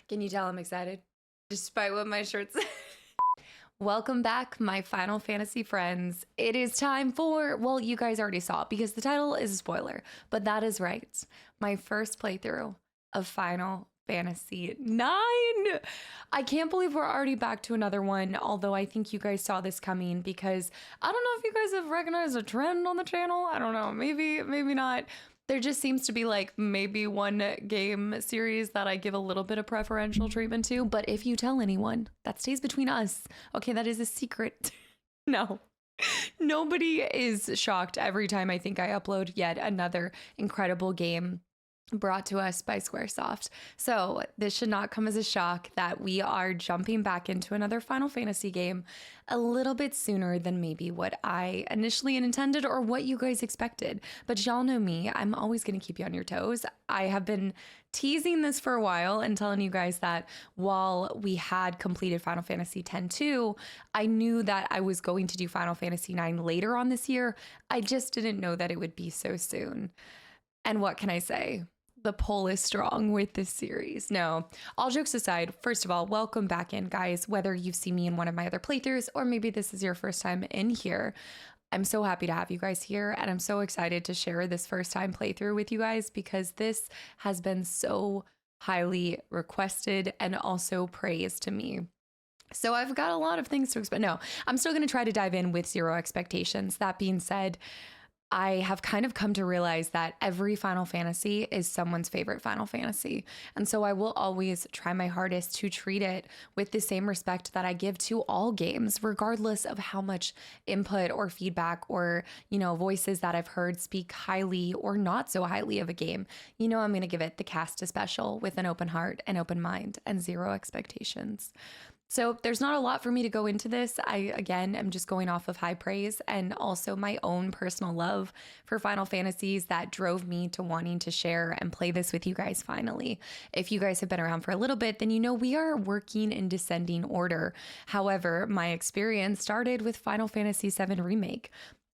Can you tell I'm excited? Despite what my shirt says. Welcome back, my Final Fantasy friends. It is time for, well, you guys already saw it because the title is a spoiler, but that is right. My first playthrough of Final Fantasy IX. I can't believe we're already back to another one, although I think you guys saw this coming because I don't know if you guys have recognized a trend on the channel. I don't know, maybe not. There just seems to be like maybe one game series that I give a little bit of preferential treatment to, but if you tell anyone, that stays between us. Okay, that is a secret. No. Nobody is shocked every time I think I upload yet another incredible game brought to us by Squaresoft. So this should not come as a shock that we are jumping back into another Final Fantasy game a little bit sooner than maybe what I initially intended or what you guys expected. But y'all know me, I'm always going to keep you on your toes. I have been teasing this for a while and telling you guys that while we had completed Final Fantasy X-2, I knew that I was going to do Final Fantasy IX later on this year. I just didn't know that it would be so soon. And what can I say? The pull is strong with this series. No, all jokes aside, first of all, welcome back in, guys. Whether you've seen me in one of my other playthroughs or maybe this is your first time in here, I'm so happy to have you guys here. And I'm so excited to share this first time playthrough with you guys because this has been so highly requested and also praised to me. So I've got a lot of things to expect. No, I'm still going to try to dive in with zero expectations. That being said, I have kind of come to realize that every Final Fantasy is someone's favorite Final Fantasy. And so I will always try my hardest to treat it with the same respect that I give to all games, regardless of how much input or feedback or, voices that I've heard speak highly or not so highly of a game. I'm going to give it the Casta special with an open heart, an open mind, and zero expectations. So there's not a lot for me to go into this. I, again, am just going off of high praise and also my own personal love for Final Fantasies that drove me to wanting to share and play this with you guys finally. If you guys have been around for a little bit, then you know we are working in descending order. However, my experience started with Final Fantasy VII Remake.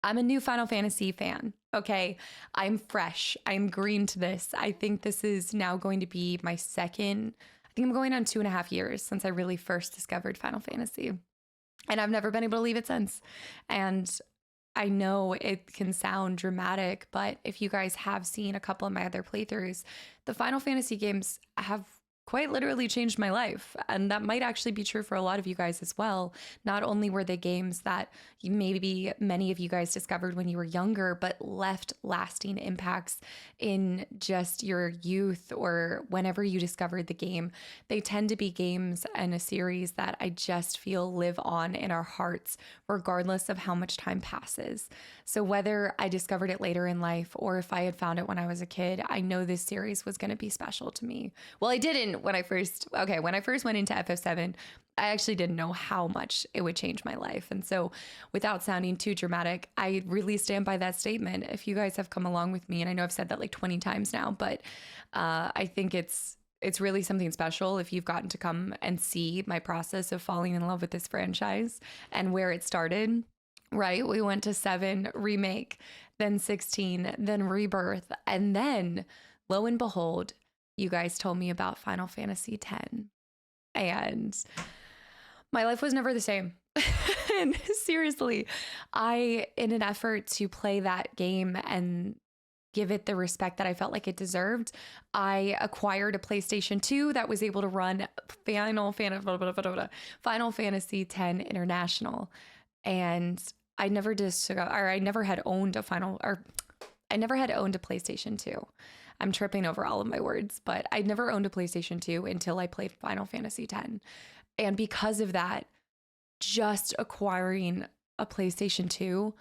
I'm a new Final Fantasy fan, okay? I'm fresh. I'm green to this. I think this is now going to be my second... I think I'm going on 2.5 years since I really first discovered Final Fantasy. And I've never been able to leave it since. And I know it can sound dramatic, but if you guys have seen a couple of my other playthroughs, the Final Fantasy games have quite literally changed my life. And that might actually be true for a lot of you guys as well. Not only were they games that maybe many of you guys discovered when you were younger, but left lasting impacts in just your youth or whenever you discovered the game. They tend to be games and a series that I just feel live on in our hearts, regardless of how much time passes. So whether I discovered it later in life or if I had found it when I was a kid, I know this series was going to be special to me. Well, I didn't when I first went into FF7, I actually didn't know how much it would change my life. And so without sounding too dramatic, I really stand by that statement. If you guys have come along with me, and I know I've said that like 20 times now, but I think it's really something special if you've gotten to come and see my process of falling in love with this franchise and where it started. Right? We went to 7 Remake, then 16, then Rebirth, and then lo and behold, you guys told me about Final Fantasy X. And my life was never the same. And seriously, in an effort to play that game and give it the respect that I felt like it deserved, I acquired a PlayStation 2 that was able to run Final Fantasy X International. And I never had owned a PlayStation 2. I'm tripping over all of my words, but I'd never owned a PlayStation 2 until I played Final Fantasy X. And because of that, just acquiring a PlayStation 2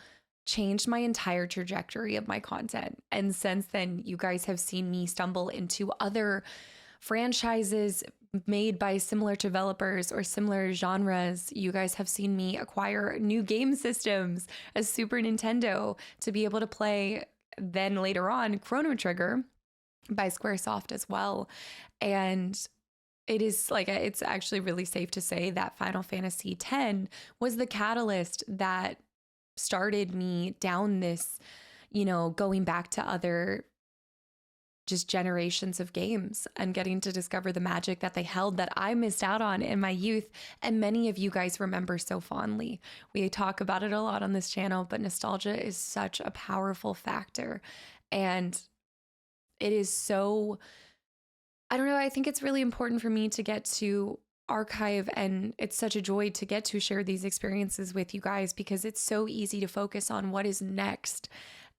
changed my entire trajectory of my content. And since then, you guys have seen me stumble into other franchises made by similar developers or similar genres. You guys have seen me acquire new game systems, a Super Nintendo, to be able to play then later on Chrono Trigger by Squaresoft as well. And it's actually really safe to say that Final Fantasy X was the catalyst that started me down this, going back to other just generations of games and getting to discover the magic that they held that I missed out on in my youth. And many of you guys remember so fondly. We talk about it a lot on this channel, but nostalgia is such a powerful factor. And it is so, I don't know, I think it's really important for me to get to archive, and it's such a joy to get to share these experiences with you guys, because it's so easy to focus on what is next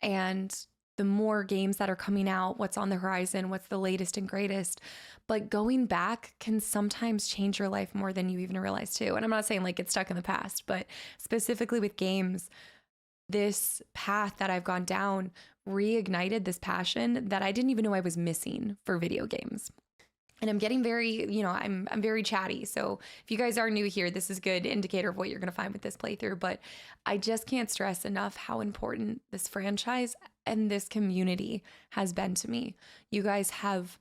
and the more games that are coming out, what's on the horizon, what's the latest and greatest. But going back can sometimes change your life more than you even realize too. And I'm not saying like get stuck in the past, but specifically with games, this path that I've gone down reignited this passion that I didn't even know I was missing for video games. And I'm getting very, I'm very chatty. So if you guys are new here, this is a good indicator of what you're going to find with this playthrough. But I just can't stress enough how important this franchise and this community has been to me. You guys have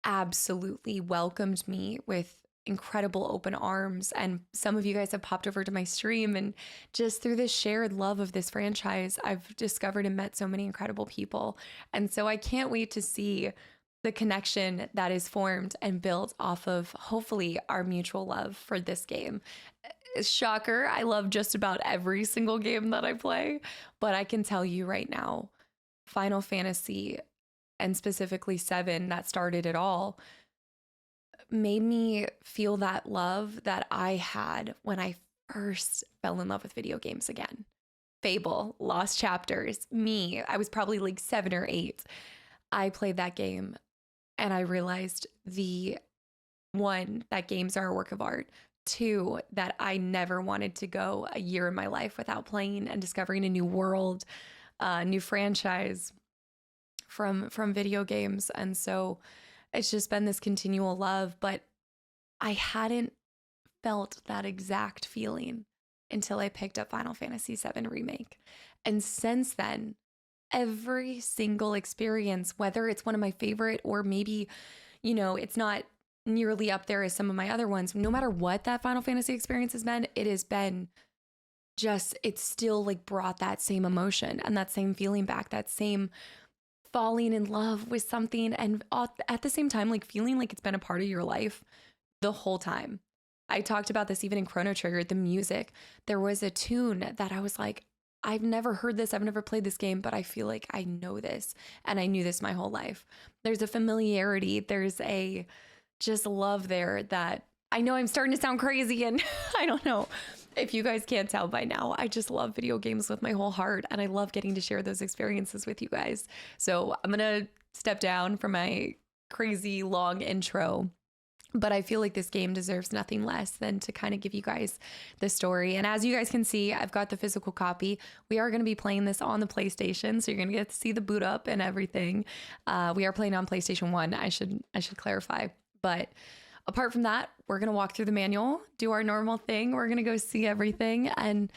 absolutely welcomed me with incredible open arms. And some of you guys have popped over to my stream, and just through this shared love of this franchise, I've discovered and met so many incredible people. And so I can't wait to see the connection that is formed and built off of hopefully our mutual love for this game. Shocker, I love just about every single game that I play, but I can tell you right now, Final Fantasy, and specifically 7, that started it all, made me feel that love that I had when I first fell in love with video games again. Fable, Lost Chapters, me, I was probably like 7 or 8. I played that game and I realized that games are a work of art. 2, that I never wanted to go a year in my life without playing and discovering a new world, new franchise from video games. And so it's just been this continual love, but I hadn't felt that exact feeling until I picked up Final Fantasy VII Remake. And since then, every single experience, whether it's one of my favorite or maybe, it's not nearly up there as some of my other ones, no matter what that Final Fantasy experience has been, it has been just, it's still like brought that same emotion and that same feeling back, that same falling in love with something, and at the same time, like feeling like it's been a part of your life the whole time. I talked about this even in Chrono Trigger, the music. There was a tune that I was like, I've never heard this, I've never played this game, but I feel like I know this, and I knew this my whole life. There's a familiarity, there's a just love there that I know I'm starting to sound crazy, and I don't know if you guys can't tell by now, I just love video games with my whole heart, and I love getting to share those experiences with you guys. So I'm gonna step down from my crazy long intro, but I feel like this game deserves nothing less than to kind of give you guys the story. And as you guys can see, I've got the physical copy. We are going to be playing this on the PlayStation, so you're going to get to see the boot up and everything. We are playing on PlayStation 1, I should clarify. But apart from that, we're going to walk through the manual, do our normal thing. We're going to go see everything. And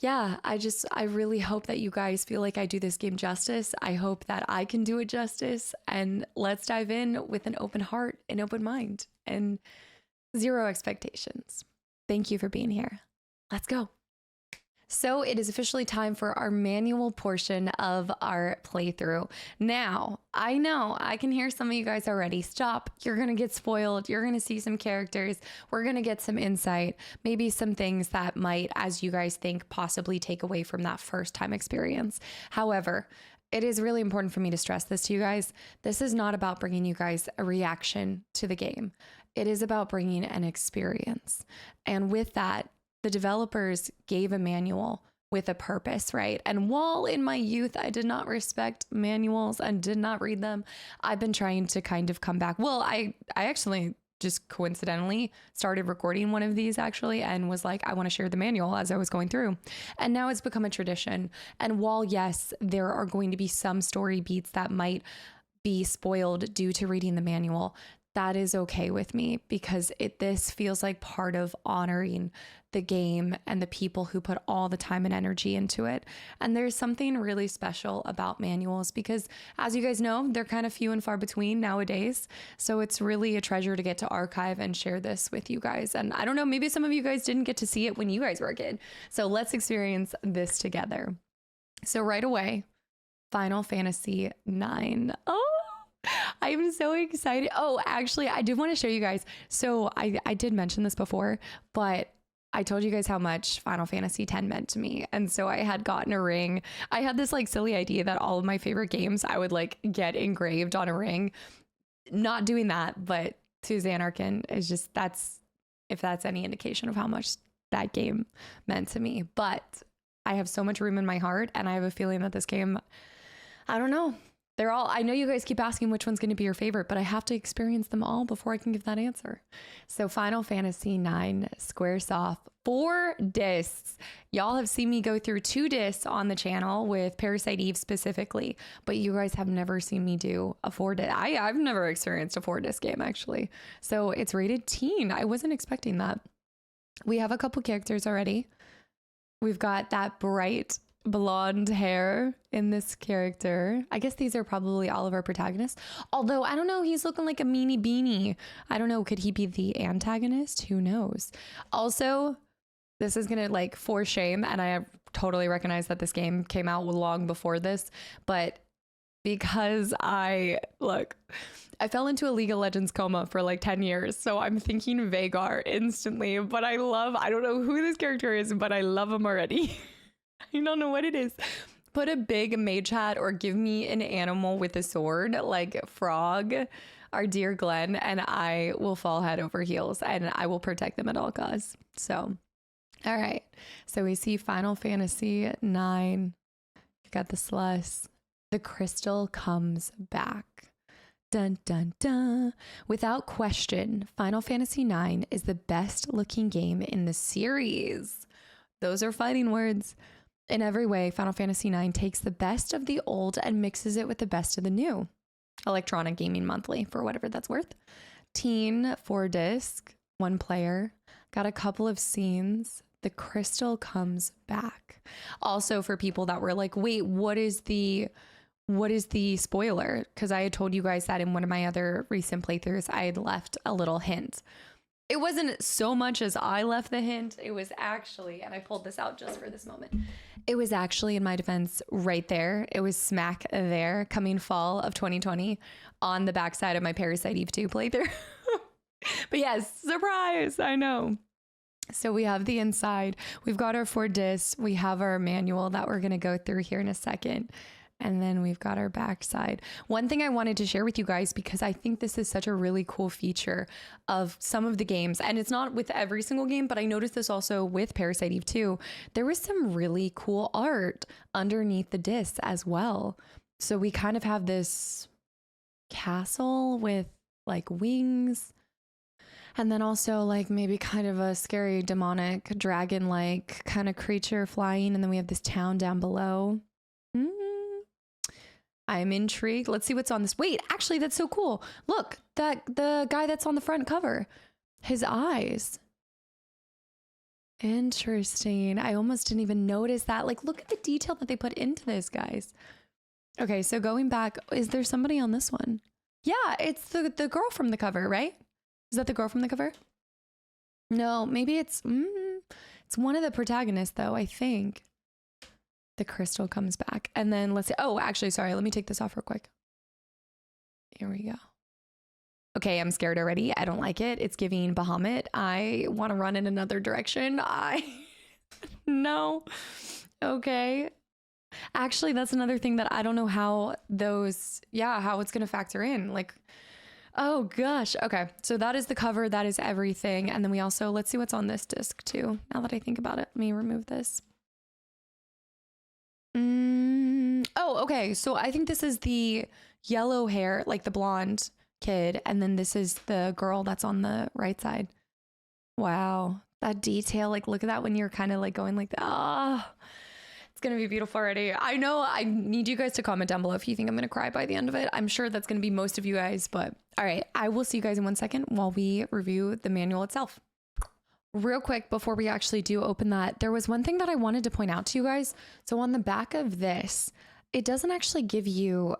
yeah, I really hope that you guys feel like I do this game justice. I hope that I can do it justice. And let's dive in with an open heart, an open mind, and zero expectations. Thank you for being here. Let's go. So it is officially time for our manual portion of our playthrough. Now, I know I can hear some of you guys already. Stop. You're going to get spoiled. You're going to see some characters. We're going to get some insight, maybe some things that might, as you guys think, possibly take away from that first time experience. However, it is really important for me to stress this to you guys. This is not about bringing you guys a reaction to the game. It is about bringing an experience. And with that, the developers gave a manual with a purpose, right? And while in my youth, I did not respect manuals and did not read them, I've been trying to kind of come back. Well, I actually just coincidentally started recording one of these actually, and was like, I want to share the manual as I was going through. And now it's become a tradition. And while yes, there are going to be some story beats that might be spoiled due to reading the manual, that is okay with me, because this feels like part of honoring the game and the people who put all the time and energy into it. And there's something really special about manuals because, as you guys know, they're kind of few and far between nowadays. So it's really a treasure to get to archive and share this with you guys. And I don't know, maybe some of you guys didn't get to see it when you guys were a kid. So let's experience this together. So right away, Final Fantasy IX. Oh, I'm so excited. Oh, actually, I did want to show you guys. So I did mention this before, but I told you guys how much Final Fantasy X meant to me. And so I had gotten a ring. I had this like silly idea that all of my favorite games I would like get engraved on a ring. Not doing that, but Suzanne Arkin is just, if that's any indication of how much that game meant to me. But I have so much room in my heart, and I have a feeling that this game, I don't know. They're all, I know you guys keep asking which one's going to be your favorite, but I have to experience them all before I can give that answer. So Final Fantasy IX Squaresoft 4 discs. Y'all have seen me go through 2 discs on the channel with Parasite Eve specifically, but you guys have never seen me do a 4 disc. I've never experienced a 4 disc game actually. So it's rated teen. I wasn't expecting that. We have a couple characters already. We've got that bright blonde hair in this character. I guess these are probably all of our protagonists. Although, I don't know, he's looking like a meanie beanie. I don't know, could he be the antagonist? Who knows? Also, this is gonna like for shame, and I totally recognize that this game came out long before this, but because I fell into a League of Legends coma for like 10 years. So I'm thinking Vhagar instantly, but I don't know who this character is, but I love him already. I don't know what it is. Put a big mage hat or give me an animal with a sword like Frog, our dear Glenn, and I will fall head over heels and I will protect them at all costs. So, all right. So we see Final Fantasy IX. You got the Sluss. The crystal comes back. Dun, dun, dun. Without question, Final Fantasy IX is the best looking game in the series. Those are fighting words. In every way, Final Fantasy IX takes the best of the old and mixes it with the best of the new. Electronic Gaming Monthly, for whatever that's worth. Teen 4 disc, 1 player. Got a couple of scenes. The crystal comes back. Also, for people that were like, wait, what is the spoiler? Because I had told you guys that in one of my other recent playthroughs, I had left a little hint. It wasn't so much as I left the hint. It was actually, and I pulled this out just for this moment. It was actually, in my defense, right there. It was smack there, coming fall of 2020 on the backside of my Parasite Eve 2 playthrough. But yes, surprise, I know. So we have the inside. We've got our 4 discs. We have our manual that we're going to go through here in a second. And then we've got our backside. One thing I wanted to share with you guys, because I think this is such a really cool feature of some of the games, and it's not with every single game, but I noticed this also with Parasite Eve 2. There was some really cool art underneath the discs as well. So we kind of have this castle with like wings, and then also like maybe kind of a scary demonic dragon-like kind of creature flying. And then we have this town down below. I'm intrigued. Let's see what's on this. Wait, actually, that's so cool. Look, the guy that's on the front cover, his eyes. Interesting. I almost didn't even notice that. Like, look at the detail that they put into this, guys. Okay, so going back, is there somebody on this one? Yeah, it's the girl from the cover, right? Is that the girl from the cover? No, maybe it's one of the protagonists, though, I think. The crystal comes back. And then let's see. Oh, actually, sorry. Let me take this off real quick. Here we go. Okay, I'm scared already. I don't like it. It's giving Bahamut. I want to run in another direction. No. Okay. Actually, that's another thing that I don't know how it's going to factor in. Like, oh gosh. Okay. So that is the cover. That is everything. And then we also, let's see what's on this disc too. Now that I think about it, let me remove this. Oh, okay. So I think this is the yellow hair, like the blonde kid. And then this is the girl that's on the right side. Wow. That detail, like, look at that when you're kind of like going like, it's going to be beautiful already. I know I need you guys to comment down below if you think I'm going to cry by the end of it. I'm sure that's going to be most of you guys, but all right. I will see you guys in 1 second while we review the manual itself. Real quick, before we actually do open that, there was one thing that I wanted to point out to you guys. So on the back of this, it doesn't actually give you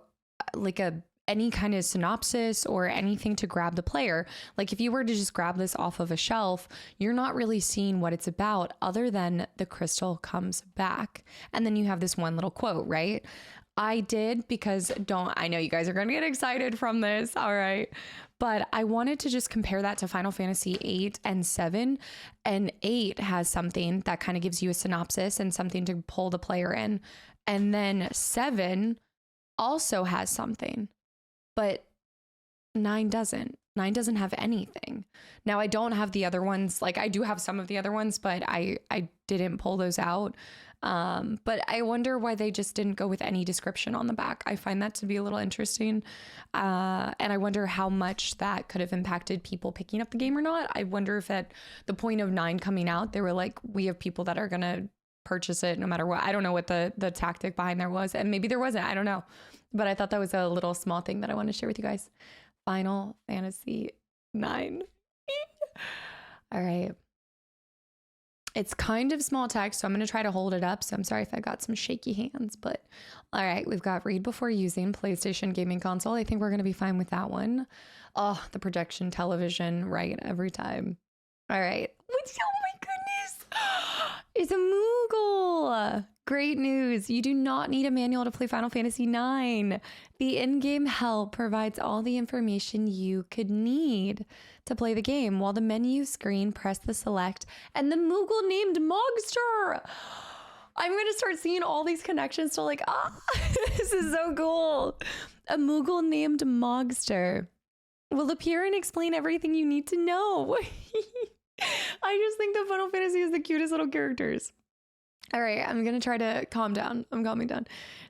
like any kind of synopsis or anything to grab the player. Like if you were to just grab this off of a shelf, you're not really seeing what it's about other than the crystal comes back. And then you have this one little quote, right? I did because I know you guys are going to get excited from this. All right. But I wanted to just compare that to Final Fantasy 8 and 7. And 8 has something that kind of gives you a synopsis and something to pull the player in. And then 7 also has something, but 9 doesn't. 9 doesn't have anything. Now, I don't have the other ones. Like, I do have some of the other ones, but I didn't pull those out. But I wonder why they just didn't go with any description on the back. I find that to be a little interesting. And I wonder how much that could have impacted people picking up the game or not. I wonder if at the point of 9 coming out, they were like, we have people that are going to purchase it no matter what. I don't know what the tactic behind there was. And maybe there wasn't. I don't know. But I thought that was a little small thing that I want to share with you guys. Final Fantasy 9. All right. It's kind of small text, so I'm going to try to hold it up. So I'm sorry if I got some shaky hands, but all right. We've got read before using PlayStation gaming console. I think we're going to be fine with that one. Oh, the projection television, right? Every time. All right. Oh my goodness. It's a Moogle. Great news. You do not need a manual to play Final Fantasy 9. The in-game help provides all the information you could need to play the game. While the menu screen, press the select and the Moogle named Mogster. I'm going to start seeing all these connections to like, this is so cool. A Moogle named Mogster will appear and explain everything you need to know. I just think that Final Fantasy is the cutest little characters. All right, I'm going to try to calm down. I'm calming down.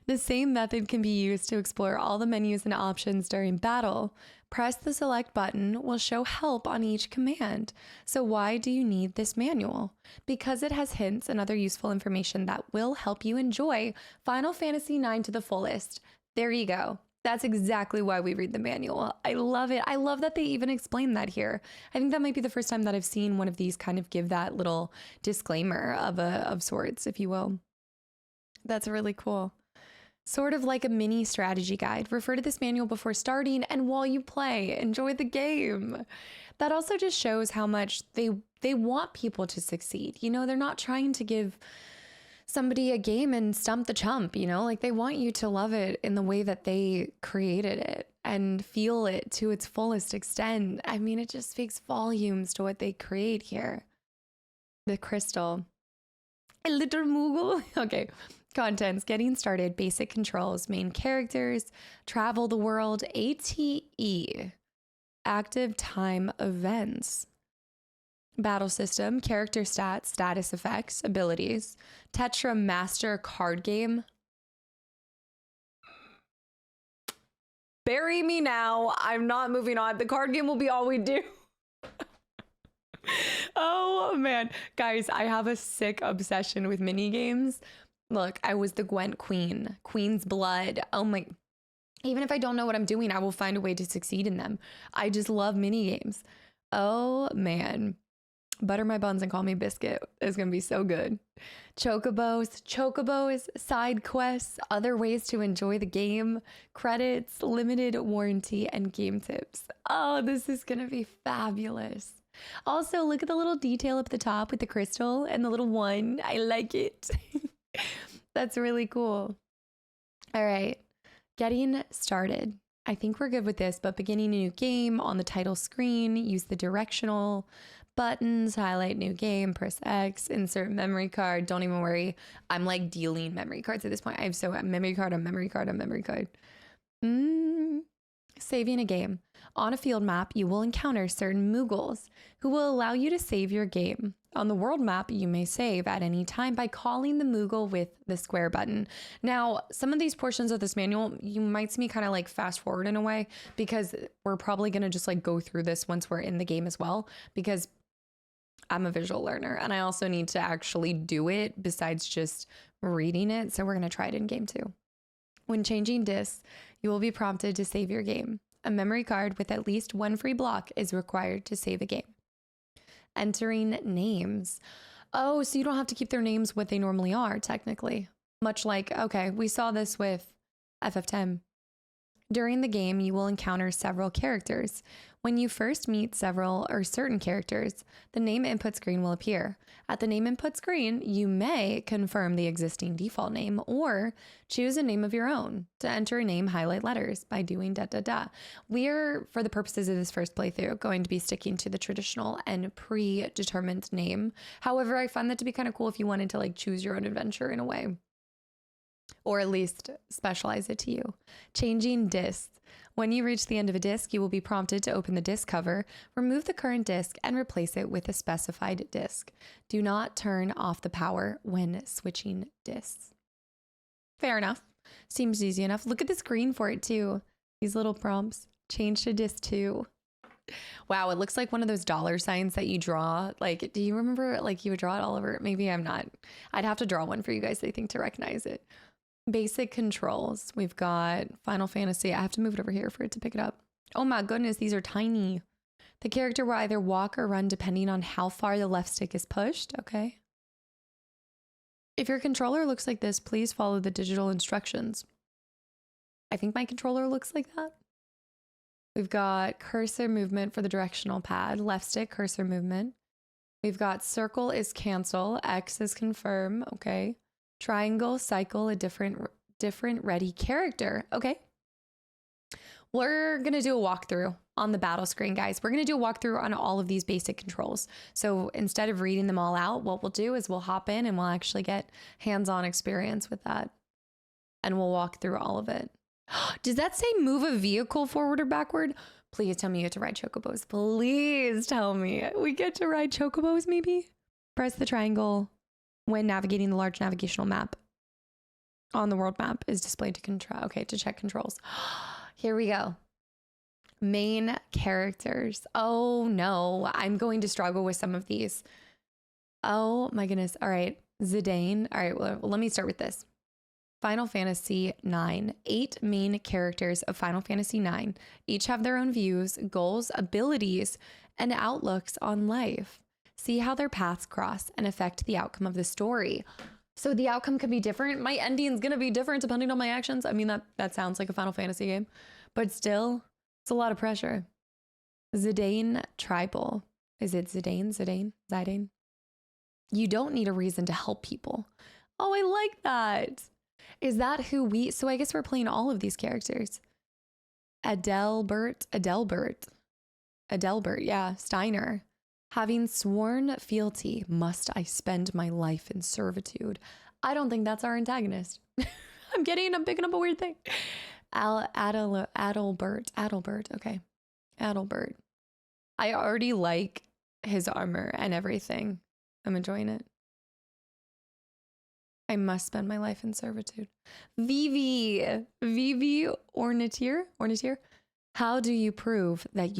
The same method can be used to explore all the menus and options during battle. Press the select button will show help on each command. So why do you need this manual? Because it has hints and other useful information that will help you enjoy Final Fantasy 9 to the fullest. There you go. That's exactly why we read the manual. I love it. I love that they even explain that here. I think that might be the first time that I've seen one of these kind of give that little disclaimer of sorts, if you will. That's really cool. Sort of like a mini strategy guide. Refer to this manual before starting and while you play. Enjoy the game. That also just shows how much they want people to succeed. You know, they're not trying to give somebody a game and stump the chump, you know, like they want you to love it in the way that they created it and feel it to its fullest extent. I mean, it just speaks volumes to what they create here. The crystal. A little Moogle. Okay. Contents, getting started, basic controls, main characters, travel the world, ATE, active time events. Battle system, character stats, status effects, abilities, Tetra Master card game. Bury me now. I'm not moving on. The card game will be all we do. Oh man. Guys, I have a sick obsession with mini games. Look, I was the Gwent Queen, Queen's Blood. Oh my. Even if I don't know what I'm doing, I will find a way to succeed in them. I just love mini games. Oh man. Butter my buns and call me biscuit. It's going to be so good. Chocobos, side quests, other ways to enjoy the game, credits, limited warranty, and game tips. Oh, this is going to be fabulous. Also, look at the little detail up at the top with the crystal and the little one. I like it. That's really cool. All right. Getting started. I think we're good with this, but beginning a new game on the title screen, use the directional buttons, highlight new game, press X, insert memory card. Don't even worry. I'm like dealing memory cards at this point. I have so memory card on memory card on memory card. Saving a game. On a field map, you will encounter certain Moogles who will allow you to save your game. On the world map, you may save at any time by calling the Moogle with the square button. Now, some of these portions of this manual, you might see me kind of like fast forward in a way because we're probably going to just like go through this once we're in the game as well, because I'm a visual learner and I also need to actually do it besides just reading it. So we're going to try it in game too. When changing discs, you will be prompted to save your game. A memory card with at least one free block is required to save a game. Entering names. Oh, so you don't have to keep their names what they normally are, technically. Much like, okay, we saw this with FF10. During the game, you will encounter several characters. When you first meet several or certain characters, the name input screen will appear. At the name input screen, you may confirm the existing default name or choose a name of your own. To enter a name, highlight letters by doing ... We're, for the purposes of this first playthrough, going to be sticking to the traditional and predetermined name. However, I find that to be kind of cool if you wanted to like choose your own adventure in a way, or at least specialize it to you. Changing discs. When you reach the end of a disc, you will be prompted to open the disc cover, remove the current disc, and replace it with a specified disc. Do not turn off the power when switching discs. Fair enough. Seems easy enough. Look at the screen for it too. These little prompts. Change to disc 2. Wow, it looks like one of those dollar signs that you draw. Like, do you remember like you would draw it all over? Maybe I'm not. I'd have to draw one for you guys, I think, to recognize it. Basic controls. We've got Final Fantasy. I have to move it over here for it to pick it up. Oh my goodness, these are tiny. The character will either walk or run depending on how far the left stick is pushed. Okay. If your controller looks like this, please follow the digital instructions. I think my controller looks like that. We've got cursor movement for the directional pad, left stick cursor movement. We've got circle is cancel, X is confirm. Okay. Triangle, cycle, a different ready character. Okay. We're going to do a walkthrough on the battle screen, guys. We're going to do a walkthrough on all of these basic controls. So instead of reading them all out, what we'll do is we'll hop in and we'll actually get hands-on experience with that. And we'll walk through all of it. Does that say move a vehicle forward or backward? Please tell me you get to ride chocobos. Please tell me we get to ride chocobos maybe? Press the triangle when navigating the large navigational map on the world map is displayed to control. Okay, to check controls. Here we go. Main characters. Oh no, I'm going to struggle with some of these. Oh my goodness. All right, Zidane. All right, well, let me start with this. Final Fantasy IX. 8 main characters of Final Fantasy IX. Each have their own views, goals, abilities, and outlooks on life. See how their paths cross and affect the outcome of the story. So the outcome could be different. My ending's going to be different depending on my actions. I mean, that sounds like a Final Fantasy game, but still, it's a lot of pressure. Zidane Tribal. Is it Zidane? Zidane? You don't need a reason to help people. Oh, I like that. Is that who we... So I guess we're playing all of these characters. Adelbert, yeah, Steiner. Having sworn fealty, must I spend my life in servitude? I don't think that's our antagonist. I'm picking up a weird thing. Adelbert, okay. Adelbert. I already like his armor and everything. I'm enjoying it. I must spend my life in servitude. Vivi Ornitier. How do you prove that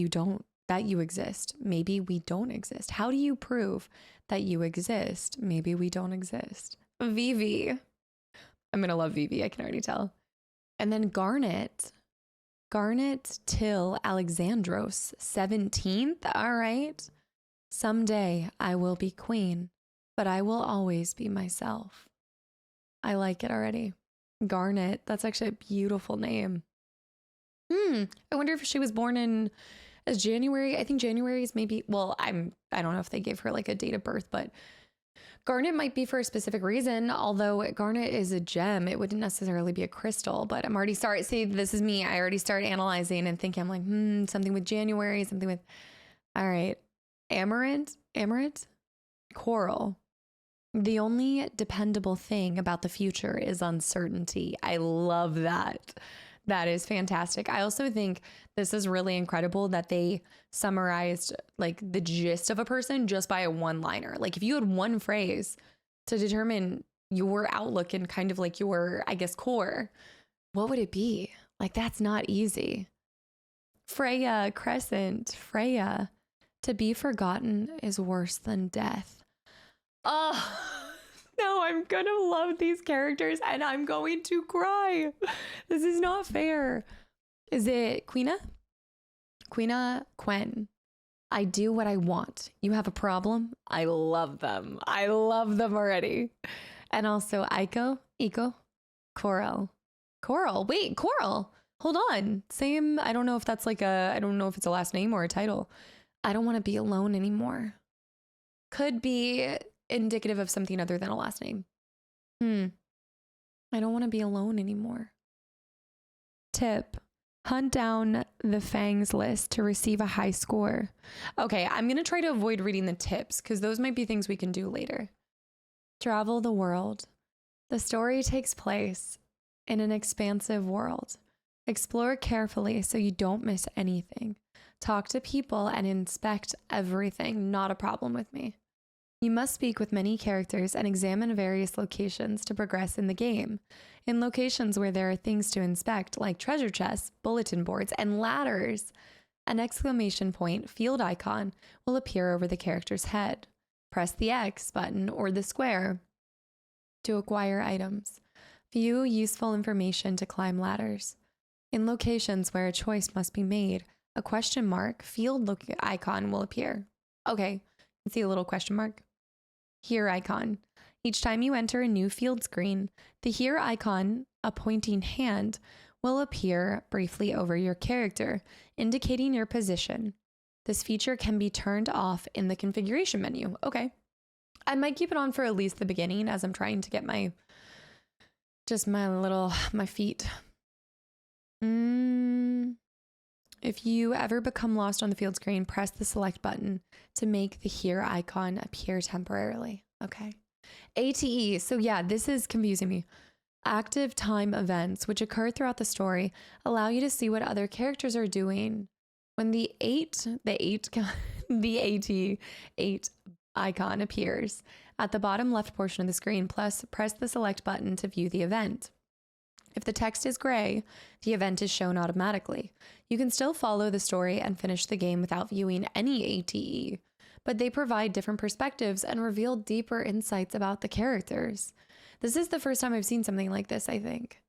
you exist? Maybe we don't exist. How do you prove that you exist? Maybe we don't exist. Vivi. I'm going to love Vivi. I can already tell. And then Garnet Till Alexandros, 17th. All right. Someday I will be queen, but I will always be myself. I like it already. Garnet. That's actually a beautiful name. I wonder if she was born in as January. I think January is maybe, well, I don't know if they gave her like a date of birth, but Garnet might be for a specific reason. Although Garnet is a gem, it wouldn't necessarily be a crystal, but I'm already starting. See, this is me. I already started analyzing and thinking, I'm like, something with January, something with, all right. Amaranth, coral. The only dependable thing about the future is uncertainty. I love that. That is fantastic. I also think this is really incredible that they summarized like the gist of a person just by a one-liner. Like if you had one phrase to determine your outlook and kind of like your, I guess, core, what would it be? Like that's not easy. Freya Crescent, Freya. To be forgotten is worse than death. Oh, no, I'm gonna love these characters and I'm going to cry. This is not fair. Is it Quina? Quen. I do what I want. You have a problem? I love them. I love them already. And also Eiko, Coral. Wait, Coral. Hold on. Same. I don't know if that's like I don't know if it's a last name or a title. I don't want to be alone anymore. Could be indicative of something other than a last name. I don't want to be alone anymore. Tip. Hunt down the Fangs list to receive a high score. Okay, I'm going to try to avoid reading the tips because those might be things we can do later. Travel the world. The story takes place in an expansive world. Explore carefully so you don't miss anything. Talk to people and inspect everything. Not a problem with me. You must speak with many characters and examine various locations to progress in the game. In locations where there are things to inspect, like treasure chests, bulletin boards, and ladders, an exclamation point field icon will appear over the character's head. Press the X button or the square to acquire items. View useful information to climb ladders. In locations where a choice must be made, a question mark field icon will appear. Okay, you can see a little question mark. Here icon. Each time you enter a new field screen, the here icon, a pointing hand, will appear briefly over your character, indicating your position. This feature can be turned off in the configuration menu. Okay. I might keep it on for at least the beginning as I'm trying to get my feet. If you ever become lost on the field screen, press the select button to make the here icon appear temporarily. Okay. ATE. So yeah, this is confusing me. Active time events, which occur throughout the story, allow you to see what other characters are doing. When the AT8 icon appears at the bottom left portion of the screen, plus press the select button to view the event. If the text is gray, the event is shown automatically. You can still follow the story and finish the game without viewing any ATE, but they provide different perspectives and reveal deeper insights about the characters. This is the first time I've seen something like this, I think.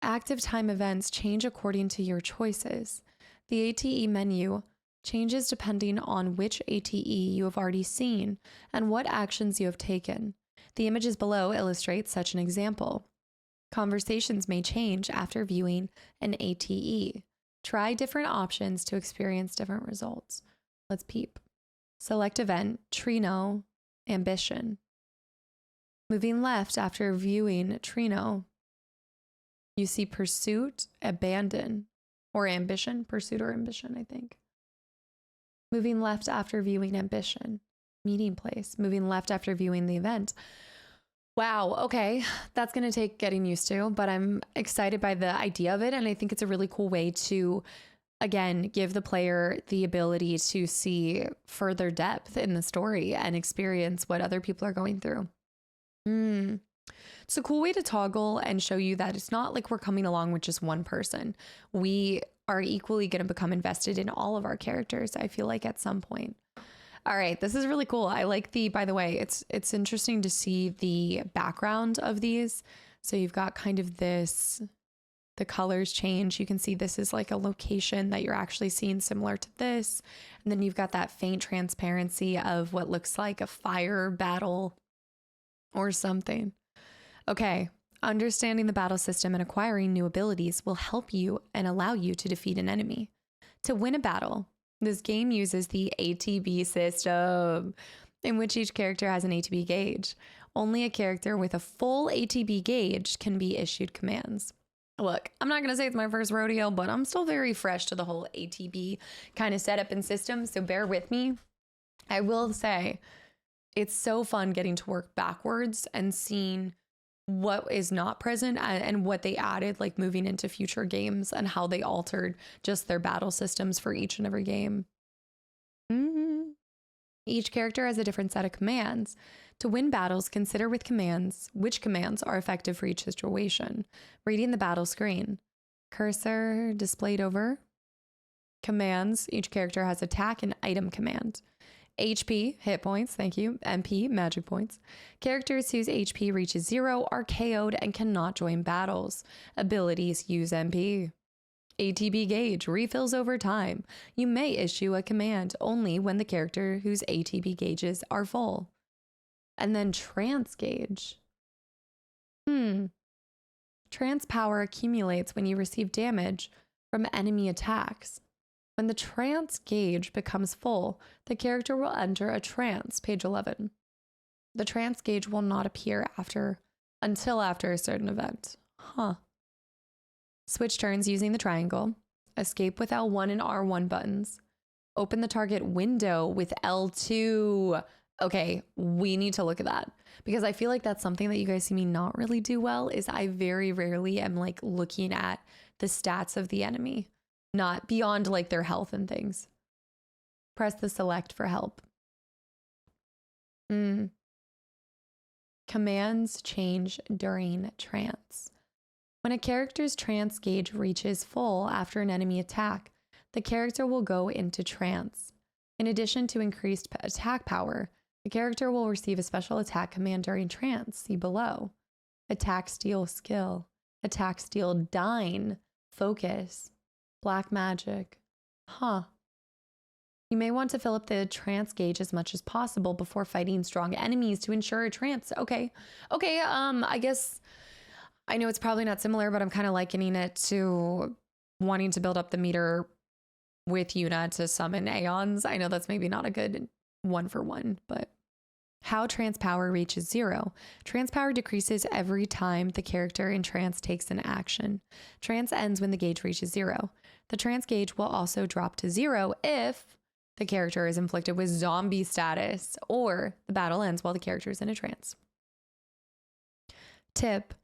Active time events change according to your choices. The ATE menu changes depending on which ATE you have already seen and what actions you have taken. The images below illustrate such an example. Conversations may change after viewing an ATE. Try different options to experience different results. Let's peep. Select event, Trino, ambition. Moving left after viewing Trino, you see pursuit, abandon, or ambition, pursuit or ambition, I think. Moving left after viewing ambition, meeting place. Moving left after viewing the event. Wow, okay, that's going to take getting used to, but I'm excited by the idea of it, and I think it's a really cool way to, again, give the player the ability to see further depth in the story and experience what other people are going through. It's a cool way to toggle and show you that it's not like we're coming along with just one person. We are equally going to become invested in all of our characters, I feel like, at some point. All right, this is really cool. I like by the way, it's interesting to see the background of these. So you've got kind of this, the colors change. You can see this is like a location that you're actually seeing similar to this. And then you've got that faint transparency of what looks like a fire battle or something. Okay, understanding the battle system and acquiring new abilities will help you and allow you to defeat an enemy. To win a battle, this game uses the ATB system, in which each character has an ATB gauge. Only a character with a full ATB gauge can be issued commands. Look, I'm not going to say it's my first rodeo, but I'm still very fresh to the whole ATB kind of setup and system, so bear with me. I will say, it's so fun getting to work backwards and seeing what is not present and what they added, like moving into future games, and how they altered just their battle systems for each and every game. Each character has a different set of commands. To win battles, consider with commands which commands are effective for each situation. Reading the battle screen. Cursor displayed over. Commands. Each character has attack and item command. HP, hit points, thank you. MP, magic points. Characters whose HP reaches 0 are KO'd and cannot join battles. Abilities use MP. ATB gauge refills over time. You may issue a command only when the character whose ATB gauges are full. And then trance gauge. Trance power accumulates when you receive damage from enemy attacks. When the trance gauge becomes full, the character will enter a trance, page 11. The trance gauge will not appear until after a certain event. Switch turns using the triangle. Escape with L1 and R1 buttons. Open the target window with L2. Okay, we need to look at that because I feel like that's something that you guys see me not really do well is I very rarely am like looking at the stats of the enemy, not beyond like their health and things. Press the select for help. Commands change during trance. When a character's trance gauge reaches full after an enemy attack, the character will go into trance. In addition to increased attack power, the character will receive a special attack command during trance. See below. Attack steal skill. Attack steal dine. Focus. Black magic. You may want to fill up the trance gauge as much as possible before fighting strong enemies to ensure a trance. Okay, I guess I know it's probably not similar, but I'm kind of likening it to wanting to build up the meter with Yuna to summon Aeons. I know that's maybe not a good one for one, but how trance power reaches 0. Trance power decreases every time the character in trance takes an action. Trance ends when the gauge reaches 0. The trance gauge will also drop to 0 if the character is inflicted with zombie status or the battle ends while the character is in a trance. Tip: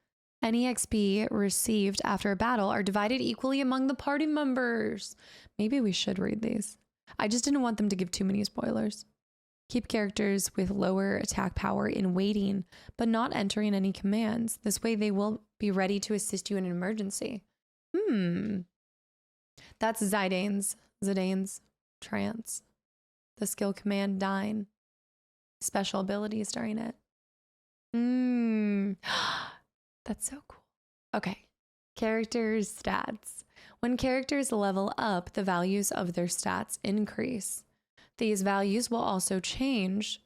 any XP received after a battle are divided equally among the party members. Maybe we should read these. I just didn't want them to give too many spoilers. Keep characters with lower attack power in waiting, but not entering any commands. This way they will be ready to assist you in an emergency. That's Zidane's trance. The skill command dine. Special abilities during it. That's so cool. Okay. Characters' stats. When characters level up, the values of their stats increase. These values will also change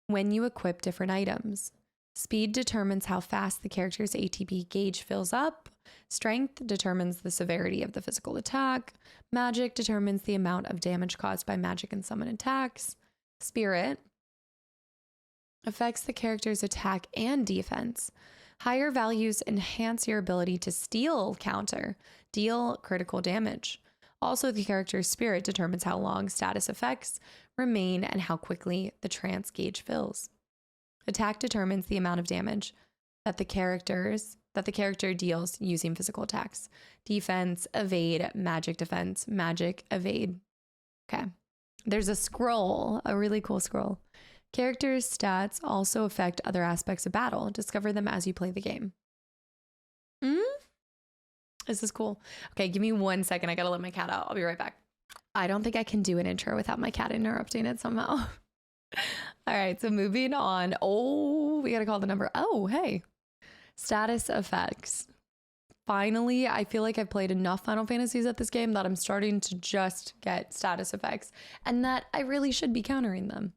when you equip different items. Speed determines how fast the character's ATB gauge fills up. Strength determines the severity of the physical attack. Magic determines the amount of damage caused by magic and summon attacks. Spirit affects the character's attack and defense. Higher values enhance your ability to steal counter, deal critical damage. Also, the character's spirit determines how long status effects remain and how quickly the trance gauge fills. Attack determines the amount of damage that the character deals using physical attacks. Defense, evade, magic defense, magic, evade. Okay. There's a scroll, a really cool scroll. Characters' stats also affect other aspects of battle. Discover them as you play the game. This is cool. Okay, give me 1 second. I gotta let my cat out. I'll be right back. I don't think I can do an intro without my cat interrupting it somehow. All right, so moving on. Oh, we gotta call the number. Oh, hey. Status effects. Finally, I feel like I've played enough Final Fantasies at this game that I'm starting to just get status effects and that I really should be countering them.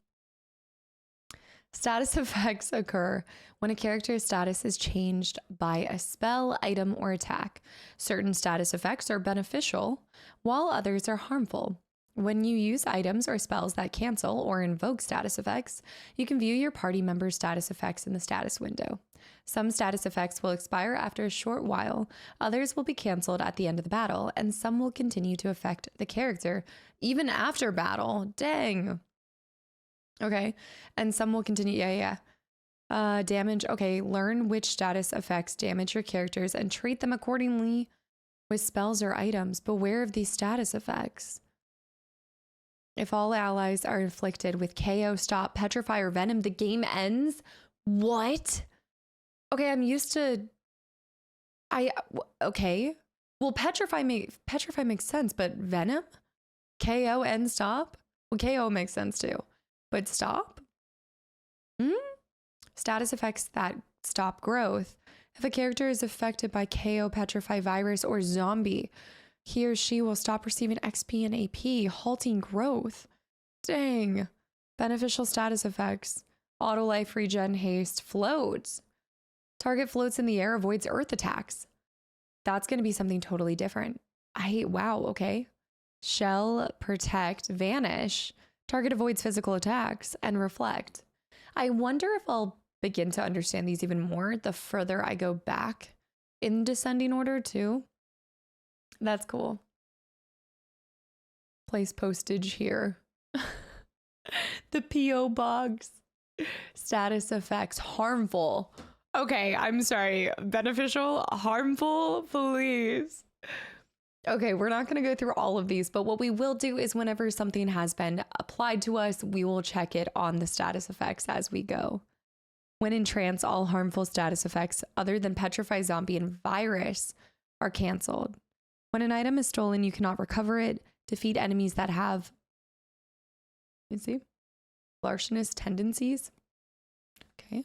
Status effects occur when a character's status is changed by a spell, item, or attack. Certain status effects are beneficial, while others are harmful. When you use items or spells that cancel or invoke status effects, you can view your party members' status effects in the status window. Some status effects will expire after a short while, others will be canceled at the end of the battle, and some will continue to affect the character even after battle. Dang. Okay. And some will continue. Damage. Okay. Learn which status effects damage your characters and treat them accordingly with spells or items. Beware of these status effects. If all allies are inflicted with KO, stop, petrify, or venom, the game ends. What? Okay. I'm used to. Okay. Well, petrify makes sense, but venom? KO and stop? Well, KO makes sense too. But stop? Status effects that stop growth. If a character is affected by KO, petrify, virus, or zombie, he or she will stop receiving XP and AP, halting growth. Dang. Beneficial status effects. Auto life, regen, haste, float. Target floats in the air, avoids earth attacks. That's going to be something totally different. Wow, okay. Shell, protect, vanish. Target avoids physical attacks, and reflect. I wonder if I'll begin to understand these even more the further I go back in descending order too. That's cool. Place postage here. The P.O. box. Status effects. Harmful. Okay, I'm sorry. Beneficial? Harmful? Please. Okay, we're not going to go through all of these, but what we will do is whenever something has been applied to us, we will check it on the status effects as we go. When in trance, all harmful status effects other than Petrify Zombie and Virus are canceled. When an item is stolen, you cannot recover it. Defeat enemies that have, let me see, larcenous tendencies. Okay.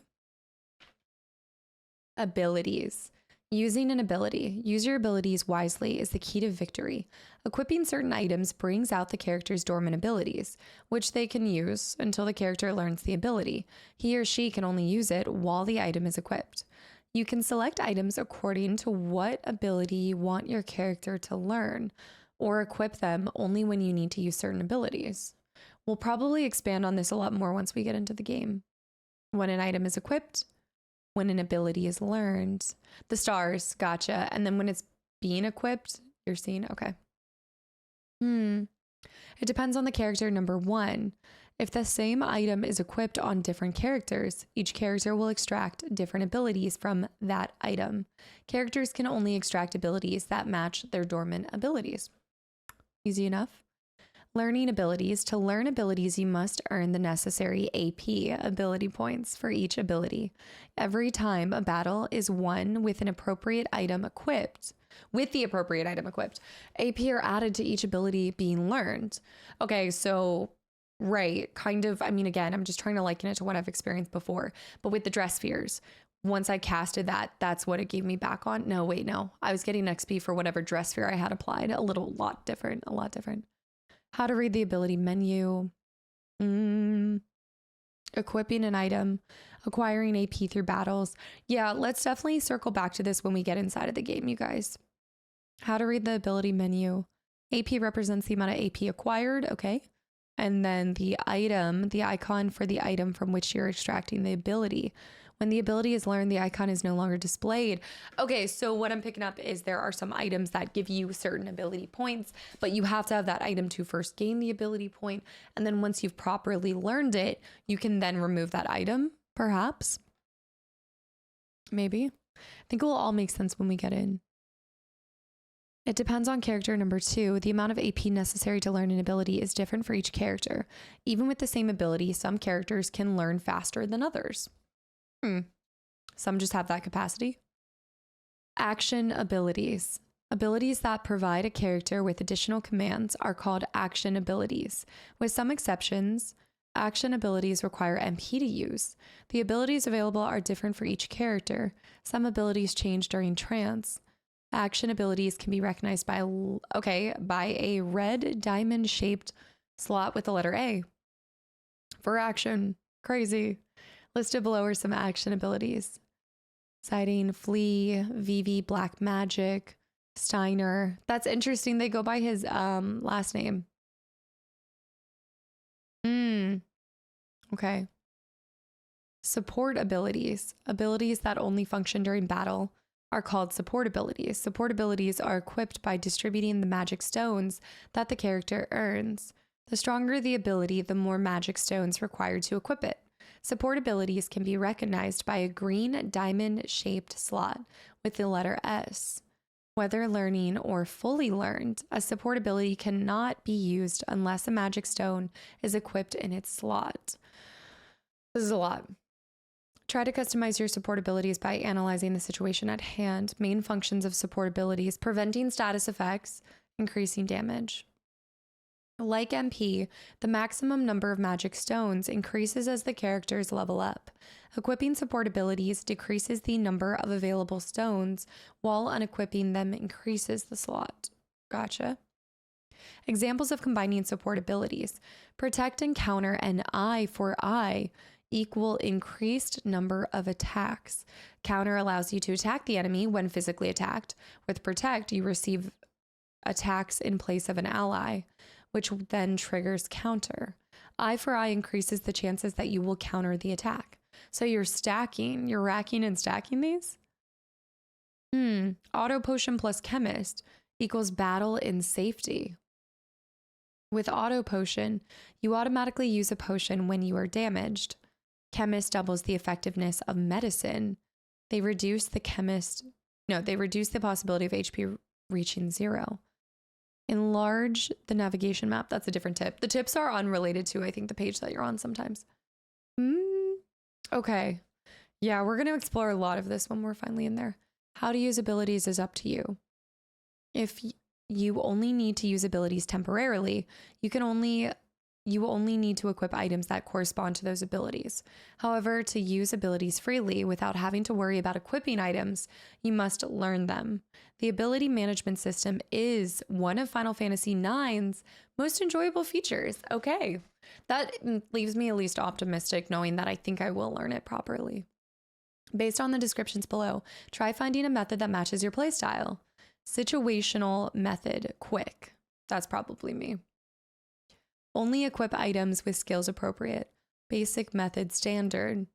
Abilities. Using an ability. Use your abilities wisely is the key to victory. Equipping certain items brings out the character's dormant abilities, which they can use until the character learns the ability. He or she can only use it while the item is equipped. You can select items according to what ability you want your character to learn, or equip them only when you need to use certain abilities. We'll probably expand on this a lot more once we get into the game. When an item is equipped, when an ability is learned, the stars, gotcha. And then when it's being equipped, you're seeing, okay. It depends on the character. Number 1. If the same item is equipped on different characters, each character will extract different abilities from that item. Characters can only extract abilities that match their dormant abilities. Easy enough. Learning abilities. To learn abilities, you must earn the necessary AP, ability points, for each ability. Every time a battle is won with an appropriate item equipped, AP are added to each ability being learned. Okay, so, right, kind of, I mean, again, I'm just trying to liken it to what I've experienced before, but with the dress spheres. Once I casted that, that's what it gave me back on. No, wait, no. I was getting XP for whatever dress sphere I had applied. A lot different. How to read the ability menu. Equipping an item. Acquiring AP through battles. Yeah, let's definitely circle back to this when we get inside of the game, you guys. How to read the ability menu. AP represents the amount of AP acquired. Okay. And then the item, the icon for the item from which you're extracting the ability. When the ability is learned, the icon is no longer displayed. Okay, so what I'm picking up is there are some items that give you certain ability points, but you have to have that item to first gain the ability point. And then once you've properly learned it, you can then remove that item, perhaps. Maybe. I think it will all make sense when we get in. It depends on character. Number 2, the amount of AP necessary to learn an ability is different for each character. Even with the same ability, some characters can learn faster than others. Some just have that capacity. Action abilities. Abilities that provide a character with additional commands are called action abilities. With some exceptions, action abilities require MP to use. The abilities available are different for each character. Some abilities change during trance. Action abilities can be recognized by a red diamond-shaped slot with the letter A. For action. Crazy. Listed below are some action abilities. Sighting, Flee, Vivi, Black Magic, Steiner. That's interesting. They go by his last name. Okay. Support abilities. Abilities that only function during battle are called support abilities. Support abilities are equipped by distributing the magic stones that the character earns. The stronger the ability, the more magic stones required to equip it. Support abilities can be recognized by a green diamond-shaped slot with the letter S. Whether learning or fully learned, a support ability cannot be used unless a magic stone is equipped in its slot. This is a lot. Try to customize your support abilities by analyzing the situation at hand. Main functions of support abilities: preventing status effects, increasing damage. Like MP, the maximum number of magic stones increases as the characters level up. Equipping support abilities decreases the number of available stones, while unequipping them increases the slot. Gotcha. Examples of combining support abilities: protect and counter an eye for eye. equal increased number of attacks. Counter allows you to attack the enemy when physically attacked. With protect, you receive attacks in place of an ally, which then triggers counter. Eye for eye increases the chances that you will counter the attack. So you're racking and stacking these? Auto potion plus chemist equals battle in safety. With auto potion, you automatically use a potion when you are damaged. Chemist doubles the effectiveness of medicine. They reduce the possibility of HP reaching 0. Enlarge the navigation map. That's a different tip. The tips are unrelated to, I think, the page that you're on sometimes. Okay. Yeah, we're going to explore a lot of this when we're finally in there. How to use abilities is up to you. If you only need to use abilities temporarily, you only need to equip items that correspond to those abilities. However, to use abilities freely without having to worry about equipping items, you must learn them. The ability management system is one of Final Fantasy IX's most enjoyable features. Okay, that leaves me at least optimistic knowing that I think I will learn it properly. Based on the descriptions below, try finding a method that matches your playstyle. Situational method, quick. That's probably me. Only equip items with skills appropriate. Basic method, standard.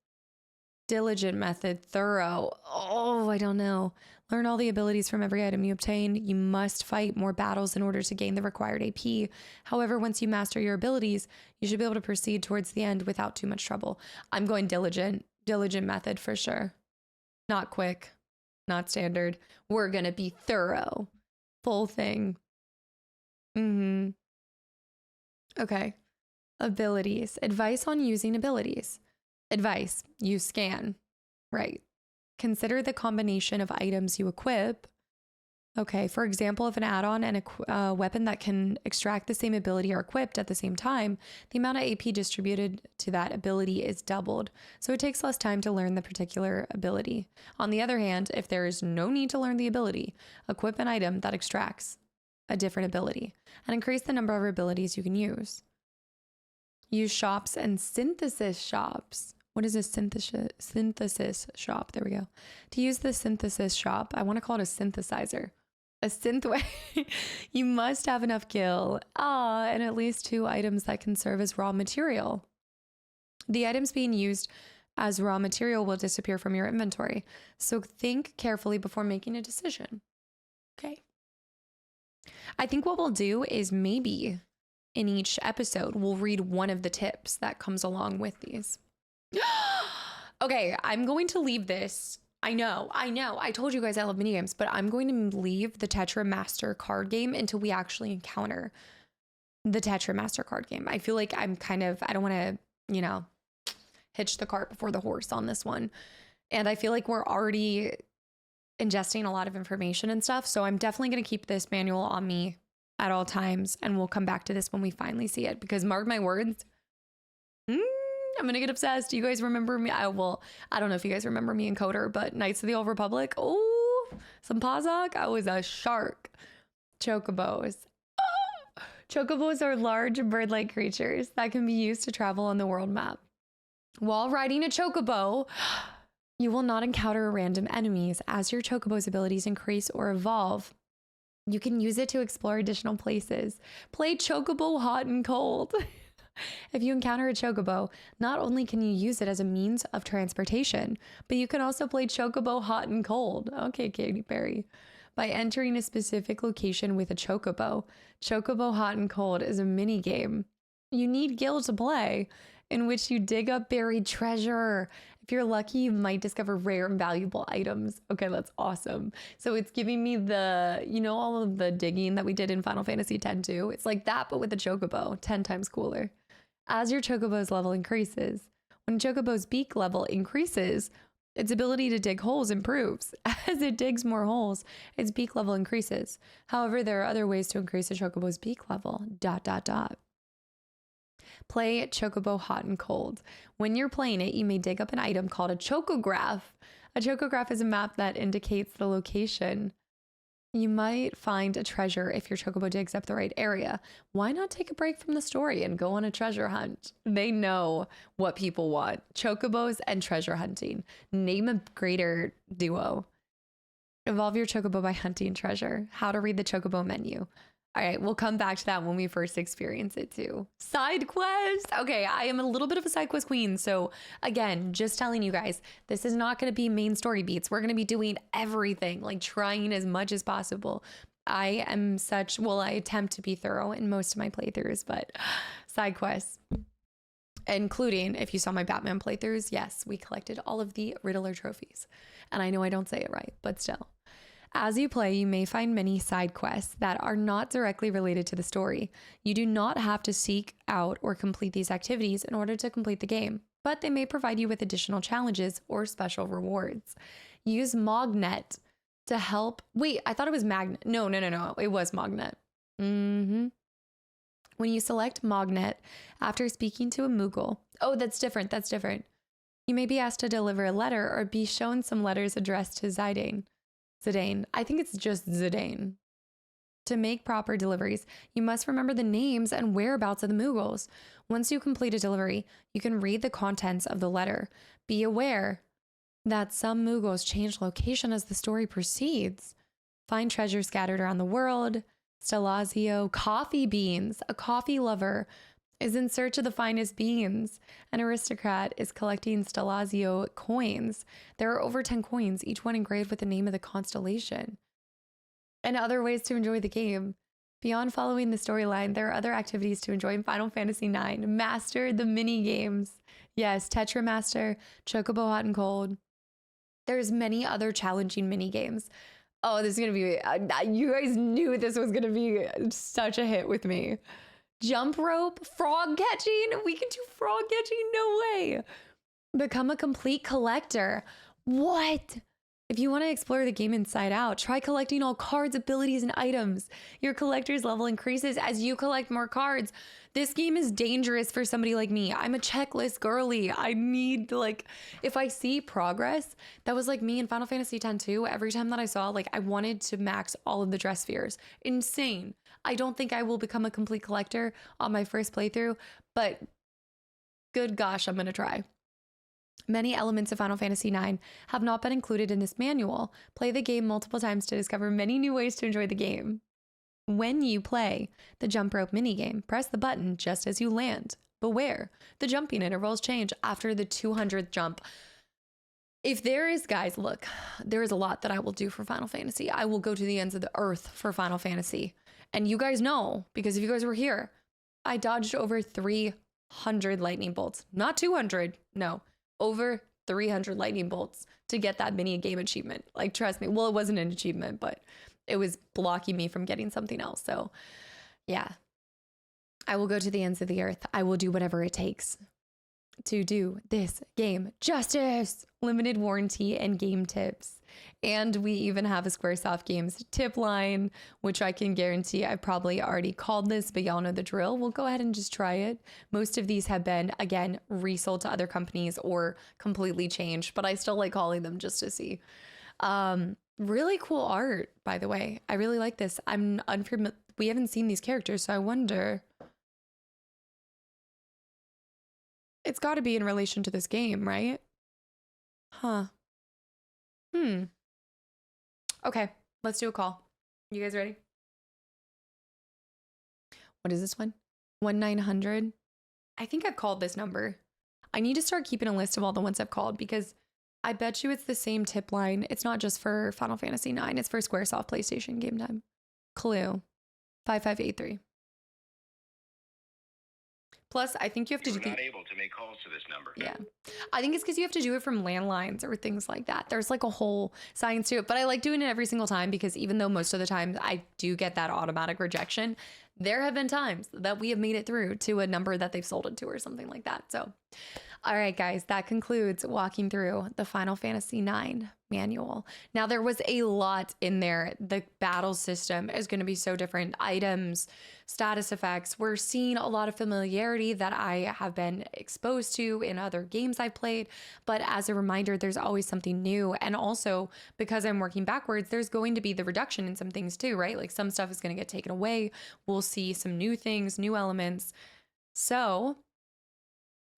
Diligent method, thorough. Oh, I don't know. Learn all the abilities from every item you obtain. You must fight more battles in order to gain the required AP. However, once you master your abilities, you should be able to proceed towards the end without too much trouble. I'm going diligent. Diligent method for sure. Not quick. Not standard. We're going to be thorough. Full thing. Okay. Abilities. Advice on using abilities. Advice. Use scan. Right. Consider the combination of items you equip. Okay. For example, if an add-on and a weapon that can extract the same ability are equipped at the same time, the amount of AP distributed to that ability is doubled. So it takes less time to learn the particular ability. On the other hand, if there is no need to learn the ability, equip an item that extracts a different ability and increase the number of abilities you can use. Use shops and synthesis shops. What is a synthesis shop? There we go. To use the synthesis shop, I want to call it a synthesizer. A synthway. You must have enough gil. And at least 2 items that can serve as raw material. The items being used as raw material will disappear from your inventory. So think carefully before making a decision. Okay. I think what we'll do is maybe in each episode, we'll read one of the tips that comes along with these. Okay, I'm going to leave this. I know. I told you guys I love minigames, but I'm going to leave the Tetra Master card game until we actually encounter the Tetra Master card game. I feel like I don't want to, hitch the cart before the horse on this one. And I feel like we're already ingesting a lot of information and stuff. So I'm definitely going to keep this manual on me at all times. And we'll come back to this when we finally see it, because mark my words, I'm going to get obsessed. You guys remember me? I don't know if you guys remember me in Coder, but Knights of the Old Republic. Oh, some Pazak. I was a shark. Chocobos. Chocobos are large bird-like creatures that can be used to travel on the world map. While riding a chocobo, you will not encounter random enemies. As your chocobo's abilities increase or evolve, you can use it to explore additional places. Play chocobo hot and cold. If you encounter a chocobo, not only can you use it as a means of transportation, but you can also play chocobo hot and cold. Okay, Katy Perry. By entering a specific location with a chocobo. Chocobo hot and cold is a mini game. You need gil to play, in which you dig up buried treasure. If you're lucky, you might discover rare and valuable items. Okay, that's awesome. So it's giving me the, all of the digging that we did in Final Fantasy X too. It's like that, but with a chocobo, 10 times cooler. As your chocobo's level increases, when chocobo's beak level increases, its ability to dig holes improves. As it digs more holes, its beak level increases. However, there are other ways to increase a chocobo's beak level. ... Play Chocobo hot and cold. When you're playing it, you may dig up an item called a chocograph. A chocograph is a map that indicates the location You might find a treasure if your chocobo digs up the right area. Why not take a break from the story and go on a treasure hunt? They know what people want. Chocobos and treasure hunting. Name a greater duo. Evolve your chocobo by hunting treasure. How to read the chocobo menu. All right, we'll come back to that when we first experience it too. Side quest. Okay, I am a little bit of a side quest queen. So again, just telling you guys, this is not going to be main story beats. We're going to be doing everything, like trying as much as possible. I am such, well, I attempt to be thorough in most of my playthroughs, but side quests, including if you saw my Batman playthroughs, yes, we collected all of the Riddler trophies. And I know I don't say it right, but still. As you play, you may find many side quests that are not directly related to the story. You do not have to seek out or complete these activities in order to complete the game, but they may provide you with additional challenges or special rewards. Use Mognet to help. Wait, I thought it was Magnet. No. It was Mognet. When you select Mognet after speaking to a Moogle. Oh, that's different. You may be asked to deliver a letter or be shown some letters addressed to Zidane. I think it's just Zidane. To make proper deliveries, you must remember the names and whereabouts of the Moogles. Once you complete a delivery, you can read the contents of the letter. Be aware that some Moogles change location as the story proceeds. Find treasure scattered around the world. Stelazio coffee beans. A coffee lover is in search of the finest beans. An aristocrat is collecting Stelazio coins. There are over 10 coins, each one engraved with the name of the constellation. And other ways to enjoy the game. Beyond following the storyline, there are other activities to enjoy in Final Fantasy IX. Master the mini games. Yes, Tetra Master, Chocobo Hot and Cold. There's many other challenging mini games. Oh, this is going to be, you guys knew this was going to be such a hit with me. Jump rope, frog catching. We can do frog catching. No way. Become a complete collector. What? If you want to explore the game inside out, try collecting all cards, abilities, and items. Your collector's level increases as you collect more cards. This game is dangerous for somebody like me. I'm a checklist girly. I need if I see progress, that was like me in Final Fantasy X too. Every time that I saw, I wanted to max all of the dress spheres. Insane. I don't think I will become a complete collector on my first playthrough, but good gosh, I'm going to try. Many elements of Final Fantasy IX have not been included in this manual. Play the game multiple times to discover many new ways to enjoy the game. When you play the jump rope minigame, press the button just as you land. Beware, the jumping intervals change after the 200th jump. If there is, guys, look, there is a lot that I will do for Final Fantasy. I will go to the ends of the earth for Final Fantasy. And you guys know, because if you guys were here, I dodged over 300 lightning bolts. Not 200, no, over 300 lightning bolts to get that mini game achievement. Trust me. Well, it wasn't an achievement, but it was blocking me from getting something else. So yeah, I will go to the ends of the earth. I will do whatever it takes to do this game justice. Limited warranty and game tips. And we even have a Squaresoft Games tip line, which I can guarantee I probably already called this, but y'all know the drill. We'll go ahead and just try it. Most of these have been, again, resold to other companies or completely changed, but I still like calling them just to see. Really cool art, by the way. I really like this. I'm unfamiliar. We haven't seen these characters, so I wonder. It's got to be in relation to this game, right? Huh. Okay, let's do a call. You guys ready? What is this one? 1-900. I think I've called this number. I need to start keeping a list of all the ones I've called because I bet you it's the same tip line. It's not just for Final Fantasy IX. It's for Squaresoft PlayStation Game Time. Clue 5583. Plus, I think you have to do. You're not able to make calls to this number. Yeah, I think it's because you have to do it from landlines or things like that. There's a whole science to it, but I like doing it every single time because even though most of the time I do get that automatic rejection, there have been times that we have made it through to a number that they've sold it to or something like that. So, all right, guys, that concludes walking through the Final Fantasy IX manual. Now, there was a lot in there. The battle system is going to be so different. Items, status effects. We're seeing a lot of familiarity that I have been exposed to in other games I've played. But as a reminder, there's always something new. And also, because I'm working backwards, there's going to be the reduction in some things too, right? Like some stuff is going to get taken away. We'll see some new things, new elements. So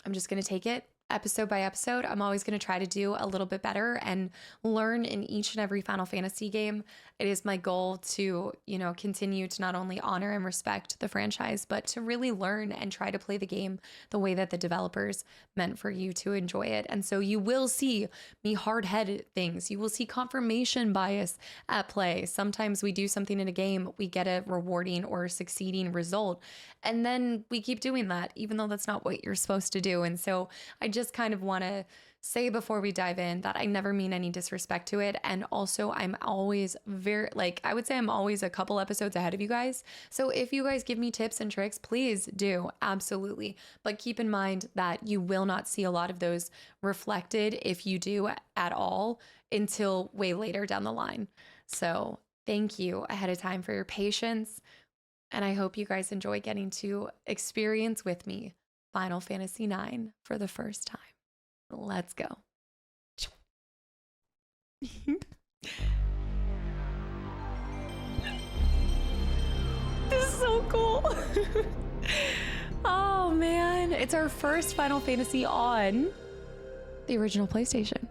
I'm just going to take it episode by episode. I'm always going to try to do a little bit better and learn in each and every Final Fantasy game. It is my goal to, continue to not only honor and respect the franchise, but to really learn and try to play the game the way that the developers meant for you to enjoy it. And so you will see me hard-headed things. You will see confirmation bias at play. Sometimes we do something in a game, we get a rewarding or succeeding result, and then we keep doing that, even though that's not what you're supposed to do. And so I just kind of want to say before we dive in that I never mean any disrespect to it. And also I'm always I would say I'm always a couple episodes ahead of you guys. So if you guys give me tips and tricks, please do. Absolutely. But keep in mind that you will not see a lot of those reflected, if you do at all, until way later down the line. So thank you ahead of time for your patience. And I hope you guys enjoy getting to experience with me Final Fantasy IX for the first time. Let's go. This is so cool. Oh man, it's our first Final Fantasy on the original PlayStation.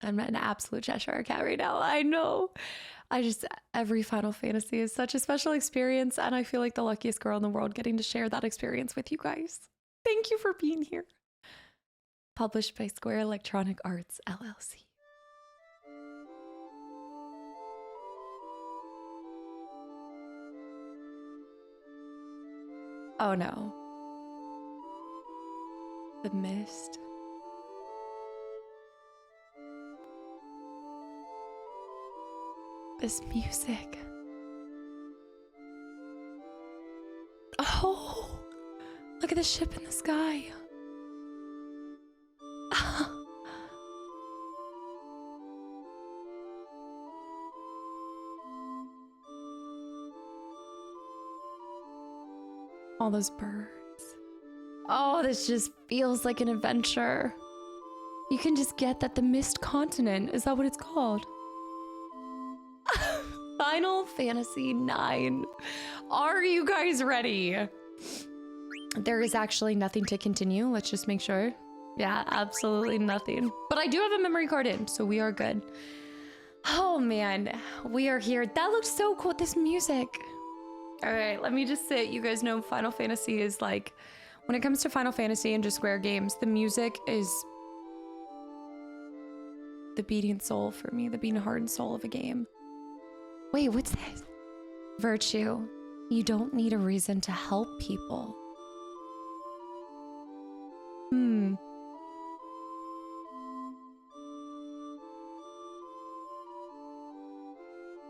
I'm an absolute Cheshire cat right now. I know. Every Final Fantasy is such a special experience, and I feel like the luckiest girl in the world getting to share that experience with you guys. Thank you for being here. Published by Square Electronic Arts, LLC. Oh no. The mist. This music. Oh, look at the ship in the sky. All those birds. Oh, this just feels like an adventure. You can just get that the Mist Continent, is that what it's called? Final Fantasy IX. Are you guys ready? There is actually nothing to continue. Let's just make sure. Yeah, absolutely nothing. But I do have a memory card in, so we are good. Oh man, we are here. That looks so cool, this music. All right, let me just say, you guys know Final Fantasy is like, when it comes to Final Fantasy and just Square games, the music is the beating soul for me, the beating heart and soul of a game. Wait, what's this? Virtue. You don't need a reason to help people.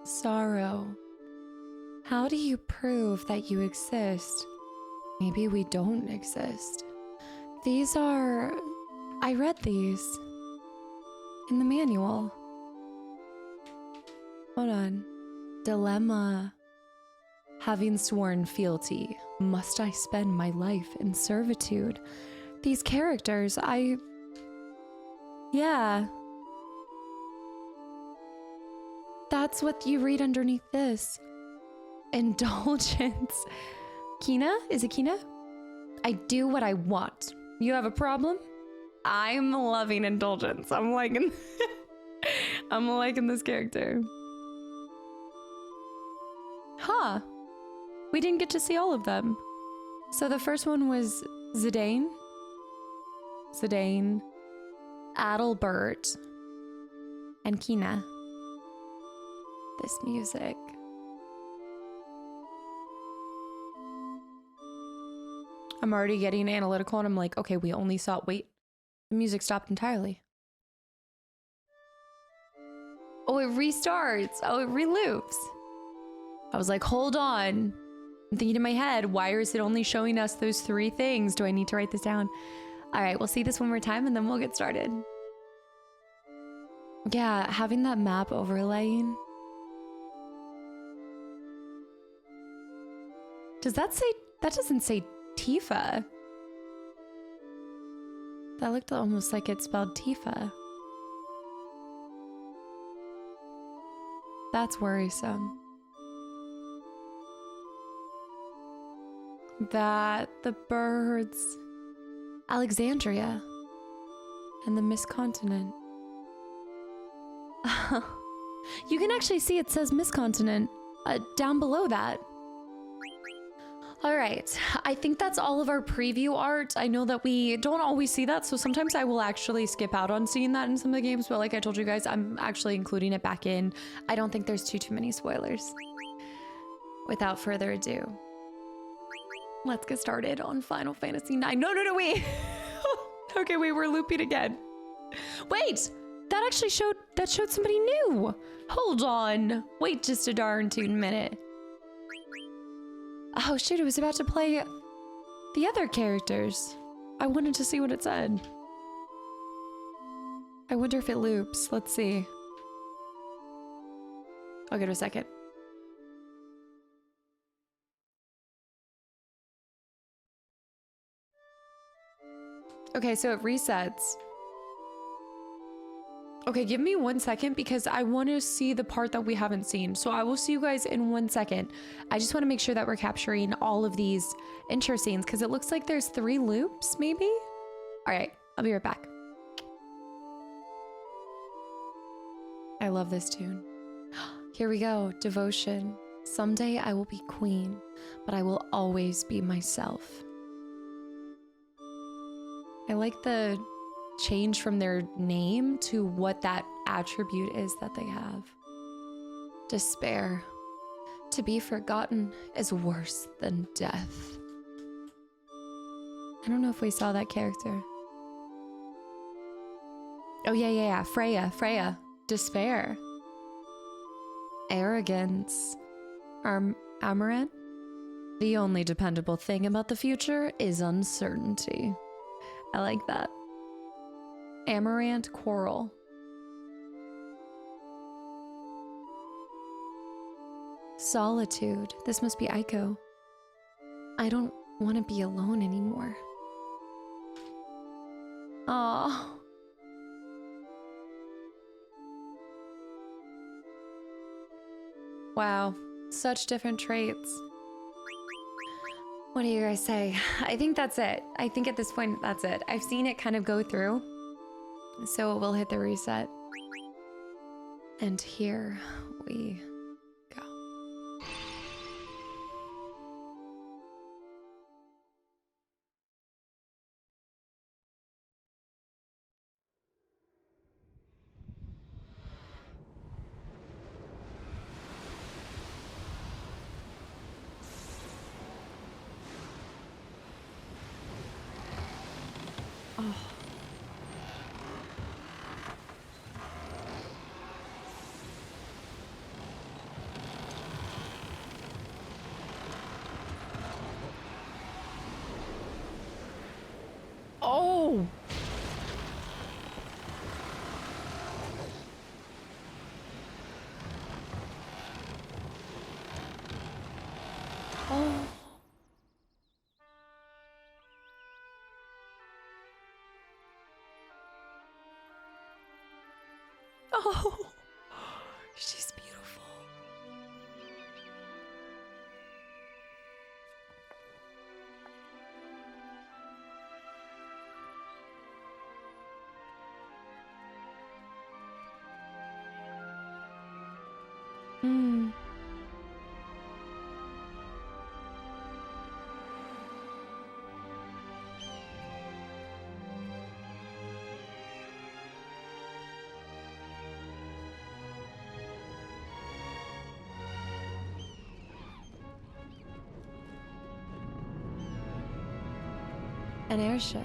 Sorrow. How do you prove that you exist? Maybe we don't exist. These are... I read these in the manual. Hold on. Dilemma. Having sworn fealty, must I spend my life in servitude? These characters, yeah. That's what you read underneath this. Indulgence. Kina? Is it Kina? I do what I want. You have a problem? I'm loving Indulgence. I'm liking this character. Huh. We didn't get to see all of them. So the first one was Zidane, Adalbert, and Kina. This music. I'm already getting analytical and I'm like, okay, we only saw, wait, the music stopped entirely. Oh, it restarts. Oh, it reloops. I was like, hold on. I'm thinking in my head, why is it only showing us those 3 things? Do I need to write this down? All right, we'll see this one more time and then we'll get started. Yeah, having that map overlaying. Does that say, that doesn't say Tifa. That looked almost like it spelled Tifa. That's worrisome. That, the birds, Alexandria, and the Miscontinent. You can actually see it says Miscontinent down below that. All right, I think that's all of our preview art. I know that we don't always see that, so sometimes I will actually skip out on seeing that in some of the games, but like I told you guys, I'm actually including it back in. I don't think there's too many spoilers. Without further ado, let's get started on Final Fantasy IX. No, wait. Okay, wait, we're looping again. Wait, that actually showed somebody new. Hold on. Wait just a darn minute. Oh shoot, it was about to play the other characters. I wanted to see what it said. I wonder if it loops. Let's see. I'll give it a second. Okay, so it resets. Okay, give me 1 second because I want to see the part that we haven't seen. So I will see you guys in 1 second. I just want to make sure that we're capturing all of these intro scenes because it looks like there's 3 loops, maybe? All right, I'll be right back. I love this tune. Here we go, Devotion. Someday I will be queen, but I will always be myself. I like the change from their name to what that attribute is that they have. Despair. To be forgotten is worse than death. I don't know if we saw that character. Oh yeah. Freya. Despair. Arrogance. Amaranth. The only dependable thing about the future is uncertainty. I like that. Amaranth Coral. Solitude. This must be Aiko. I don't want to be alone anymore. Aww. Wow, such different traits. What do you guys say? I think that's it. I think at this point, that's it. I've seen it kind of go through. So we'll hit the reset. And here we go. Oh. Oh! Oh. Oh. She's beautiful. Hmm. An airship.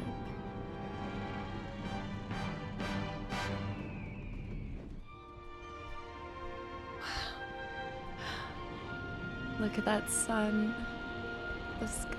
Look at that sun, the sky.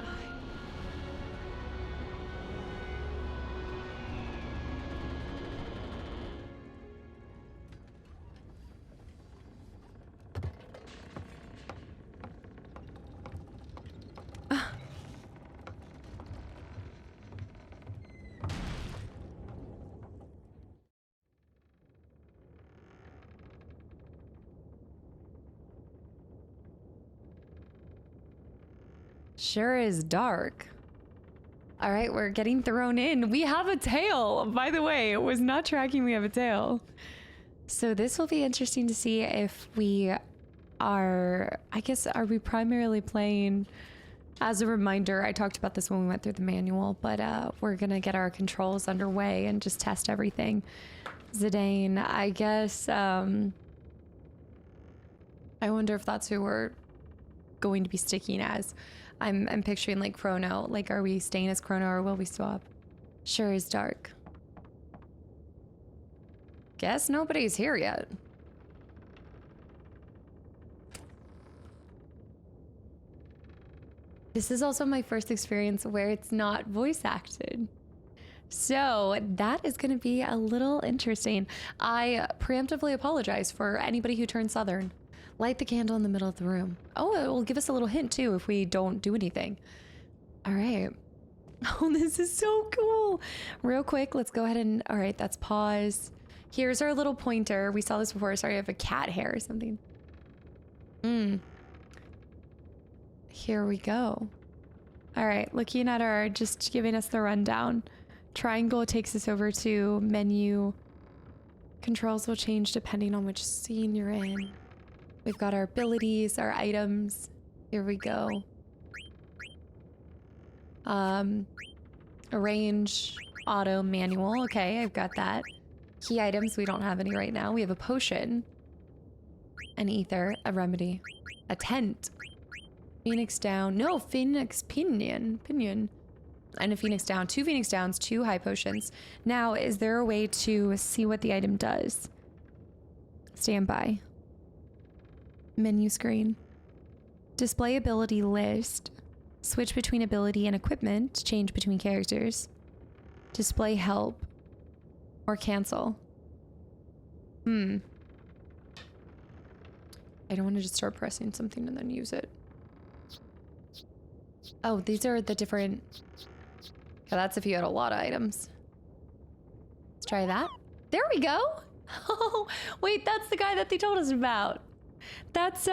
Sure is dark. All right, we're getting thrown in. We have a tail. By the way, it was not tracking we have a tail. So this will be interesting to see if we are, I guess, are we primarily playing, as a reminder, I talked about this when we went through the manual, but we're gonna get our controls underway and just test everything. Zidane, I guess, I wonder if that's who we're going to be sticking as. I'm picturing like Chrono. Like, are we staying as Chrono or will we swap? Sure is dark. Guess nobody's here yet. This is also my first experience where it's not voice acted. So that is going to be a little interesting. I preemptively apologize for anybody who turns Southern. Light the candle in the middle of the room. Oh, it will give us a little hint too if we don't do anything. All right. Oh, this is so cool. Real quick, let's go ahead and, all right, that's pause. Here's our little pointer. We saw this before. Sorry, I have a cat hair or something. Here we go. All right, looking at our, just giving us the rundown. Triangle takes us over to menu. Controls will change depending on which scene you're in. We've got our abilities, our items. Here we go. Arrange, auto, manual. Okay, I've got that. Key items, we don't have any right now. We have a potion, an ether, a remedy, a tent, Phoenix down. No, Phoenix pinion. And a Phoenix down. 2 Phoenix downs, 2 high potions. Now, is there a way to see what the item does? Stand by. Menu screen. Display ability list. Switch between ability and equipment. Change between characters. Display help. Or cancel. I don't want to just start pressing something and then use it. Oh, these are the different... Yeah, that's if you had a lot of items. Let's try that. There we go! Oh, wait, that's the guy that they told us about. That's,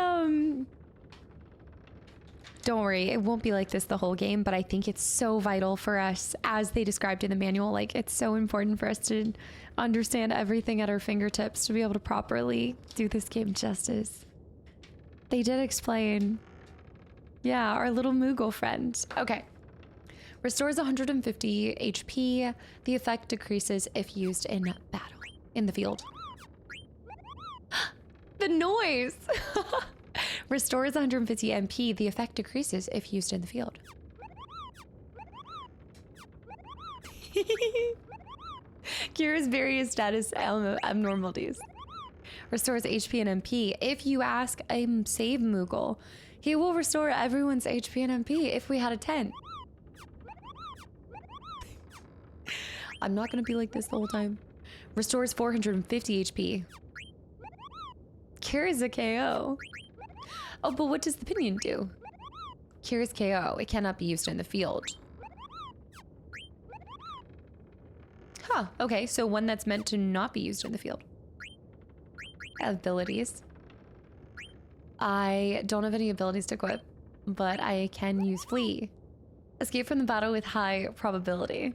Don't worry, it won't be like this the whole game, but I think it's so vital for us, as they described in the manual, like, it's so important for us to understand everything at our fingertips to be able to properly do this game justice. They did explain... Yeah, our little Moogle friend. Okay. Restores 150 HP. The effect decreases if used in battle. In the field. The noise! Restores 150 MP. The effect decreases if used in the field. Cures various status abnormalities. Restores HP and MP. If you ask a save Moogle, he will restore everyone's HP and MP if we had a tent. I'm not gonna be like this the whole time. Restores 450 HP. Cures a KO. Oh, but what does the pinion do? Cures KO. It cannot be used in the field. Huh, okay, so one that's meant to not be used in the field. Abilities. I don't have any abilities to equip, but I can use flee. Escape from the battle with high probability.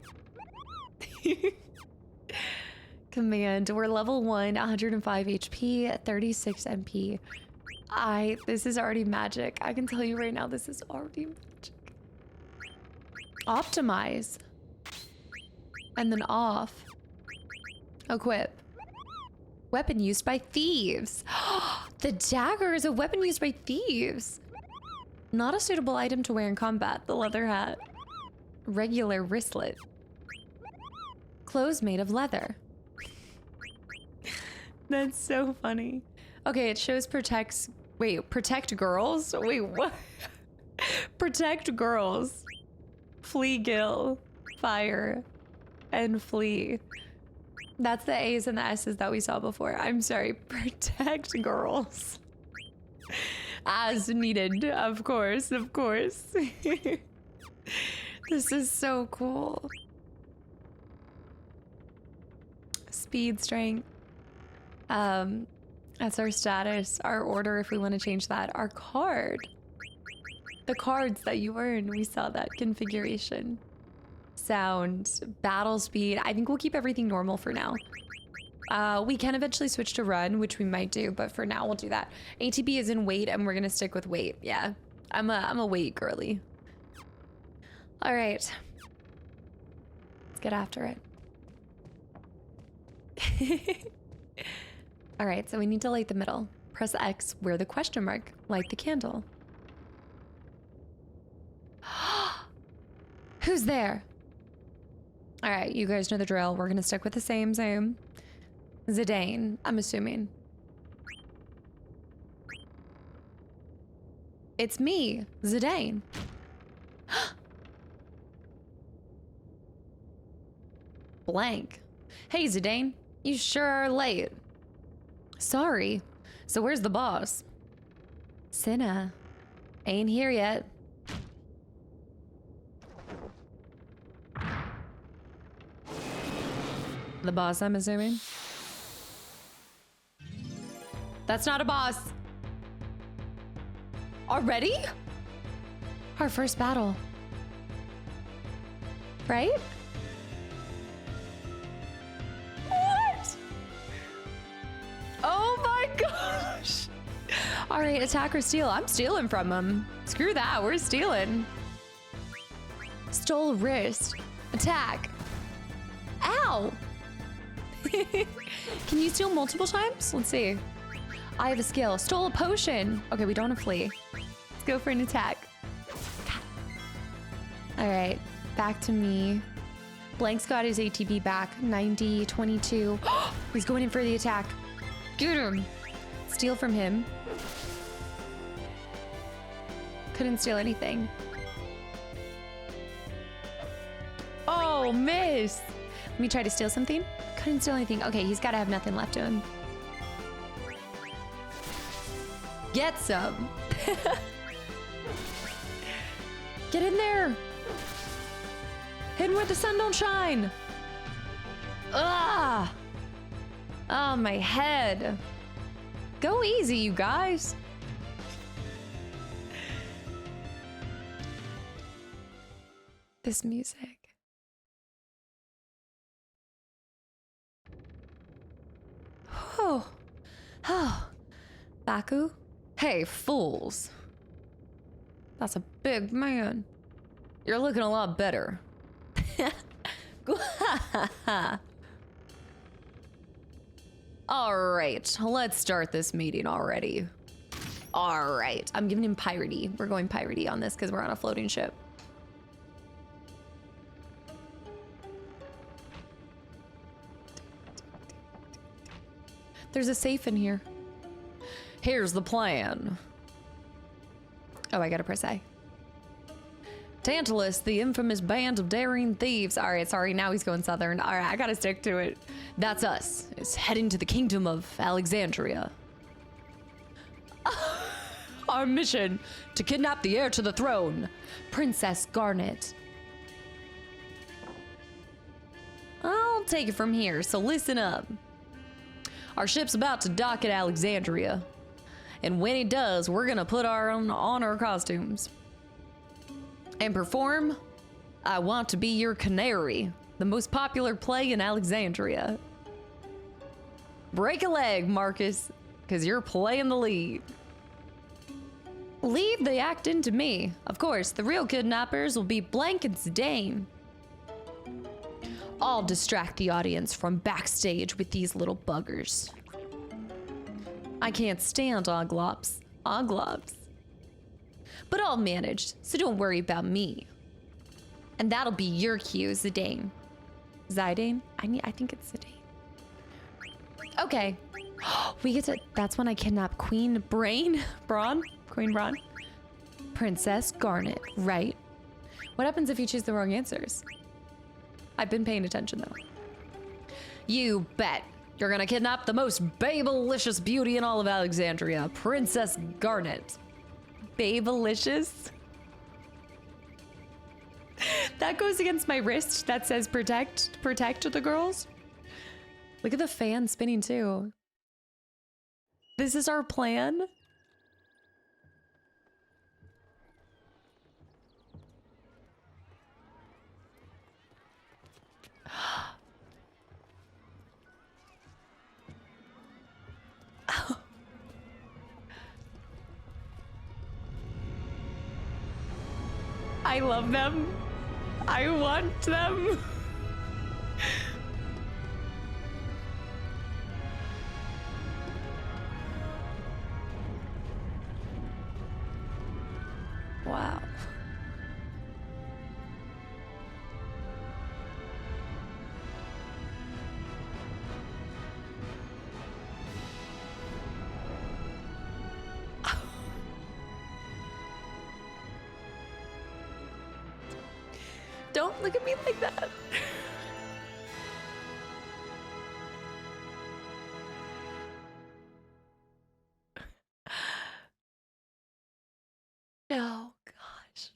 Command. We're level 1, 105 HP, 36 MP. This is already magic. I can tell you right now, this is already magic. Optimize. And then off. Equip. Weapon used by thieves. The dagger is a weapon used by thieves. Not a suitable item to wear in combat. The leather hat. Regular wristlet. Clothes made of leather. That's so funny. Okay, it shows protects... Wait, protect girls? Wait, what? Protect girls. Flee gill. Fire. And flee. That's the A's and the S's that we saw before. I'm sorry. Protect girls. As needed. Of course. Of course. This is so cool. Speed, strength. That's our status. Our order if we want to change that. Our card. The cards that you earn, we saw that configuration. Sound, battle speed. I think we'll keep everything normal for now. We can eventually switch to run, which we might do, but for now we'll do that. ATB is in weight, and we're gonna stick with weight. Yeah, I'm a weight girly. All right, let's get after it. All right, so we need to light the middle. Press X where the question mark. Light the candle. Who's there? All right, you guys know the drill. We're gonna stick with the same. Zidane, I'm assuming. It's me, Zidane. Blank. Hey, Zidane, you sure are late. Sorry. So where's the boss? Cinna. Ain't here yet. The boss, I'm assuming. That's not a boss. Already? Our first battle. Right? What? Oh my gosh. All right, attack or steal. I'm stealing from him. Screw that, we're stealing. Stole wrist. Attack. Ow. Can you steal multiple times? Let's see. I have a skill. Stole a potion. Okay, we don't have flee. Let's go for an attack. All right, back to me. Blank's got his ATB back. 90, 22. He's going in for the attack. Get him. Steal from him. Couldn't steal anything. Oh, miss. Let me try to steal something. Couldn't steal anything. Okay, he's got to have nothing left to him. Get some. Get in there. Hidden where the sun don't shine. Ah. Oh, my head. Go easy, you guys. This music. Oh. Oh. Baku? Hey, fools. That's a big man. You're looking a lot better. All right, let's start this meeting already. All right, I'm giving him piratey. We're going piratey on this because we're on a floating ship. There's a safe in here. Here's the plan. Oh, I gotta press A. Tantalus, the infamous band of daring thieves. All right, sorry, now he's going southern. All right, I gotta stick to it. That's us. It's heading to the kingdom of Alexandria. Our mission, to kidnap the heir to the throne, Princess Garnet. I'll take it from here, so listen up. Our ship's about to dock at Alexandria. And when it does, we're gonna put on our costumes. And perform, I Want to Be Your Canary, the most popular play in Alexandria. Break a leg, Marcus, because you're playing the lead. Leave the acting to me. Of course, the real kidnappers will be Blank and Zidane. I'll distract the audience from backstage with these little buggers. I can't stand oglops. But I'll manage, so don't worry about me. And that'll be your cue, Zidane. Zidane? I think it's Zidane. Okay. We get to, that's when I kidnap Queen Braun? Princess Garnet, right? What happens if you choose the wrong answers? I've been paying attention though. You bet. You're gonna kidnap the most babelicious beauty in all of Alexandria, Princess Garnet. Babelicious? That goes against my wrist that says protect the girls. Look at the fan spinning too. This is our plan? I love them. I want them. Wow. Don't look at me like that. Oh, gosh.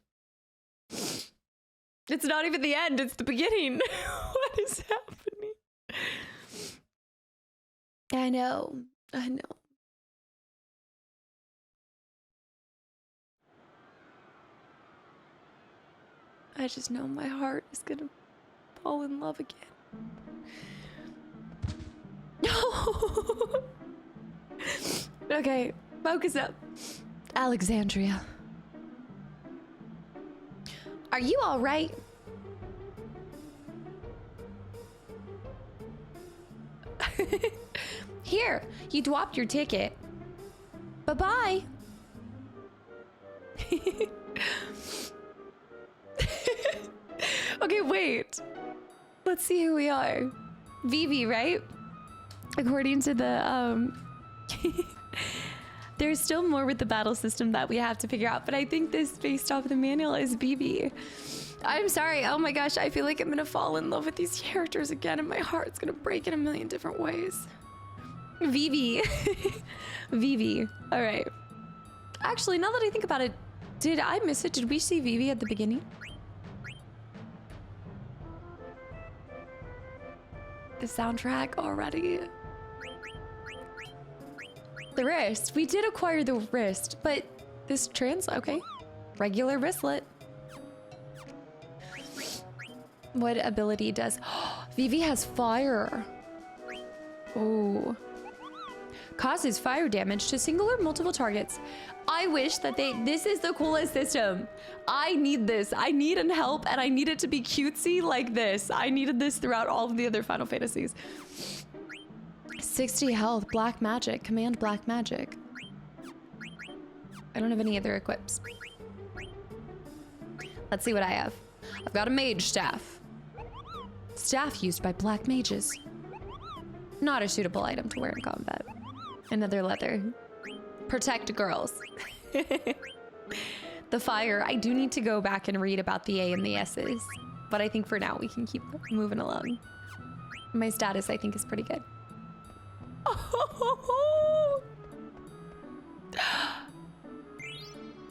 It's not even the end, it's the beginning. What is happening? I know. I know. I just know my heart is gonna fall in love again. No. Okay, focus up. Alexandria. Are you all right? Here, you dropped your ticket. Bye-bye. Okay, wait. Let's see who we are. Vivi, right? According to the, there's still more with the battle system that we have to figure out, but I think this, based off the manual, is Vivi. I'm sorry. Oh my gosh, I feel like I'm gonna fall in love with these characters again, and my heart's gonna break in a million different ways. Vivi. Vivi. All right. Actually, now that I think about it, did I miss it? Did we see Vivi at the beginning? The soundtrack already. The wrist. We did acquire the wrist, but this okay. Regular wristlet. What ability does... Vivi has fire. Oh. Causes fire damage to single or multiple targets. I wish that this is the coolest system. I need this. I need help, and I need it to be cutesy like this. I needed this throughout all of the other Final Fantasies. 60 health, black magic, command black magic. I don't have any other equips. Let's see what I have. I've got a mage staff. Staff used by black mages. Not a suitable item to wear in combat. Another leather. Protect girls. The fire. I do need to go back and read about the A and the S's. But I think for now we can keep moving along. My status, I think, is pretty good. Oh.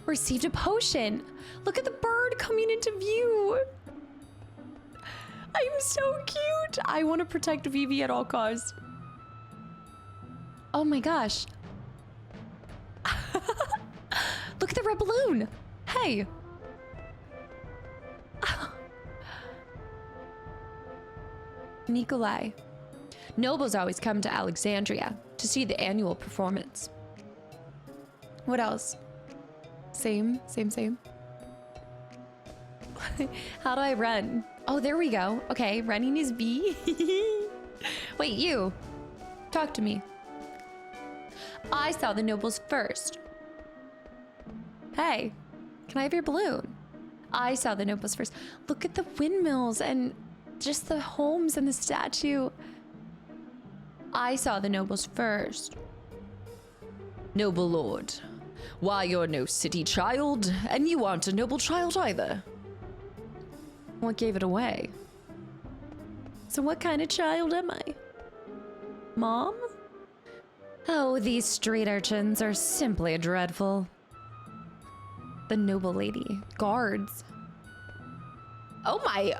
Received a potion. Look at the bird coming into view. I'm so cute. I want to protect Vivi at all costs. Oh my gosh. Look at the red balloon. Hey. Nikolai. Nobles always come to Alexandria to see the annual performance. What else? Same. How do I run? Oh, there we go. Okay, running is B. Wait, you. Talk to me. I saw the nobles first. Hey, can I have your balloon? I saw the nobles first. Look at the windmills and just the homes and the statue. I saw the nobles first. Noble lord, why you're no city child, and you aren't a noble child either. What gave it away? So what kind of child am I? Mom? Oh, these street urchins are simply dreadful. The noble lady. Guards. Oh my...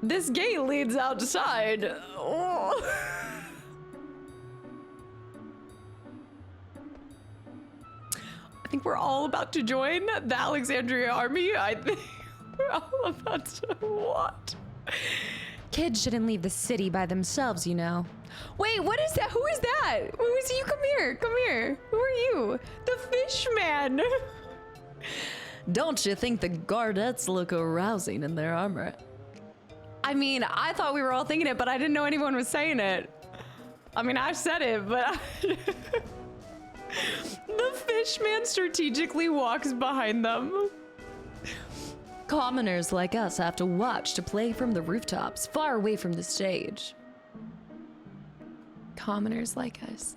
This gate leads outside. Oh. I think we're all about to join the Alexandria army. I think we're all about to... What? Kids shouldn't leave the city by themselves, you know. Wait, what is that? Who is that? Who is you? Come here. Come here. Who are you? The fish man. Don't you think the guardettes look arousing in their armor? I mean, I thought we were all thinking it, but I didn't know anyone was saying it. I mean, I said it, but the fish man strategically walks behind them. Commoners like us have to watch to play from the rooftops, far away from the stage. Commoners like us.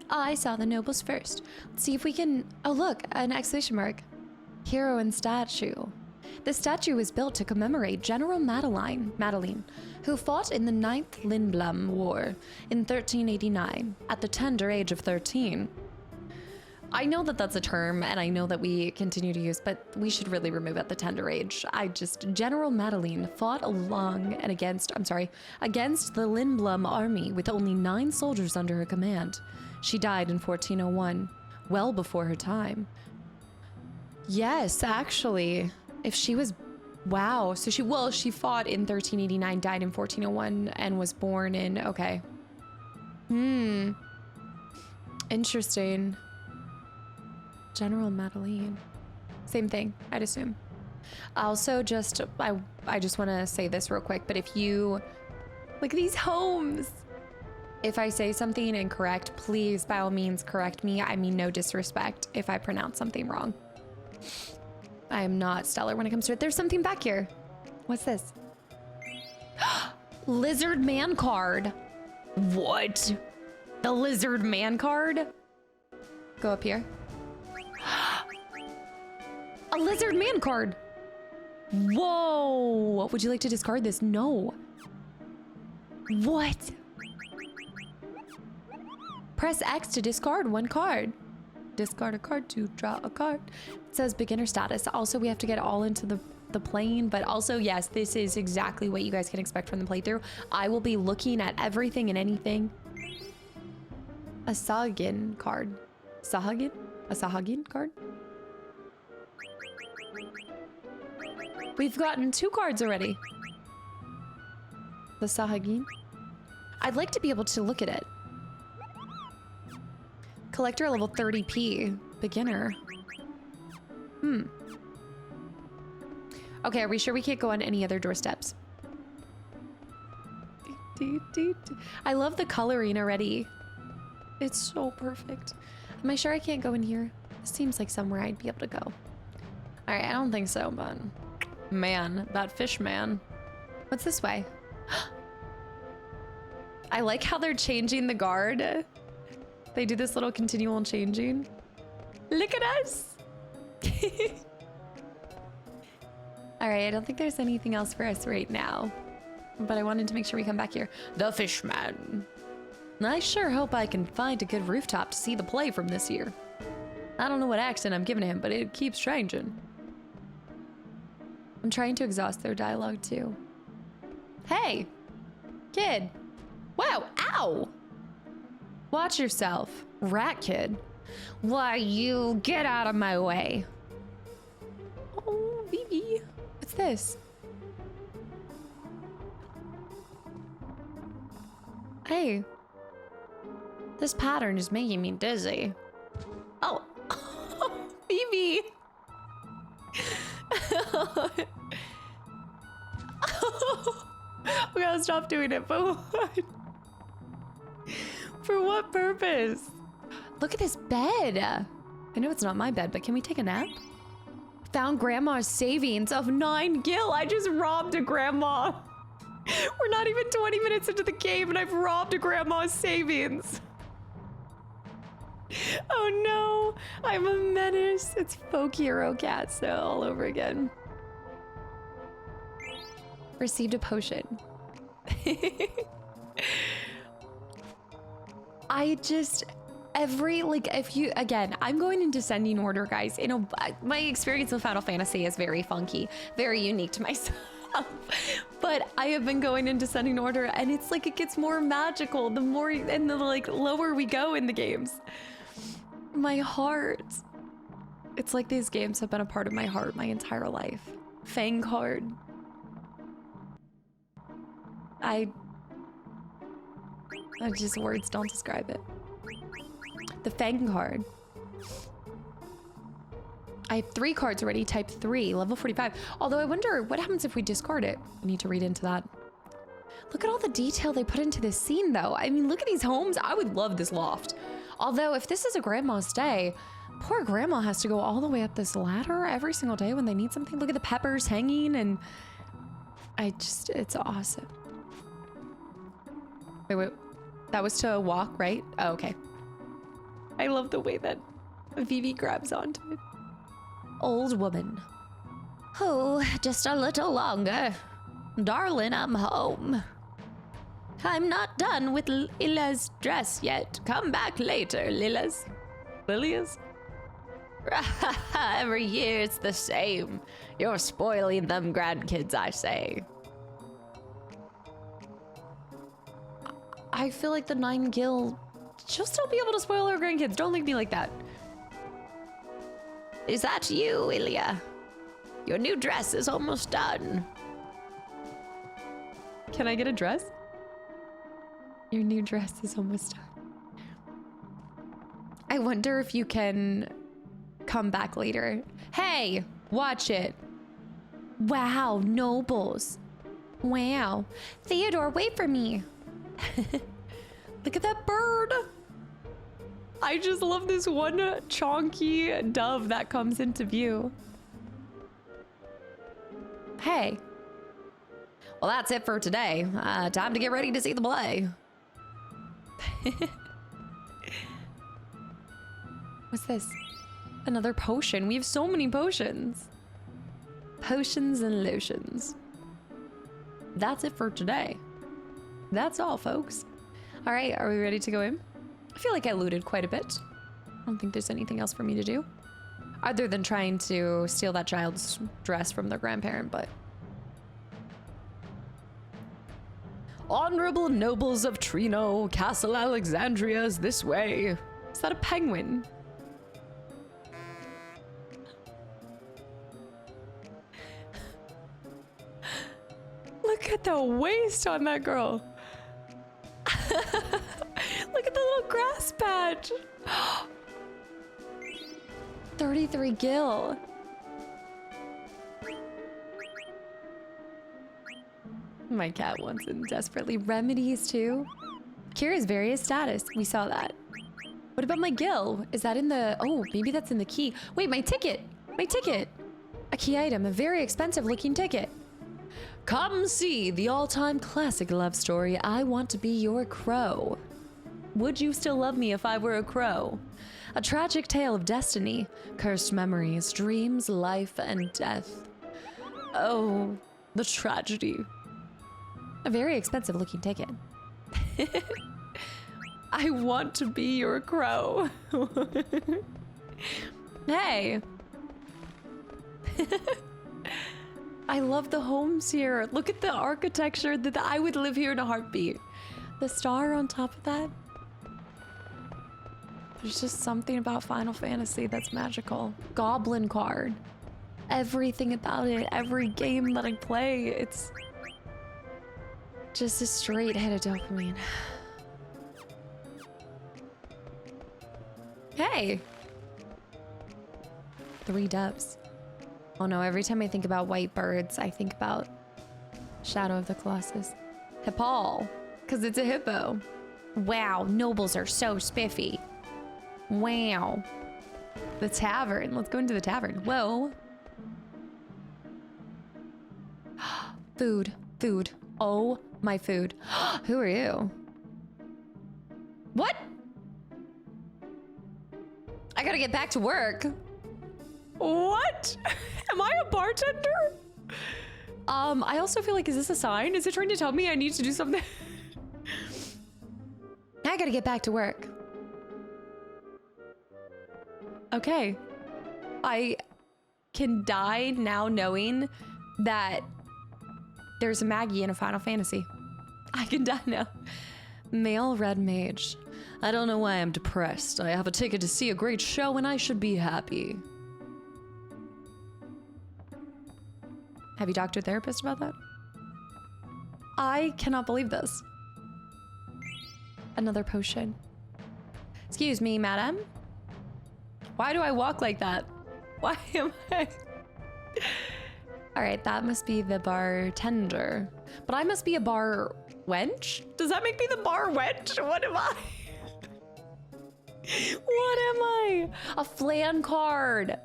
I saw the nobles first. Let's see if we can... Oh, look, an exclamation mark. Hero and statue. The statue was built to commemorate General Madeline, who fought in the 9th Lindblom War in 1389 at the tender age of 13. I know that that's a term, and I know that we continue to use, but we should really remove at the tender age. General Madeline fought against the Lindblom army with only 9 soldiers under her command. She died in 1401, well before her time. Yes, actually, if she was, wow. So she fought in 1389, died in 1401, and was born in, okay. Interesting. General Madeline. Same thing, I'd assume. Also, I just want to say this real quick, but if you look at these homes, if I say something incorrect, please by all means correct me. I mean no disrespect if I pronounce something wrong. I am not stellar when it comes to it. There's something back here. What's this? Lizard man card. What? The lizard man card? Go up here. A lizard man card. Whoa. Would you like to discard this? No. What? Press X to discard 1 card. Discard a card to draw a card. It says beginner status. Also, we have to get all into the playing, but also, yes, this is exactly what you guys can expect from the playthrough. I will be looking at everything and anything. A Sahagin card. Sahagin? A Sahagin card? We've gotten 2 cards already. The Sahagin. I'd like to be able to look at it. Collector level 30p. Beginner. Okay, are we sure we can't go on any other doorsteps? I love the coloring already. It's so perfect. Am I sure I can't go in here? This seems like somewhere I'd be able to go. All right, I don't think so, but... Man, that fish man. What's this way? I like how they're changing the guard. They do this little continual changing. Look at us. All right, I don't think there's anything else for us right now, but I wanted to make sure we come back here. The fish man. I sure hope I can find a good rooftop to see the play from this year. I don't know what accent I'm giving him, but it keeps changing. I'm trying to exhaust their dialogue too. Hey, kid. Wow, ow. Watch yourself, rat kid. Why, you get out of my way. Oh, Vivi. What's this? Hey. This pattern is making me dizzy. Oh, Vivi. We gotta stop doing it, but what? For what purpose? Look at this bed. I know it's not my bed, but can we take a nap? Found grandma's savings of 9 gil. I just robbed a grandma. We're not even 20 minutes into the game and I've robbed a grandma's savings. Oh no, I'm a menace. It's folk hero cat so all over again. Received a potion. Again, I'm going in descending order, guys. You know, my experience with Final Fantasy is very funky, very unique to myself. But I have been going in descending order, and it's like it gets more magical the more and the like lower we go in the games. My heart. It's like these games have been a part of my heart my entire life. Fang card. just words don't describe it. The Fang card. I have 3 cards already, type 3, level 45. Although I wonder what happens if we discard it. I need to read into that. Look at all the detail they put into this scene though. I mean, look at these homes. I would love this loft. Although if this is a grandma's day, poor grandma has to go all the way up this ladder every single day when they need something. Look at the peppers hanging and it's awesome. Wait. That was to walk, right? Oh, okay. I love the way that Vivi grabs onto it. Old woman. Oh, just a little longer. Darling, I'm home. I'm not done with Lila's dress yet. Come back later, Lila's. Lilia's? Every year it's the same. You're spoiling them grandkids, I say. I feel like the 9 Gil, she'll still be able to spoil her grandkids. Don't leave me like that. Is that you, Ilya? Your new dress is almost done. Can I get a dress? Your new dress is almost done. I wonder if you can come back later. Hey, watch it. Wow, nobles. Wow. Theodore, wait for me. Look at that bird. I just love this one chonky dove that comes into view. Hey. Well, that's it for today. Time to get ready to see the play. What's this? Another potion. We have so many potions. Potions and lotions. That's it for today. That's all, folks. All right, are we ready to go in? I feel like I looted quite a bit. I don't think there's anything else for me to do. Other than trying to steal that child's dress from their grandparent, but... Honorable nobles of Trino, Castle Alexandria is this way. Is that a penguin? Look at the waist on that girl. Look at the little grass patch. 33 Gil. My cat wants it desperately. Remedies too. Kira's various status. We saw that. What about my Gil? Is that in the... Oh, maybe that's in the key. Wait, my ticket. My ticket. A key item. A very expensive looking ticket. Come see the all-time classic love story, I Want to Be Your Crow. Would you still love me if I were a crow? A tragic tale of destiny, cursed memories, dreams, life, and death. Oh, the tragedy. A very expensive looking ticket. I want to be your crow. Hey. I love the homes here. Look at the architecture. That I would live here in a heartbeat. The star on top of that. There's just something about Final Fantasy that's magical. Goblin card. Everything about it, every game that I play, it's just a straight hit of dopamine. Hey! 3 doves. Oh no, every time I think about white birds, I think about Shadow of the Colossus. Hippal, because it's a hippo. Wow, nobles are so spiffy. Wow. The tavern. Let's go into the tavern. Whoa. Food. Food. Oh, my food. Who are you? What? I gotta get back to work. What? Am I a bartender? I also feel like, is this a sign? Is it trying to tell me I need to do something? I gotta get back to work. Okay. I can die now knowing that there's a Maggie in a Final Fantasy. I can die now. Male red mage. I don't know why I'm depressed. I have a ticket to see a great show and I should be happy. Have you talked to a therapist about that? I cannot believe this. Another potion. Excuse me, madam. Why do I walk like that? Why am I? All right, that must be the bartender. But I must be a bar wench? Does that make me the bar wench? What am I? What am I? A flan card.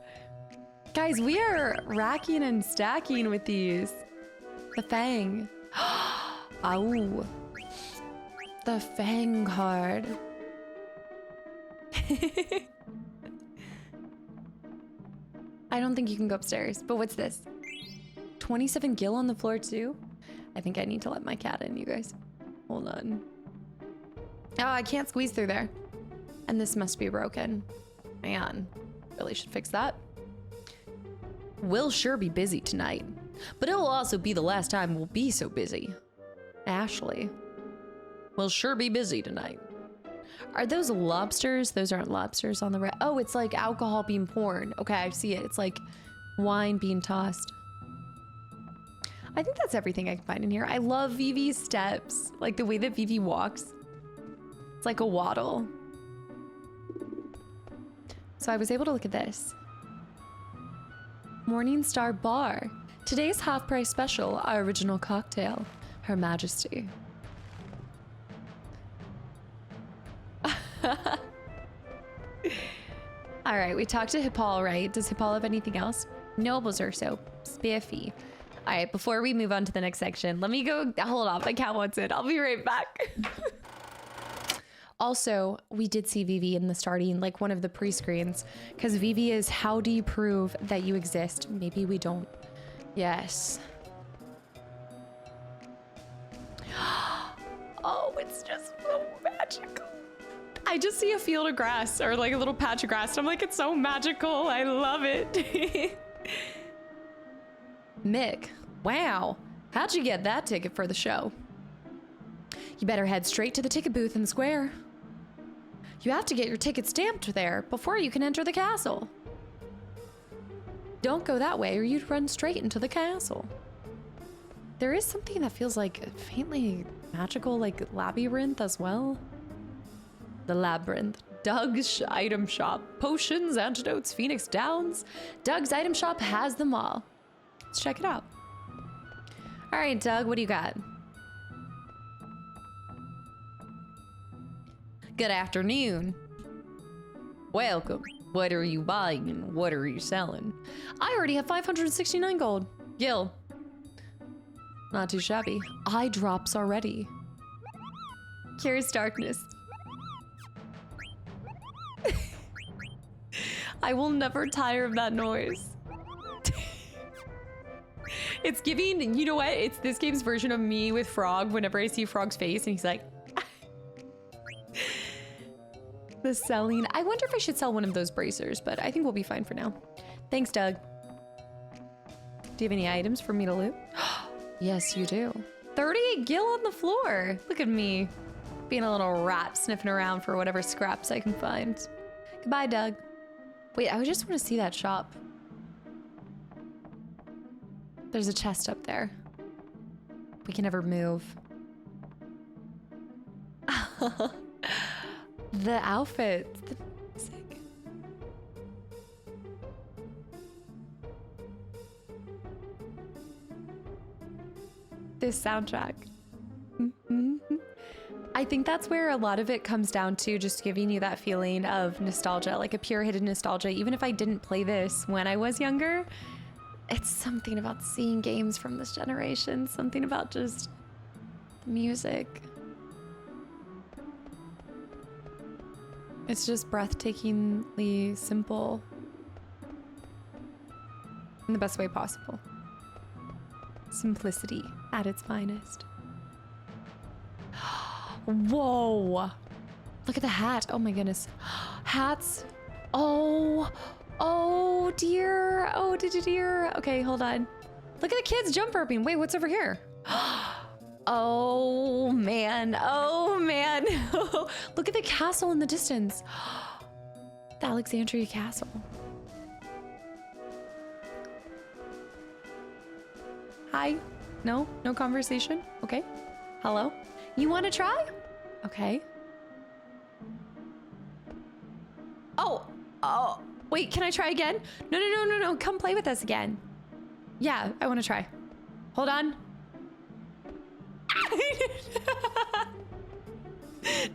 Guys, we are racking and stacking with these. The fang. Ow. The fang card. I don't think you can go upstairs, but what's this? 27 gil on the floor too? I think I need to let my cat in, you guys. Hold on. Oh, I can't squeeze through there. And this must be broken. Man, really should fix that. We'll sure be busy tonight, but it will also be the last time we'll be so busy. Ashley. We'll sure be busy tonight. Are those lobsters? Those aren't lobsters on the right. Oh, it's like alcohol being poured. Okay, I see it. It's like wine being tossed. I think that's everything I can find in here. I love Vivi's steps. Like the way that Vivi walks. It's like a waddle. So I was able to look at this. Morningstar Bar. Today's half-price special, our original cocktail. Her Majesty. All right, we talked to Hipal, right? Does Hipal have anything else? Nobles are so spiffy. All right, before we move on to the next section, let me go, hold on, my cat wants it. I'll be right back. Also, we did see Vivi in the starting, like one of the pre-screens, because Vivi is how do you prove that you exist? Maybe we don't. Yes. Oh, it's just so magical. I just see a field of grass or like a little patch of grass. And I'm like, it's so magical. I love it. Mick, wow. How'd you get that ticket for the show? You better head straight to the ticket booth in the square. You have to get your ticket stamped there before you can enter the castle. Don't go that way or you'd run straight into the castle. There is something that feels like faintly magical, like labyrinth as well. The labyrinth. Doug's item shop. Potions, antidotes, Phoenix Downs. Doug's item shop has them all. Let's check it out. All right, Doug, what do you got? Good afternoon. Welcome. What are you buying and what are you selling? I already have 569 gold. Gil. Not too shabby. Eye drops already. Cures darkness. I will never tire of that noise. It's giving, you know what? It's this game's version of me with Frog whenever I see Frog's face and he's like... The selling. I wonder if I should sell one of those bracers, but I think we'll be fine for now. Thanks, Doug. Do you have any items for me to loot? Yes, you do. 38 gil on the floor. Look at me. Being a little rat sniffing around for whatever scraps I can find. Goodbye, Doug. Wait, I just want to see that shop. There's a chest up there. We can never move. The outfit. The music. This soundtrack. I think that's where a lot of it comes down to, just giving you that feeling of nostalgia, like a pure hidden nostalgia. Even if I didn't play this when I was younger, it's something about seeing games from this generation, something about just the music. It's just breathtakingly simple in the best way possible. Simplicity at its finest. Whoa! Look at the hat. Oh my goodness. Hats. Oh. Oh dear. Oh dear. Okay, hold on. Look at the kids jump roping. Wait, what's over here? Oh man. Oh man. Look at the castle in the distance. The Alexandria Castle. Hi. No? No conversation? Okay. Hello? You want to try? Okay. Oh, wait, can I try again? No. Come play with us again. Yeah, I want to try. Hold on.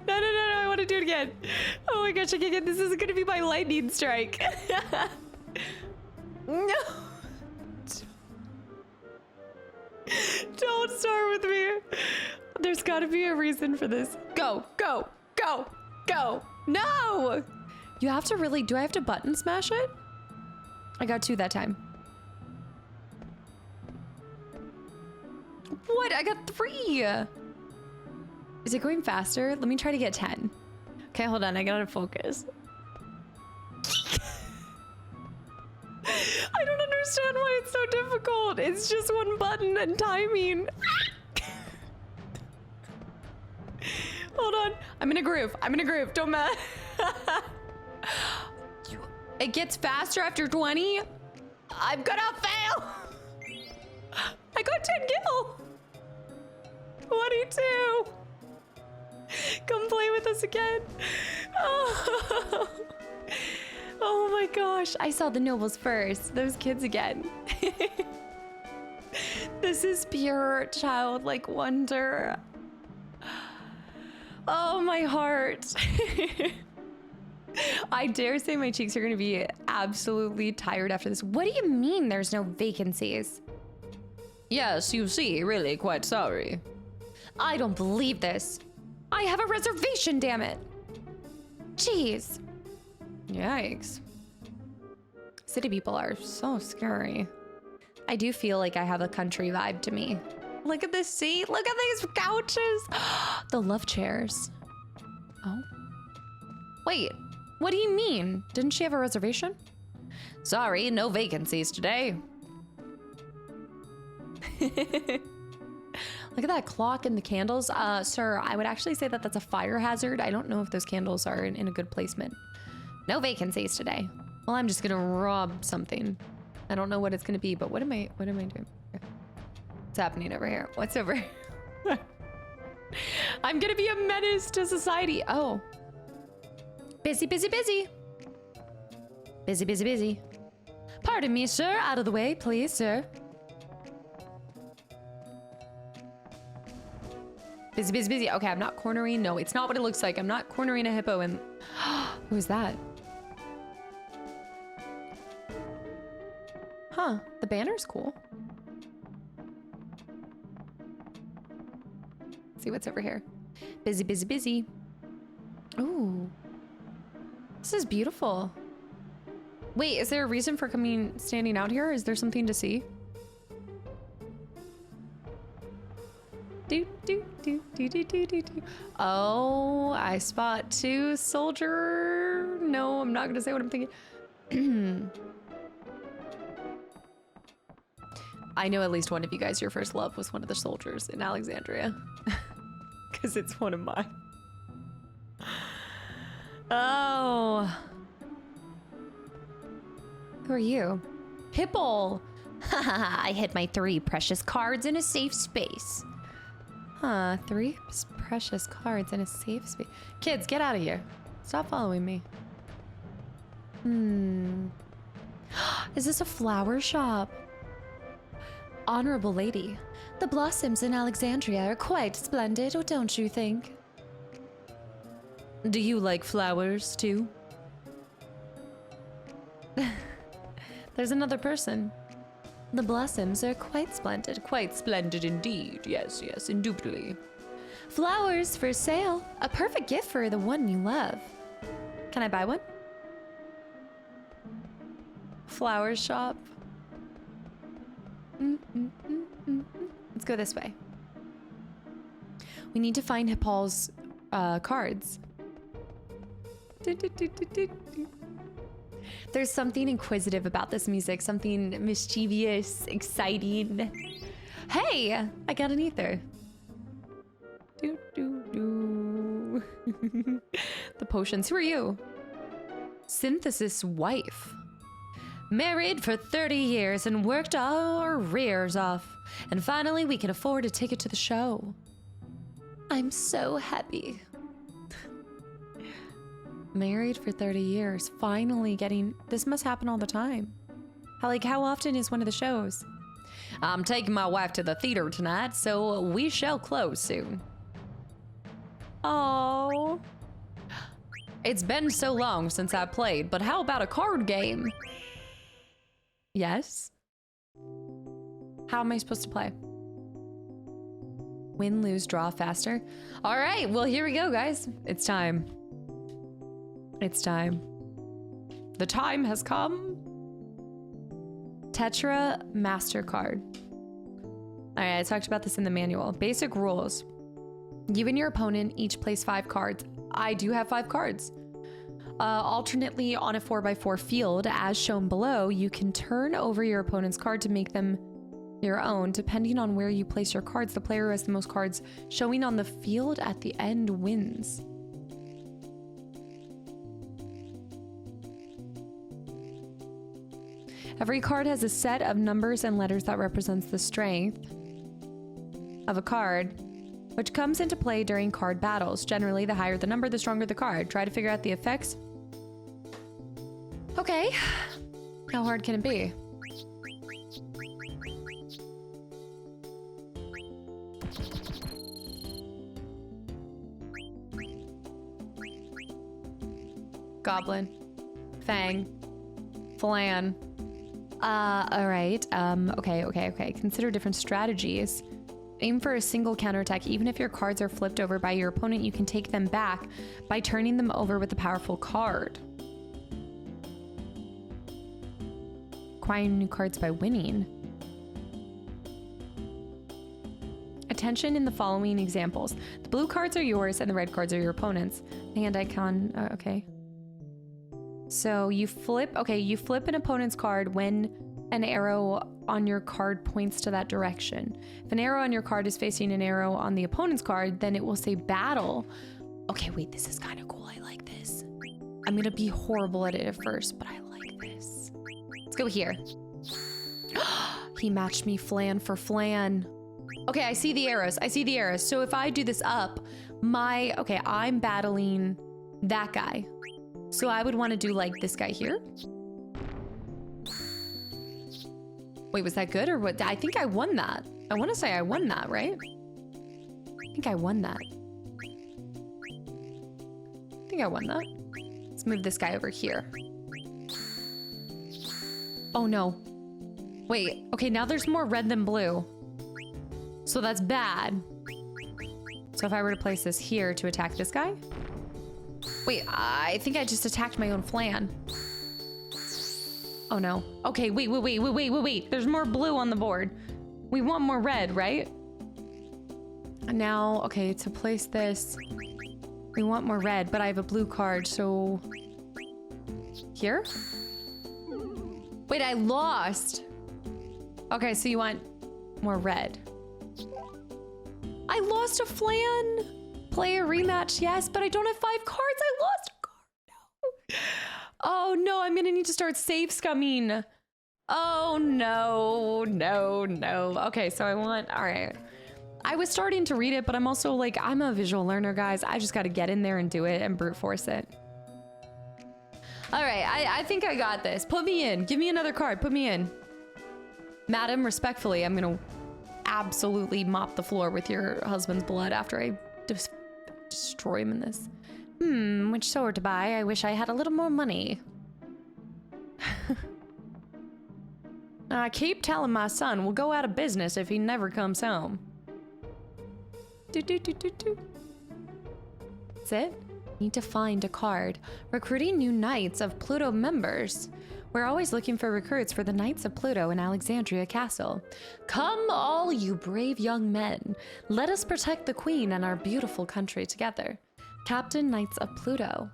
No, I want to do it again. Oh my gosh, I can't get this. Is going to be my lightning strike. No. Don't start with me. There's got to be a reason for this. Go. No. You have to really, do I have to button smash it? I got 2 that time. What? I got 3. Is it going faster? Let me try to get 10. Okay, hold on. I gotta focus. I don't understand why it's so difficult. It's just one button and timing. Hold on. I'm in a groove. Don't mess. It gets faster after 20. I'm gonna fail. I got 10 gil. 22. Come play with us again. Oh my gosh. I saw the nobles first. Those kids again. This is pure childlike wonder. Oh, my heart. I dare say my cheeks are going to be absolutely tired after this. What do you mean there's no vacancies? Yes, you see, really quite sorry. I don't believe this. I have a reservation, damn it. Jeez. Yikes. City people are so scary. I do feel like I have a country vibe to me. Look at this seat. Look at these couches. The love chairs. Oh. Wait, what do you mean? Didn't she have a reservation? Sorry, no vacancies today. Look at that clock and the candles. Sir, I would actually say that that's a fire hazard. I don't know if those candles are in a good placement. No vacancies today. Well, I'm just gonna rob something. I don't know what it's gonna be, but what am I doing? What's happening over here? What's over here? I'm gonna be a menace to society. Oh. Busy. Busy. Pardon me, sir. Out of the way, please, sir. Busy. Okay, I'm not cornering. No, it's not what it looks like. I'm not cornering a hippo and... Who's that? Huh, the banner's cool. Let's see what's over here. Busy. Ooh. This is beautiful. Wait, is there a reason for standing out here? Is there something to see? Do. Oh, I spot 2 soldier. No, I'm not gonna say what I'm thinking. I know at least one of you guys, your first love was one of the soldiers in Alexandria. Because it's one of mine. Oh. Who are you? Hipple. I hid my 3 precious cards in a safe space. Huh, 3 precious cards in a safe space. Kids, get out of here. Stop following me. Is this a flower shop? Honorable lady, the blossoms in Alexandria are quite splendid, or don't you think? Do you like flowers too? There's another person. The blossoms are quite splendid. Quite splendid indeed. Yes, indubitably. Flowers for sale. A perfect gift for the one you love. Can I buy one? Flower shop. Let's go this way. We need to find Hippol's cards. There's something inquisitive about this music, something mischievous, exciting. Hey, I got an ether. The potions. Who are you? Synthesis wife. Married for 30 years and worked our rears off. And finally we can afford a ticket to the show. I'm so happy. Married for 30 years, finally getting... This must happen all the time. How often is one of the shows? I'm taking my wife to the theater tonight, so we shall close soon. Oh. It's been so long since I played, but how about a card game? Yes. How am I supposed to play? Win, lose, draw faster. All right, well, here we go, guys. It's time. It's time. The time has come. Tetra MasterCard. All right, I talked about this in the manual. Basic rules. You and your opponent each place 5 cards. I do have 5 cards. Alternately on a 4x4 field, as shown below, you can turn over your opponent's card to make them your own. Depending on where you place your cards, the player who has the most cards showing on the field at the end wins. Every card has a set of numbers and letters that represents the strength of a card, which comes into play during card battles. Generally, the higher the number, the stronger the card. Try to figure out the effects. Okay. How hard can it be? Goblin. Fang. Flan. All right. Okay. Consider different strategies. Aim for a single counterattack. Even if your cards are flipped over by your opponent, you can take them back by turning them over with a powerful card. Acquiring new cards by winning. Attention in the following examples. The blue cards are yours and the red cards are your opponent's. Hand icon, okay. So you flip an opponent's card when an arrow on your card points to that direction. If an arrow on your card is facing an arrow on the opponent's card, then it will say battle. Okay, wait, this is kind of cool. I like this. I'm gonna be horrible at it at first, but I like this. Let's go here. He matched me flan for flan. Okay, I see the arrows. So if I do this up, I'm battling that guy. So I would want to do like this guy here. Wait, was that good or what? I think I won that. I want to say I won that, right? I think I won that. Let's move this guy over here. Oh no. Wait, okay, now there's more red than blue. So that's bad. So if I were to place this here to attack this guy? Wait, I think I just attacked my own flan. Oh no. Okay, wait. There's more blue on the board. We want more red, right? Now, okay, to place this, we want more red, but I have a blue card, so... Here? Wait, I lost. Okay, so you want more red. I lost a flan. Play a rematch, yes, but I don't have 5 cards. I lost a card. No. Oh no, I'm gonna need to start save scumming. Oh no. Okay, so all right. I was starting to read it, but I'm also like, I'm a visual learner, guys. I just gotta get in there and do it and brute force it. All right, I think I got this. Put me in. Give me another card. Put me in. Madam, respectfully, I'm gonna absolutely mop the floor with your husband's blood after I destroy him in this. Which sword to buy? I wish I had a little more money. I keep telling my son we'll go out of business if he never comes home. That's it? Need to find a card. Recruiting new Knights of Pluto members. We're always looking for recruits for the Knights of Pluto in Alexandria Castle. Come all you brave young men. Let us protect the Queen and our beautiful country together. Captain Knights of Pluto.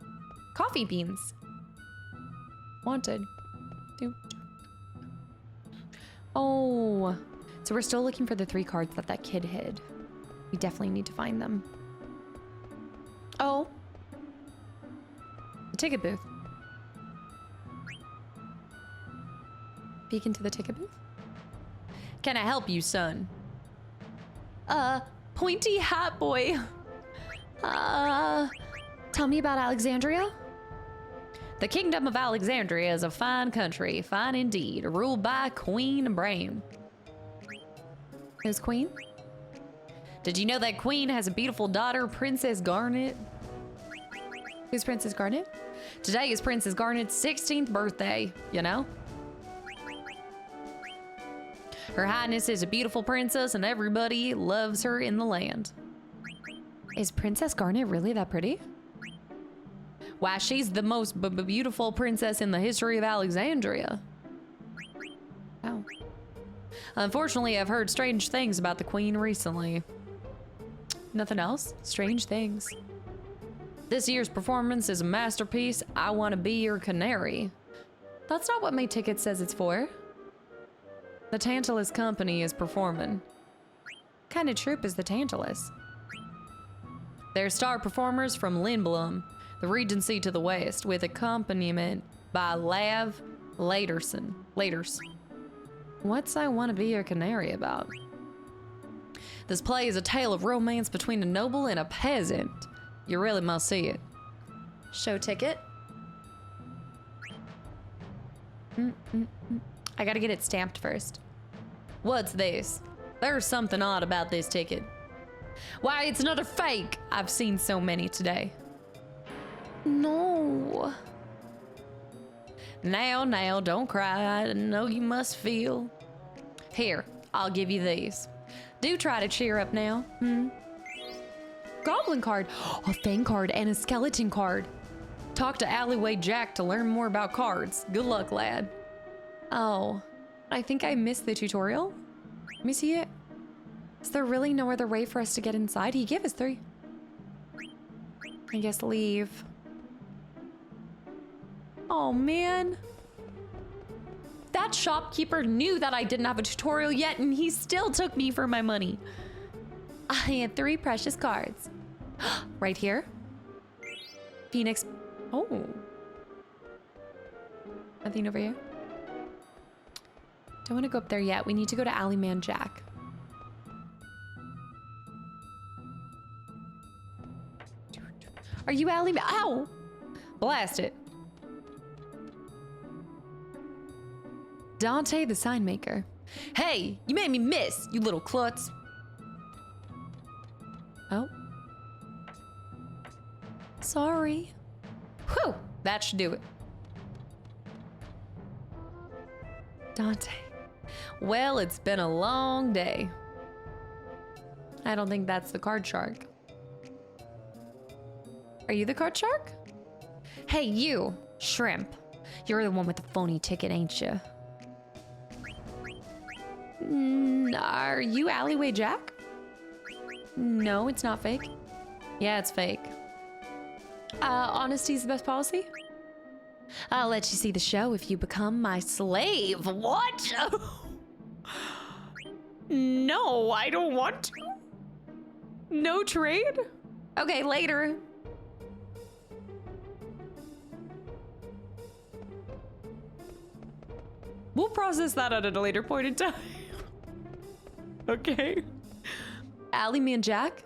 Coffee beans. Wanted. Oh. So we're still looking for the 3 cards that kid hid. We definitely need to find them. Oh. The ticket booth. Peek into the ticket booth. Can I help you, son? Pointy hat boy. Tell me about Alexandria. The Kingdom of Alexandria is a fine country, fine indeed, ruled by Queen Brain. Who's Queen? Did you know that Queen has a beautiful daughter, Princess Garnet? Who's Princess Garnet? Today is Princess Garnet's 16th birthday, you know? Her Highness is a beautiful princess and everybody loves her in the land. Is Princess Garnet really that pretty? Why, she's the most beautiful princess in the history of Alexandria. Oh. Unfortunately, I've heard strange things about the Queen recently. Nothing else? Strange things. This year's performance is a masterpiece. I want to be your canary. That's not what my ticket says it's for. The Tantalus Company is performing. What kind of troupe is the Tantalus? They're star performers from Lindblom, the Regency to the west, with accompaniment by Lav Laters. What's I Want to Be Your Canary about? This play is a tale of romance between a noble and a peasant. You really must see it. Show ticket. I gotta get it stamped first. What's this? There's something odd about this ticket. Why, it's another fake! I've seen so many today. No. Now, don't cry. I know you must feel. Here, I'll give you these. Do try to cheer up now. Goblin card, a Fang card, and a skeleton card. Talk to Alleyway Jack to learn more about cards. Good luck, lad. Oh, I think I missed the tutorial. Let me see it. Is there really no other way for us to get inside? He gave us 3. I guess leave. Oh, man. That shopkeeper knew that I didn't have a tutorial yet, and he still took me for my money. I had 3 precious cards. Right here. Phoenix. Oh. Nothing over here. Don't want to go up there yet. We need to go to Alleyman Jack. Are you Alleyman? Ow! Blast it. Dante the sign maker. Hey, you made me miss, you little klutz. Oh. Sorry. Whew, that should do it. Dante. Well, it's been a long day. I don't think that's the card shark. Are you the card shark? Hey, you, shrimp. You're the one with the phony ticket, ain't you? Are you Alleyway Jack? No, it's not fake. Yeah, it's fake. Honesty's the best policy? I'll let you see the show if you become my slave. What? No, I don't want to. No trade? Okay, later. We'll process that at a later point in time. Okay. Alleyman Jack?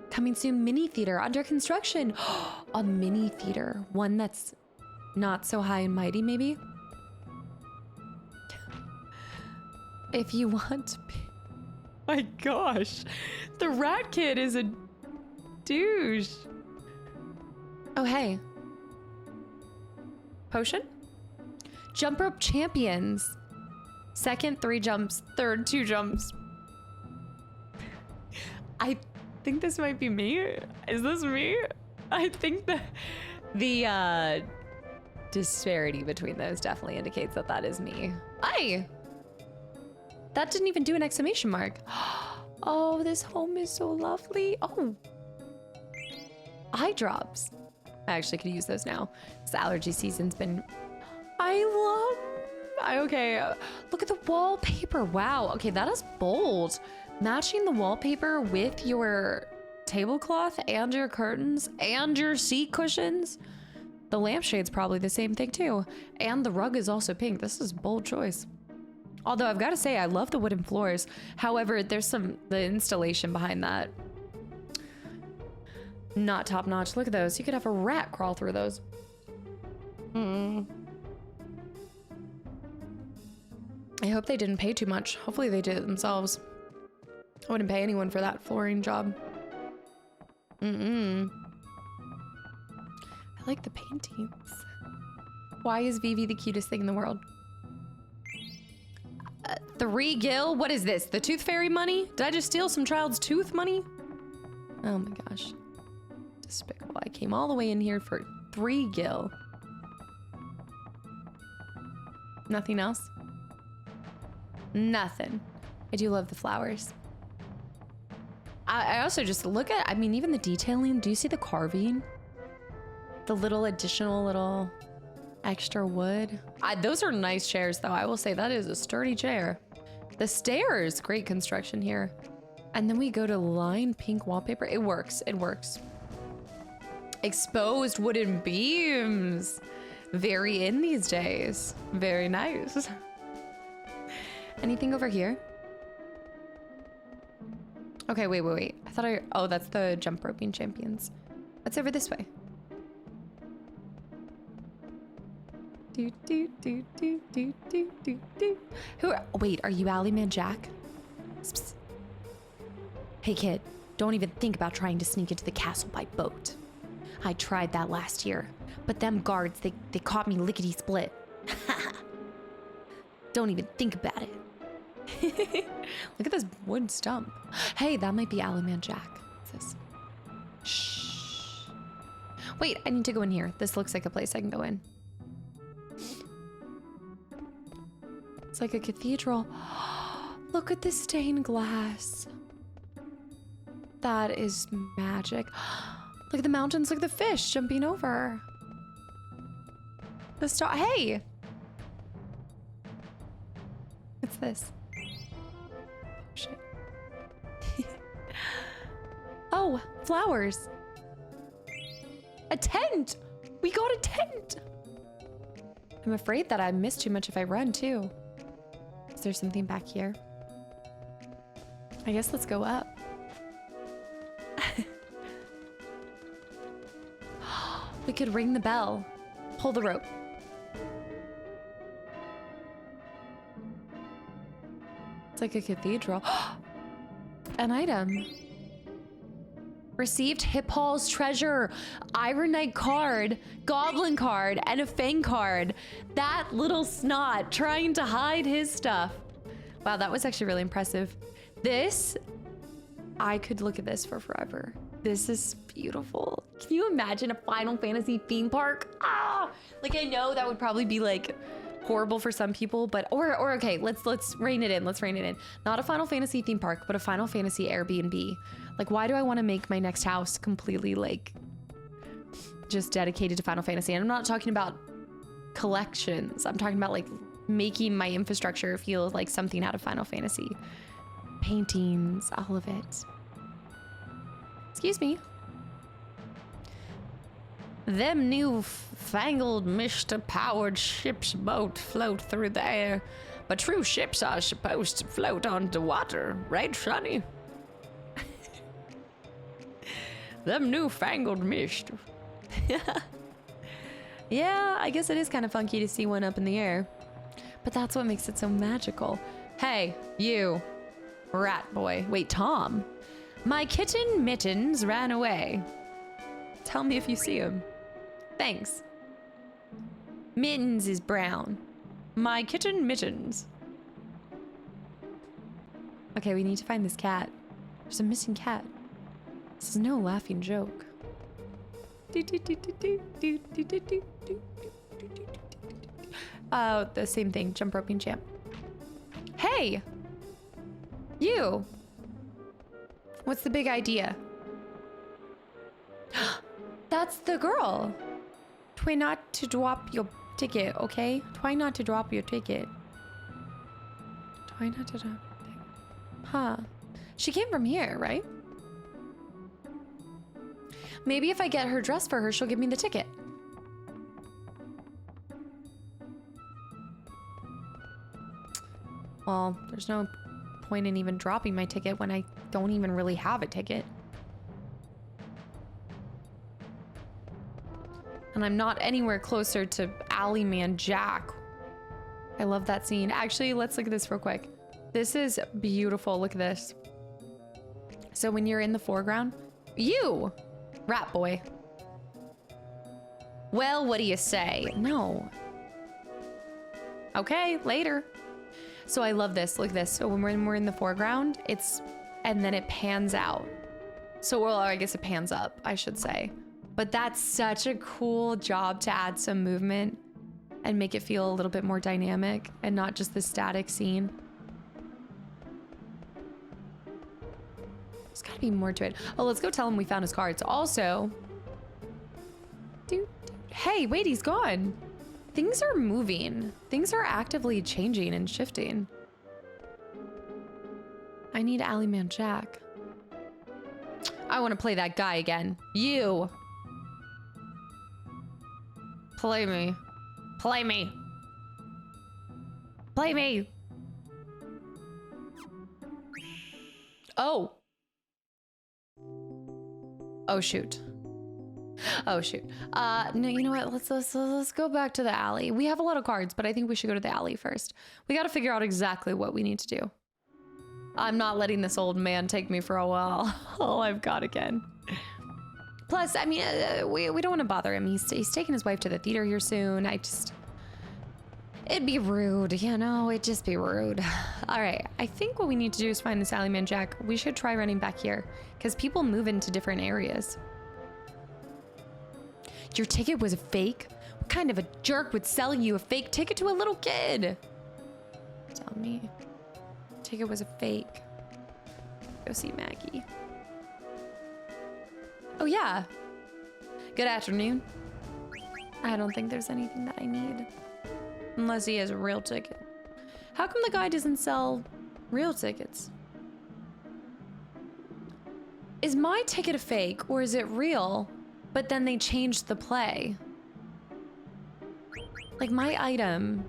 Coming soon, mini theater under construction. A mini theater, one that's not so high and mighty, maybe? If you want to be. My gosh, the rat kid is a douche. Oh, hey. Potion? Jump rope champions. Second, 3 jumps. Third, 2 jumps. I think this might be me. Is this me? I think that the disparity between those definitely indicates that that is me. Aye. That didn't even do an exclamation mark. Oh, this home is so lovely. Oh. Eye drops. I actually could use those now. This allergy season's been... Okay, look at the wallpaper. Wow, okay, that is bold. Matching the wallpaper with your tablecloth and your curtains and your seat cushions. The lampshade's probably the same thing too. And the rug is also pink. This is a bold choice. Although I've got to say, I love the wooden floors. However, there's the installation behind that. Not top notch. Look at those. You could have a rat crawl through those. I hope they didn't pay too much. Hopefully they did it themselves. I wouldn't pay anyone for that flooring job. I like the paintings. Why is Vivi the cutest thing in the world? 3 gil? What is this? The tooth fairy money? Did I just steal some child's tooth money? Oh my gosh. Despicable. I came all the way in here for 3 gil. Nothing else? Nothing. I do love the flowers. I also just look at, I mean, even the detailing. Do you see the carving? The little additional little extra wood. Those are nice chairs though. I will say that is a sturdy chair. The stairs, great construction here. And then we go to lime pink wallpaper. It works, it works. Exposed wooden beams. Very in these days. Very nice. Anything over here? Okay, wait. I thought oh, that's the jump roping champions. What's over this way? Wait, are you Alleyman Jack? Psst. Hey kid, don't even think about trying to sneak into the castle by boat. I tried that last year, but them guards, they caught me lickety-split. Don't even think about it. Look at this wood stump. Hey, that might be Alleyman Jack. What's this? Shh. Wait, I need to go in here. This looks like a place I can go in. It's like a cathedral. Look at the stained glass. That is magic. Look at the mountains. Look at the fish jumping over. The star. Hey! What's this? Oh, shit. Oh, flowers. A tent! We got a tent! I'm afraid that I miss too much if I run, too. Is there something back here? I guess let's go up. We could ring the bell. Pull the rope. It's like a cathedral. An item. Received Hippol's treasure, Iron Knight card, Goblin card, and a Fang card. That little snot trying to hide his stuff. Wow, that was actually really impressive. This, I could look at this for forever. This is beautiful. Can you imagine a Final Fantasy theme park? Ah, like I know that would probably be like horrible for some people, but or okay, let's rein it in. Let's rein it in. Not a Final Fantasy theme park, but a Final Fantasy Airbnb. Like, why do I want to make my next house completely like just dedicated to Final Fantasy? And I'm not talking about collections. I'm talking about like making my infrastructure feel like something out of Final Fantasy. Paintings, all of it. Excuse me. Them new fangled mist-powered ships boat float through the air, but true ships are supposed to float on the water, right, Shani? Them new fangled mist. Yeah, I guess it is kind of funky to see one up in the air, but that's what makes it so magical. Hey, you, rat boy. Wait, Tom. My kitten Mittens ran away. Tell me if you see him. Thanks. Mittens is brown. My kitten Mittens. Okay, we need to find this cat. There's a missing cat. This is no laughing joke. Oh, the same thing. Jump roping champ. Hey! You! What's the big idea? That's the girl. Try not to drop your ticket, okay? Try not to drop your ticket. Try not to drop your ticket. Huh. She came from here, right? Maybe if I get her dressed for her, she'll give me the ticket. Well, there's no point in even dropping my ticket when I don't even really have a ticket. And I'm not anywhere closer to Alleyman Jack. I love that scene. Actually, let's look at this real quick. This is beautiful. Look at this. So when you're in the foreground, you, rat boy. Well, what do you say? No. Okay, later. So I love this. Look at this. So when we're in the foreground, and then it pans out. So, well, I guess it pans up, I should say. But that's such a cool job to add some movement and make it feel a little bit more dynamic and not just the static scene. There's gotta be more to it. Oh, let's go tell him we found his cards. Also, dude, hey, wait, he's gone. Things are moving. Things are actively changing and shifting. I need Alleyman Jack. I want to play that guy again. You. Play me. Play me. Play me. Oh. Oh, shoot. Oh, shoot. No, you know what? Let's go back to the alley. We have a lot of cards, but I think we should go to the alley first. We got to figure out exactly what we need to do. I'm not letting this old man take me for a while. All I've got again. Plus, I mean, we don't want to bother him. He's taking his wife to the theater here soon. It'd be rude, you know? It'd just be rude. All right, I think what we need to do is find this Alleyman Jack. We should try running back here because people move into different areas. Your ticket was a fake? What kind of a jerk would sell you a fake ticket to a little kid? Tell me. Ticket was a fake. Go see Maggie. Oh yeah. Good afternoon. I don't think there's anything that I need. Unless he has a real ticket. How come the guy doesn't sell real tickets? Is my ticket a fake or is it real? But then they changed the play. Like my item.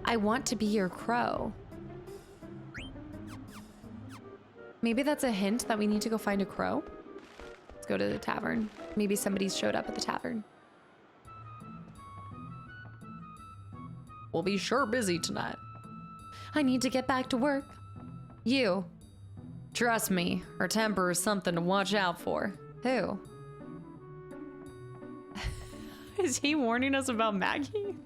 I want to be your crow. Maybe that's a hint that we need to go find a crow. Let's go to the tavern. Maybe somebody's showed up at the tavern. We'll be sure busy tonight. I need to get back to work. You. Trust me, her temper is something to watch out for. Who? Is he warning us about Maggie?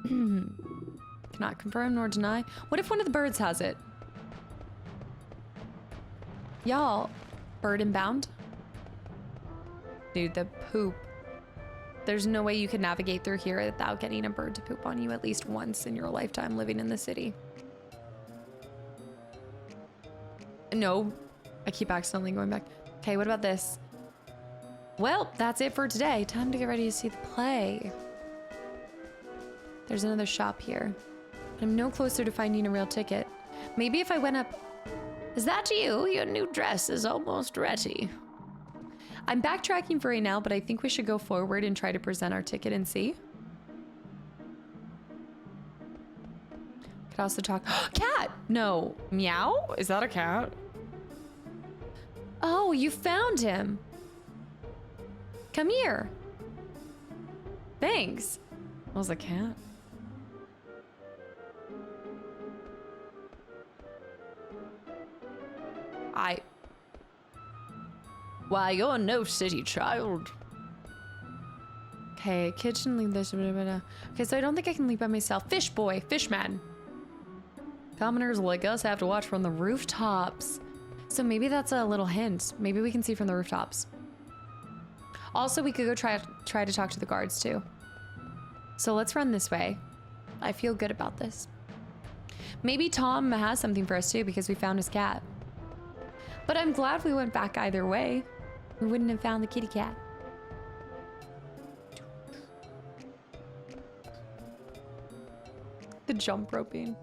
Cannot confirm nor deny. What if one of the birds has it? Y'all, bird inbound? Dude, the poop. There's no way you could navigate through here without getting a bird to poop on you at least once in your lifetime living in the city. No, I keep accidentally going back. Okay, what about this? Well, that's it for today. Time to get ready to see the play. There's another shop here. I'm no closer to finding a real ticket. Maybe if I went up... Is that you? Your new dress is almost ready. I'm backtracking for right now, but I think we should go forward and try to present our ticket and see. Could also talk... Cat! No. Meow? Is that a cat? Oh, you found him. Come here. Thanks. That was a cat. Why, you're no city child. Okay, kitchen, leave this. Okay, so I don't think I can leave by myself. Fish boy, fishman. Commoners like us have to watch from the rooftops. So maybe that's a little hint. Maybe we can see from the rooftops. Also, we could go try to talk to the guards too. So let's run this way. I feel good about this. Maybe Tom has something for us too because we found his cat. But I'm glad we went back either way. We wouldn't have found the kitty cat. The jump roping.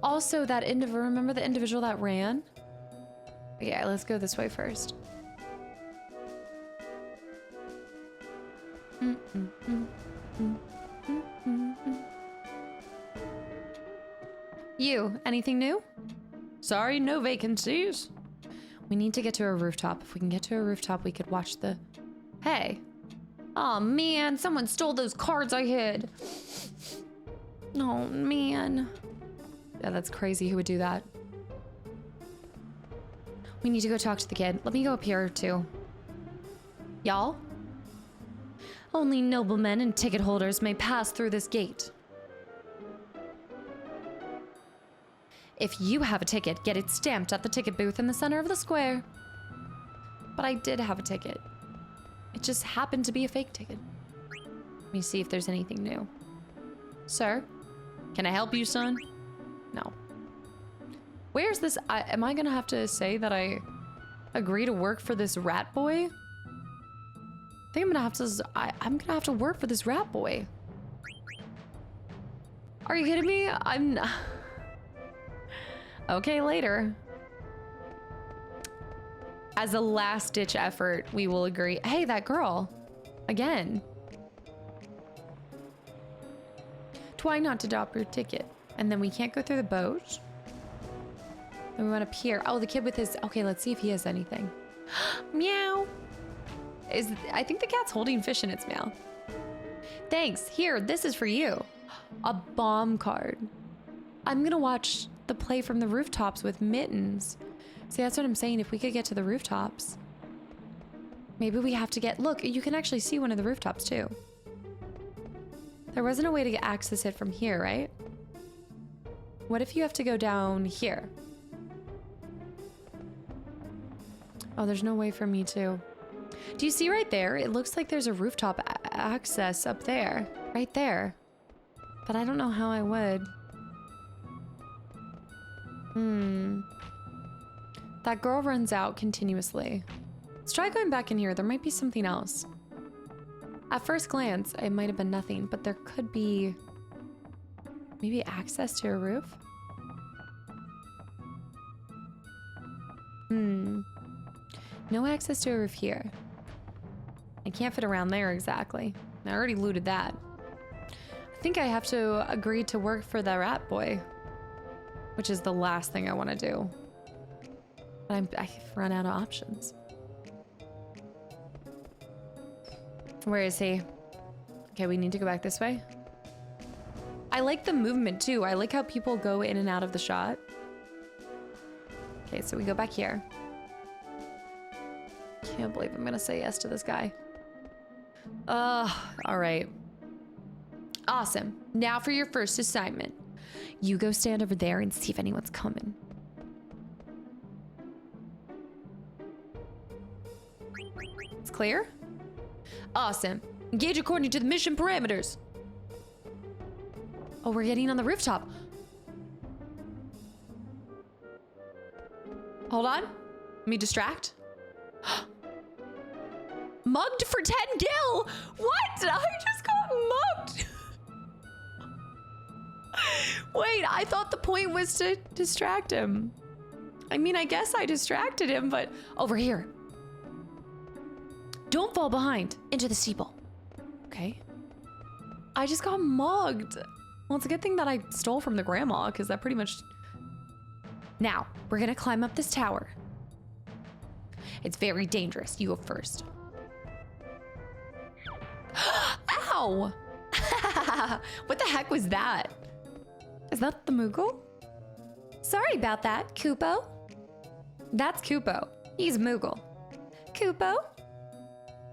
Also, that remember the individual that ran? Yeah, let's go this way first. You, anything new? Sorry, no vacancies. We need to get to a rooftop. If we can get to a rooftop, we could watch the... Hey. Oh, man. Someone stole those cards I hid. Oh, man. Yeah, that's crazy. Who would do that? We need to go talk to the kid. Let me go up here, too. Y'all? Only noblemen and ticket holders may pass through this gate. If you have a ticket, get it stamped at the ticket booth in the center of the square. But I did have a ticket. It just happened to be a fake ticket. Let me see if there's anything new. Sir? Can I help you, son? No. Where's this? Am I gonna have to say that I agree to work for this rat boy? I think I'm gonna have to, I'm gonna have to work for this rat boy. Are you kidding me? I'm okay, later. As a last ditch effort, we will agree. Hey, that girl. Again. Try not to drop your ticket. And then we can't go through the boat. Then we went up here. Oh, the kid with his... Okay, let's see if he has anything. Meow. I think the cat's holding fish in its mouth. Thanks. Here, this is for you. A bomb card. I'm gonna watch the play from the rooftops with mittens. See, that's what I'm saying. If we could get to the rooftops. Maybe we have to get... Look, you can actually see one of the rooftops, too. There wasn't a way to access it from here, right? What if you have to go down here? Oh, there's no way for me to... Do you see right there? It looks like there's a rooftop access up there. Right there. But I don't know how I would. That girl runs out continuously. Let's try going back in here. There might be something else. At first glance, it might have been nothing, but there could be... Maybe access to a roof? No access to a roof here. I can't fit around there exactly. I already looted that. I think I have to agree to work for the rat boy, which is the last thing I want to do. But I've run out of options. Where is he? Okay, we need to go back this way. I like the movement too. I like how people go in and out of the shot. Okay, so we go back here. Can't believe I'm gonna say yes to this guy. All right. Awesome. Now for your first assignment. You go stand over there and see if anyone's coming. It's clear? Awesome. Engage according to the mission parameters. Oh, we're getting on the rooftop. Hold on. Let me distract. Mugged for 10 gil! What? I just got mugged. Wait, I thought the point was to distract him. I mean, I guess I distracted him, but over here. Don't fall behind into the steeple. Okay. I just got mugged. Well, it's a good thing that I stole from the grandma, because that pretty much... Now, we're gonna climb up this tower. It's very dangerous. You go first. Ow! What the heck was that? Is that the Moogle? Sorry about that, Kupo. That's Kupo. He's Moogle. Kupo?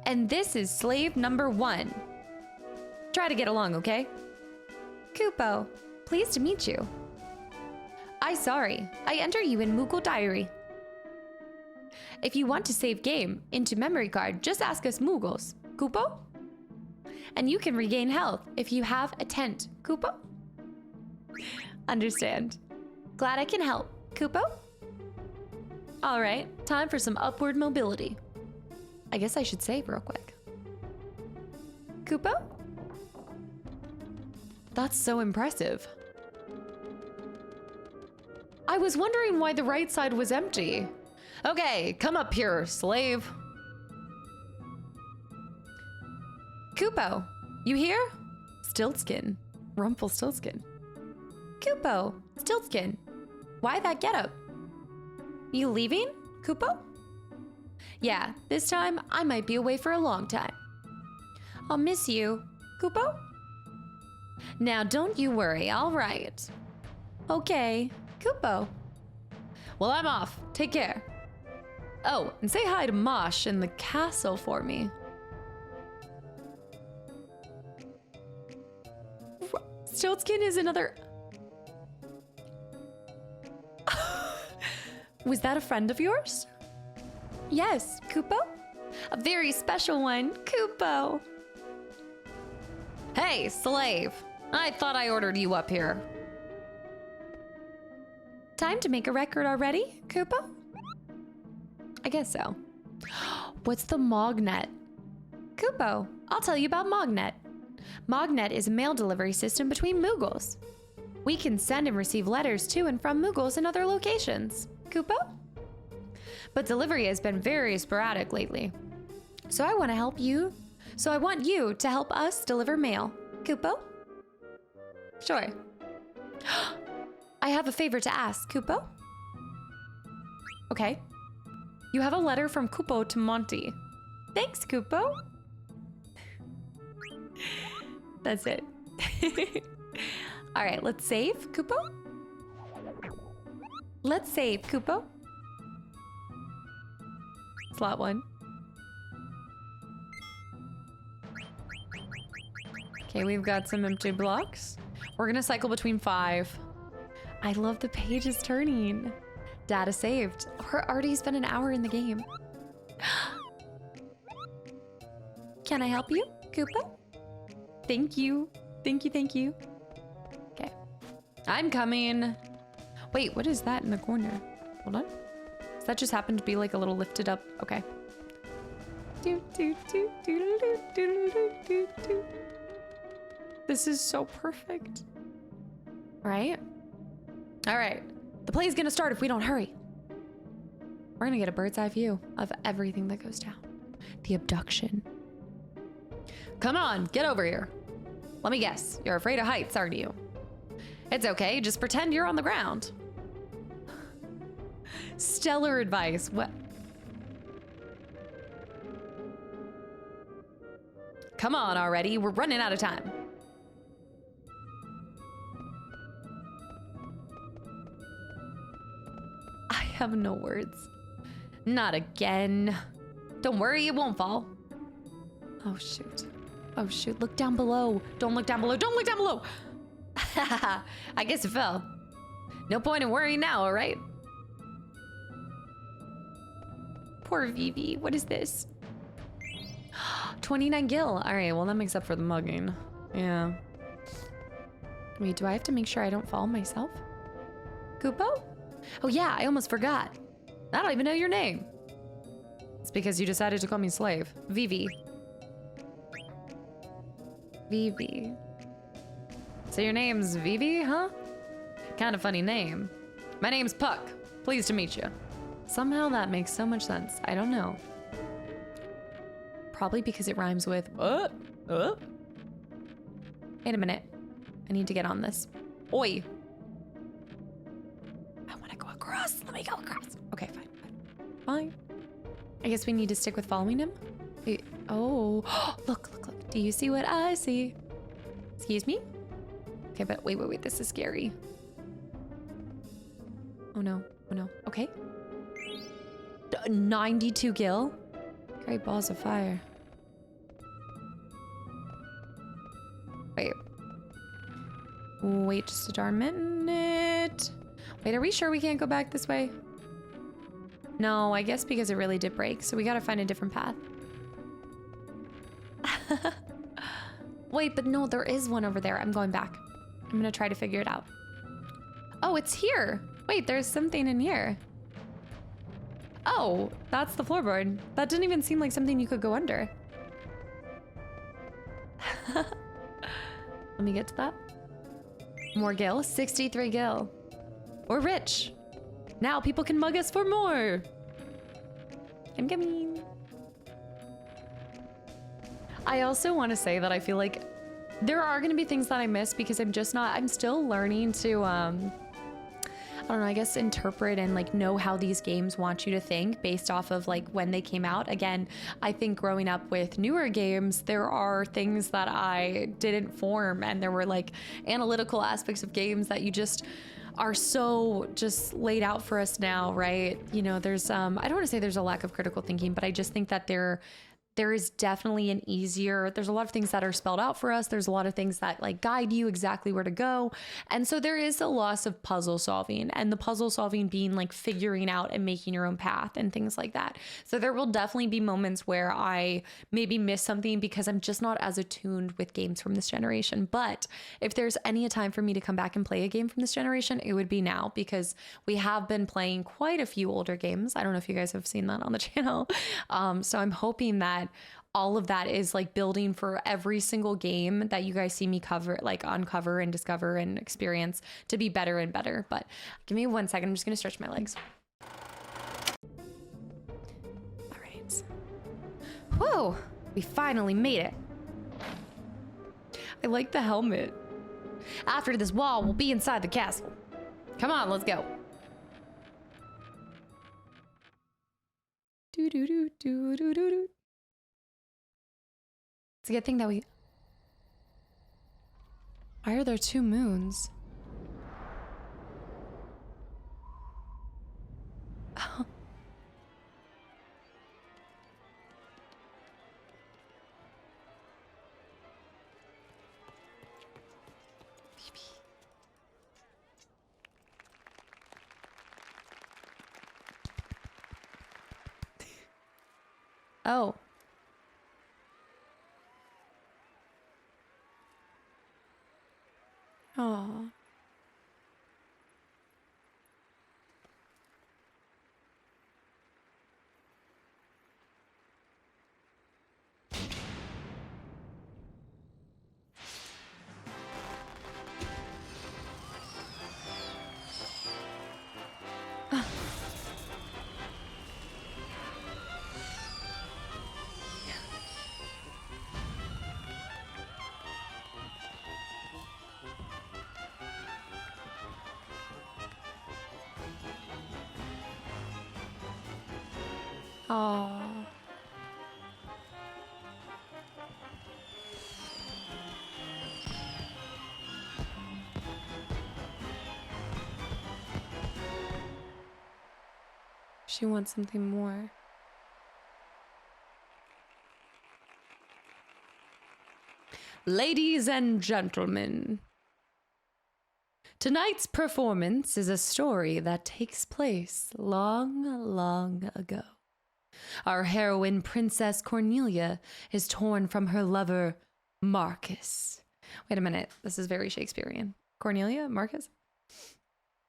And this is slave number 1. Try to get along, okay? Kupo, pleased to meet you. Sorry, I enter you in Moogle Diary. If you want to save game into memory card, just ask us Moogles. Kupo? And you can regain health if you have a tent. Kupo? Understand. Glad I can help. Kupo? All right, time for some upward mobility. I guess I should save real quick. Kupo? That's so impressive. I was wondering why the right side was empty. Okay, come up here, slave. Kupo, you here? Stiltskin. Rumpelstiltskin. Kupo, Stiltskin. Why that getup? You leaving, Kupo? Yeah, this time I might be away for a long time. I'll miss you, Kupo. Now don't you worry, all right. Okay, Kupo. Well, I'm off. Take care. Oh, and say hi to Mosh in the castle for me. Stiltskin is another... Was that a friend of yours? Yes, Kupo. A very special one, Kupo. Hey, slave. I thought I ordered you up here. Time to make a record already, Kupo? I guess so. What's the Mognet? Kupo, I'll tell you about Mognet. Mognet is a mail delivery system between Moogles. We can send and receive letters to and from Moogles in other locations. Kupo? But delivery has been very sporadic lately. So I want you to help us deliver mail. Kupo? Sure. I have a favor to ask, Kupo. Okay. You have a letter from Kupo to Monty. Thanks, Kupo. That's it. All right, let's save, Kupo. Let's save, Kupo. Slot 1. Okay, we've got some empty blocks. We're gonna cycle between 5. I love the pages turning. Data saved. We're already spent an hour in the game. Can I help you, Koopa? Thank you. Thank you, thank you. Okay. I'm coming. Wait, what is that in the corner? Hold on. Does that just happen to be like a little lifted up? Okay. This is so perfect. Right? All right. The play's gonna start if we don't hurry. We're gonna get a bird's eye view of everything that goes down. The abduction. Come on, get over here. Let me guess, you're afraid of heights, aren't you? It's okay, just pretend you're on the ground. Stellar advice. What? Come on already, we're running out of time. I have no words. Not again. Don't worry, it won't fall. Oh shoot. Oh shoot, look down below. Don't look down below, don't look down below. I guess it fell. No point in worrying now, all right? Poor Vivi, what is this? 29 gil. All right, well that makes up for the mugging. Yeah. Wait, do I have to make sure I don't fall myself? Kupo? Oh yeah, I almost forgot. I don't even know your name. It's because you decided to call me slave. Vivi. Vivi. So your name's Vivi, huh? Kind of funny name. My name's Puck. Pleased to meet you. Somehow that makes so much sense. I don't know. Probably because it rhymes with Wait a minute. I need to get on this. Oi. I want to go across. Let me go across. Okay, fine. Fine. I guess we need to stick with following him. Wait, oh, look. Do you see what I see? Excuse me? Okay, but wait. This is scary. Oh no. Okay. 92 gil? Great balls of fire. Wait just a darn minute. Wait, are we sure we can't go back this way? No, I guess because it really did break, so we gotta find a different path. Wait, but no, there is one over there. I'm going back. I'm gonna try to figure it out. Oh, it's here. Wait, there's something in here. Oh, that's the floorboard. That didn't even seem like something you could go under. Let me get to that. More gil, 63 gil. We're rich. Now people can mug us for more. I'm coming. I also want to say that I feel like there are going to be things that I miss because I'm still learning to, I don't know, I guess interpret and like know how these games want you to think based off of like when they came out. Again, I think growing up with newer games, there are things that I didn't form, and there were like analytical aspects of games that you just are so just laid out for us now, right? You know, there's I don't want to say there's a lack of critical thinking, but I just think that there is definitely there's a lot of things that are spelled out for us. There's a lot of things that like guide you exactly where to go. And so there is a loss of puzzle solving, and the puzzle solving being like figuring out and making your own path and things like that. So there will definitely be moments where I maybe miss something because I'm just not as attuned with games from this generation. But if there's any time for me to come back and play a game from this generation, it would be now, because we have been playing quite a few older games. I don't know if you guys have seen that on the channel. So I'm hoping that all of that is like building for every single game that you guys see me uncover and discover and experience to be better and better. But give me 1 second. I'm just going to stretch my legs. All right. Whoa, we finally made it. I like the helmet. After this wall, we'll be inside the castle. Come on, let's go. Do do do do do do do. It's a good thing that we... Why are there 2 moons? Oh. Oh. Oh. Oh. She wants something more. Ladies and gentlemen, tonight's performance is a story that takes place long, long ago. Our heroine, Princess Cornelia, is torn from her lover, Marcus. Wait a minute, this is very Shakespearean. Cornelia? Marcus?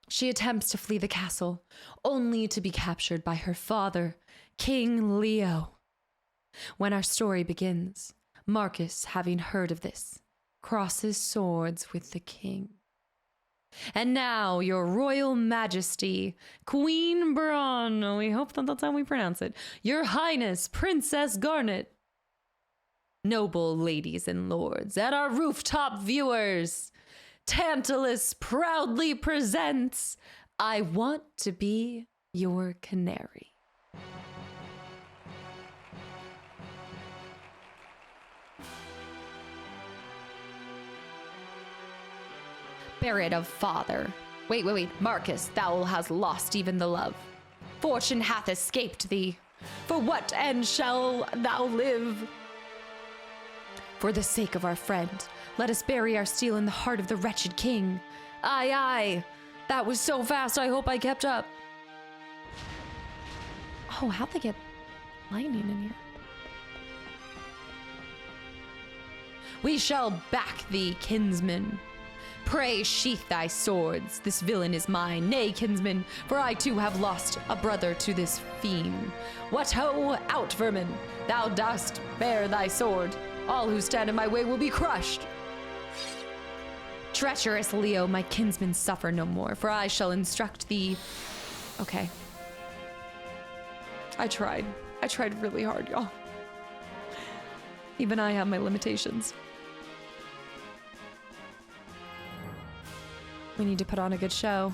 She attempts to flee the castle, only to be captured by her father, King Leo. When our story begins, Marcus, having heard of this, crosses swords with the king. And now, your royal majesty, Queen Braun, we hope that that's how we pronounce it, your highness, Princess Garnet, noble ladies and lords, and our rooftop viewers, Tantalus proudly presents I Want to Be Your Canary. Spirit of father. Wait, Marcus, thou hast lost even the love. Fortune hath escaped thee. For what end shall thou live? For the sake of our friend, let us bury our steel in the heart of the wretched king. Aye, aye. That was so fast, I hope I kept up. Oh, how'd they get lightning in here? We shall back thee, kinsman. Pray sheath thy swords, this villain is mine. Nay, kinsman, for I too have lost a brother to this fiend. What ho, out, vermin! Thou dost bear thy sword. All who stand in my way will be crushed. Treacherous Leo, my kinsman, suffer no more, for I shall instruct thee. Okay. I tried really hard, y'all. Even I have my limitations. We need to put on a good show.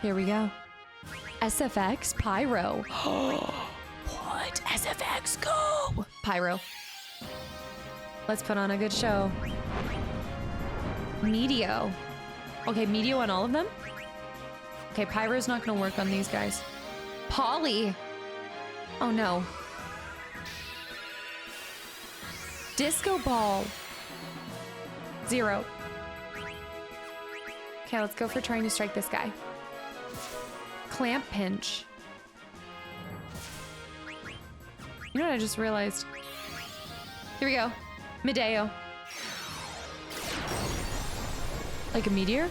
Here we go. SFX Pyro. What? SFX, go! Pyro. Let's put on a good show. Meteo. Okay, Meteo on all of them? Okay, Pyro's not gonna work on these guys. Polly. Oh no. Disco Ball. 0. Okay, let's go for trying to strike this guy. Clamp Pinch. You know what I just realized? Here we go. Medeo. Like a meteor?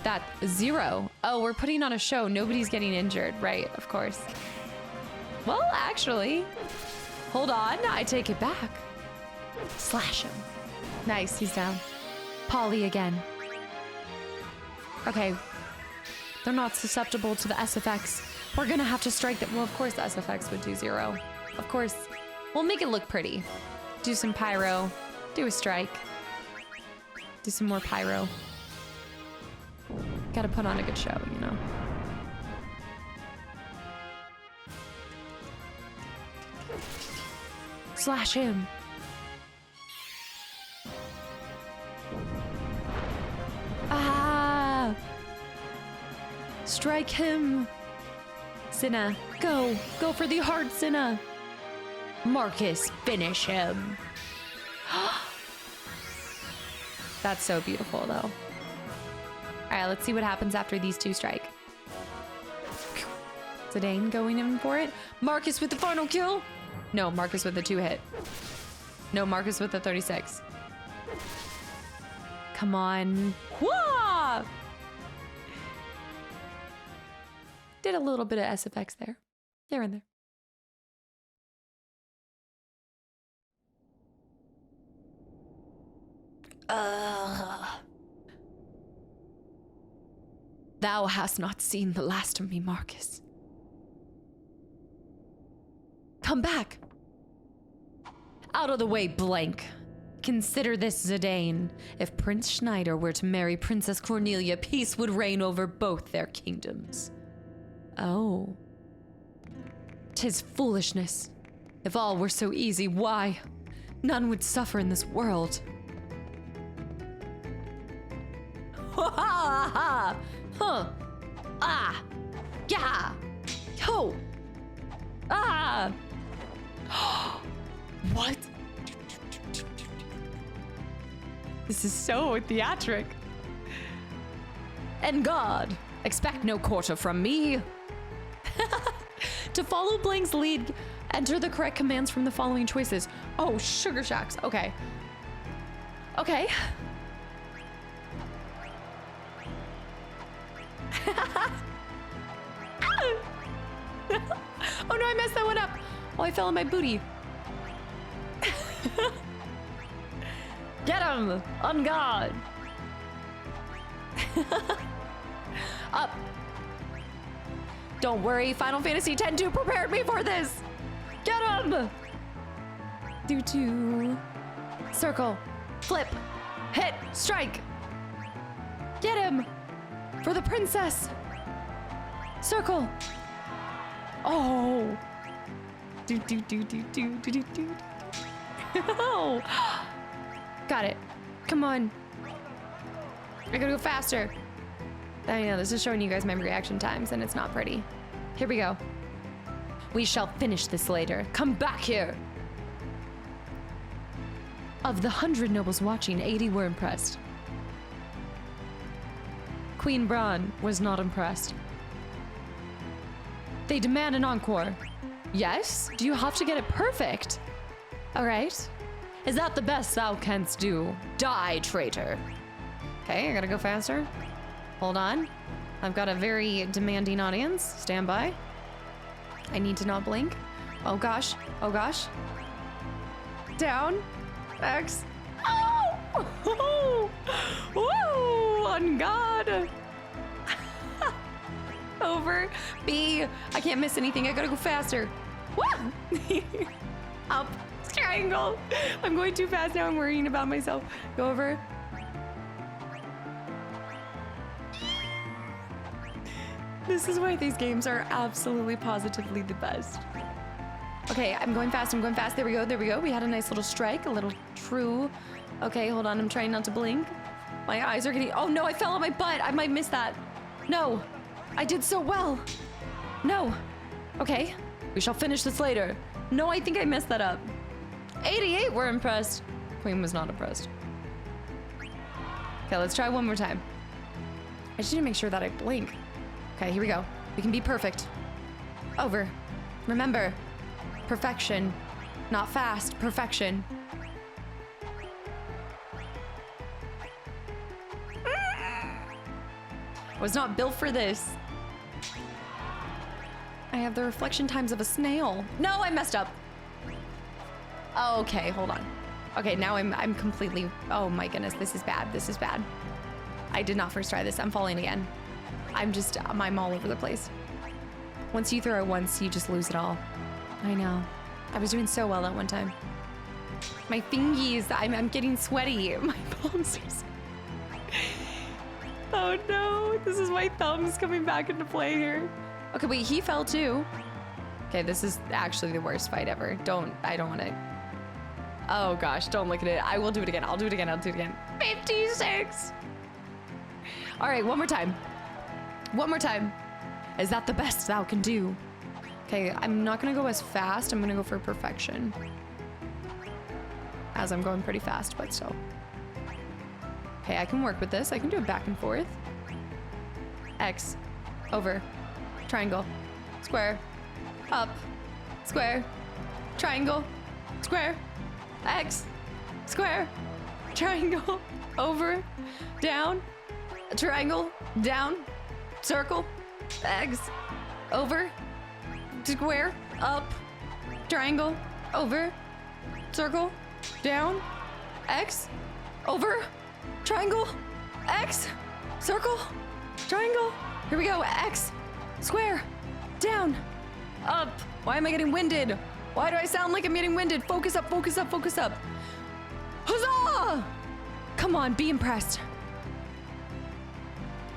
That 0. Oh, we're putting on a show. Nobody's getting injured. Right, of course. Well, actually, hold on. I take it back. Slash him. Nice, he's down. Polly again. Okay. They're not susceptible to the SFX. We're gonna have to strike them. Well, of course the SFX would do 0. Of course. We'll make it look pretty. Do some pyro. Do a strike. Do some more pyro. Gotta put on a good show, you know. Slash him. Ah! Strike him. Cinna, go. Go for the hard Cinna. Marcus, finish him. That's so beautiful, though. All right, let's see what happens after these two strike. Zidane going in for it. Marcus with the final kill. No, Marcus with the 2-hit. No, Marcus with the 36. Come on. Whoa! Did a little bit of SFX there. Here and there. Thou hast not seen the last of me, Marcus. Come back. Out of the way, blank. Consider this, Zidane. If Prince Schneider were to marry Princess Cornelia, peace would reign over both their kingdoms. Oh. 'Tis foolishness. If all were so easy, why? None would suffer in this world. Ha ha ha! Huh! Ah! Yeah! Ho! Ah! What? This is so theatric. And God, expect no quarter from me. To follow Blank's lead, enter the correct commands from the following choices. Oh, sugar shacks. Okay. Okay. Oh no, I messed that one up. Oh, I fell on my booty. Get him! On guard! Up! Don't worry, Final Fantasy X-2 prepared me for this! Get him! Do. Circle. Flip. Hit. Strike. Get him! For the princess! Circle. Oh! Do. Oh! Got it. Come on. I gotta go faster. I know, this is showing you guys my reaction times, and it's not pretty. Here we go. We shall finish this later. Come back here! Of the 100 nobles watching, 80 were impressed. Queen Braun was not impressed. They demand an encore. Yes? Do you have to get it perfect? All right. Is that the best thou canst do? Die, traitor. Okay, I gotta go faster. Hold on. I've got a very demanding audience. Stand by. I need to not blink. Oh gosh. Oh gosh. Down. X. Oh! Woo! On God. Over. B. I can't miss anything. I gotta go faster. Woo! Up. Triangle. I'm going too fast now. I'm worrying about myself. Go over. This is why these games are absolutely positively the best. Okay, I'm going fast. I'm going fast. There we go. There we go. We had a nice little strike, a little true. Okay, hold on. I'm trying not to blink. My eyes are getting... Oh, no, I fell on my butt. I might miss that. No, I did so well. No. Okay, we shall finish this later. No, I think I messed that up. 88, we're impressed. Queen was not impressed. Okay, let's try one more time. I just need to make sure that I blink. Okay, here we go. We can be perfect. Over. Remember, perfection. Not fast, perfection. I was not built for this. I have the reflection times of a snail. No, I messed up. Okay, hold on. Okay, now I'm completely... Oh my goodness, this is bad. This is bad. I did not first try this. I'm falling again. I'm all over the place. Once you throw it once, you just lose it all. I know. I was doing so well that one time. My fingies, I'm getting sweaty. My palms are so... Oh no, this is my thumbs coming back into play here. Okay, wait, he fell too. Okay, this is actually the worst fight ever. I don't want to... Oh gosh, don't look at it. I will do it again. I'll do it again. I'll do it again. 56. All right, one more time. One more time. Is that the best thou can do? Okay, I'm not gonna go as fast. I'm gonna go for perfection. As I'm going pretty fast, but still. Okay, I can work with this. I can do it back and forth. X. Over. Triangle. Square. Up. Square. Triangle. Square. X. Square. Triangle. Over. Down. Triangle. Down. Circle. X. Over. Square. Up. Triangle. Over. Circle. Down. X. Over. Triangle. X. Circle. Triangle. Here we go. X. Square. Down. Up. Why am I getting winded? Why do I sound like I'm getting winded? Focus up, focus up, focus up. Huzzah! Come on, be impressed.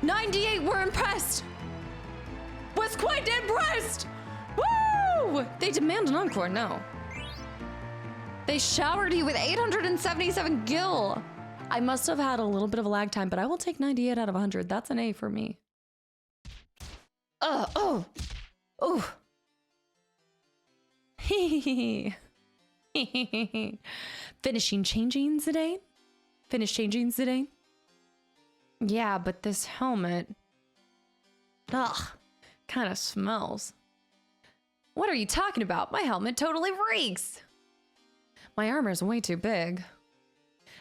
98, we're impressed. Was quite impressed. Woo! They demand an encore, no. They showered you with 877 gil. I must have had a little bit of a lag time, but I will take 98 out of 100. That's an A for me. Oh. Finishing changing today? Finish changing today? Yeah, but this helmet... Ugh, kind of smells. What are you talking about? My helmet totally reeks. My armor's way too big.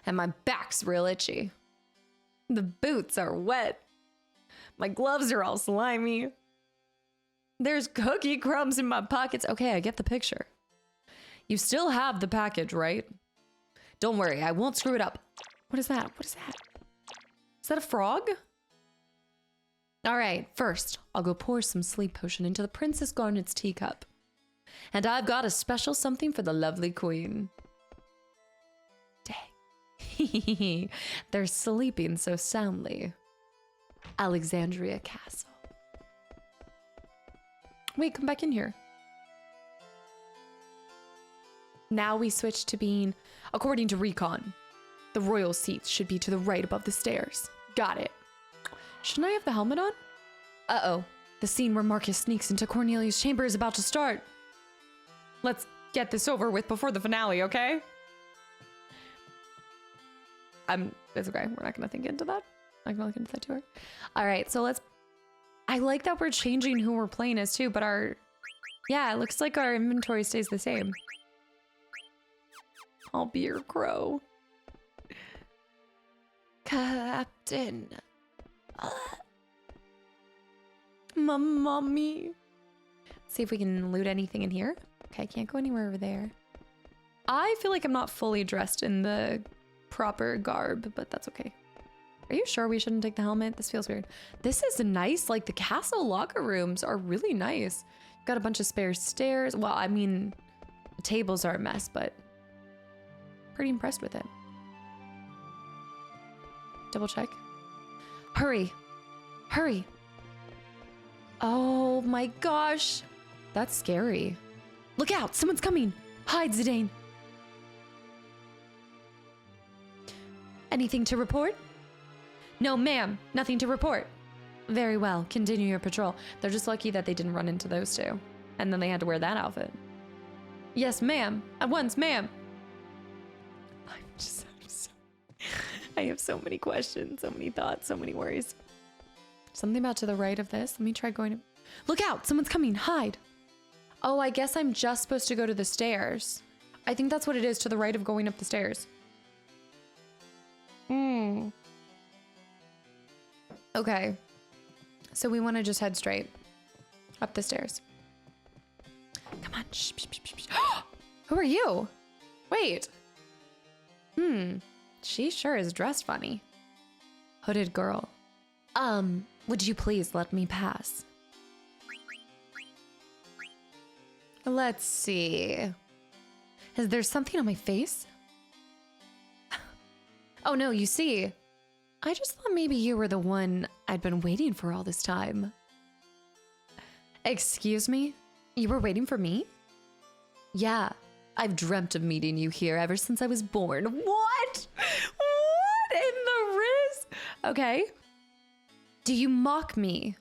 And my back's real itchy. The boots are wet. My gloves are all slimy. There's cookie crumbs in my pockets. Okay, I get the picture. You still have the package, right? Don't worry, I won't screw it up. What is that? What is that? Is that a frog? All right, first, I'll go pour some sleep potion into the Princess Garnet's teacup. And I've got a special something for the lovely queen. Dang. They're sleeping so soundly. Alexandria Castle. Wait, come back in here. Now we switch to being, according to recon, the royal seats should be to the right above the stairs. Got it. Shouldn't I have the helmet on? Uh-oh. The scene where Marcus sneaks into Cornelius' chamber is about to start. Let's get this over with before the finale, okay? It's okay. We're not gonna think into that. I'm not gonna look into that too hard. All right, so I like that we're changing who we're playing as too, but yeah, it looks like our inventory stays the same. I'll be your crow. Captain. Mommy. See if we can loot anything in here. Okay, I can't go anywhere over there. I feel like I'm not fully dressed in the proper garb, but that's okay. Are you sure we shouldn't take the helmet? This feels weird. This is nice. Like, the castle locker rooms are really nice. Got a bunch of spare stairs. Well, I mean, the tables are a mess, but pretty impressed with it. Double check. Hurry. Hurry. Oh my gosh. That's scary. Look out, someone's coming. Hide, Zidane. Anything to report? No, ma'am, nothing to report. Very well, continue your patrol. They're just lucky that they didn't run into those two. And then they had to wear that outfit. Yes, ma'am. At once, ma'am. I have so many questions, so many thoughts, so many worries. Something about to the right of this. Let me try going to... Look out! Someone's coming! Hide! Oh, I guess I'm just supposed to go to the stairs. I think that's what it is, to the right of going up the stairs. Okay. So we want to just head straight up the stairs. Come on. Shh, shh, shh, shh. Who are you? Wait. She sure is dressed funny. Hooded girl. Would you please let me pass? Let's see. Is there something on my face? Oh no, you see, I just thought maybe you were the one I'd been waiting for all this time. Excuse me? You were waiting for me? Yeah, I've dreamt of meeting you here ever since I was born. What? What in the riz? Okay. Do you mock me?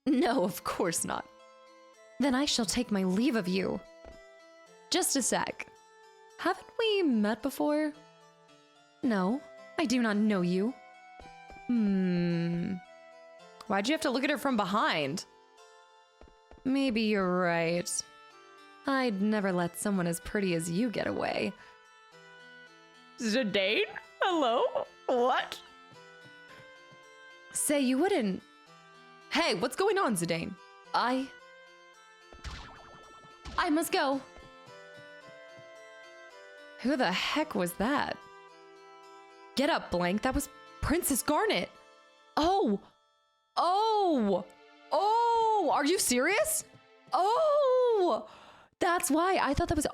No, of course not. Then I shall take my leave of you. Just a sec. Haven't we met before? No, I do not know you. Why'd you have to look at her from behind? Maybe you're right. I'd never let someone as pretty as you get away. Zidane? Hello? What? Say you wouldn't. Hey, what's going on, Zidane? I must go. Who the heck was that? Get up, Blank. That was Princess Garnet. Oh, are you serious? Oh, that's why I thought that was,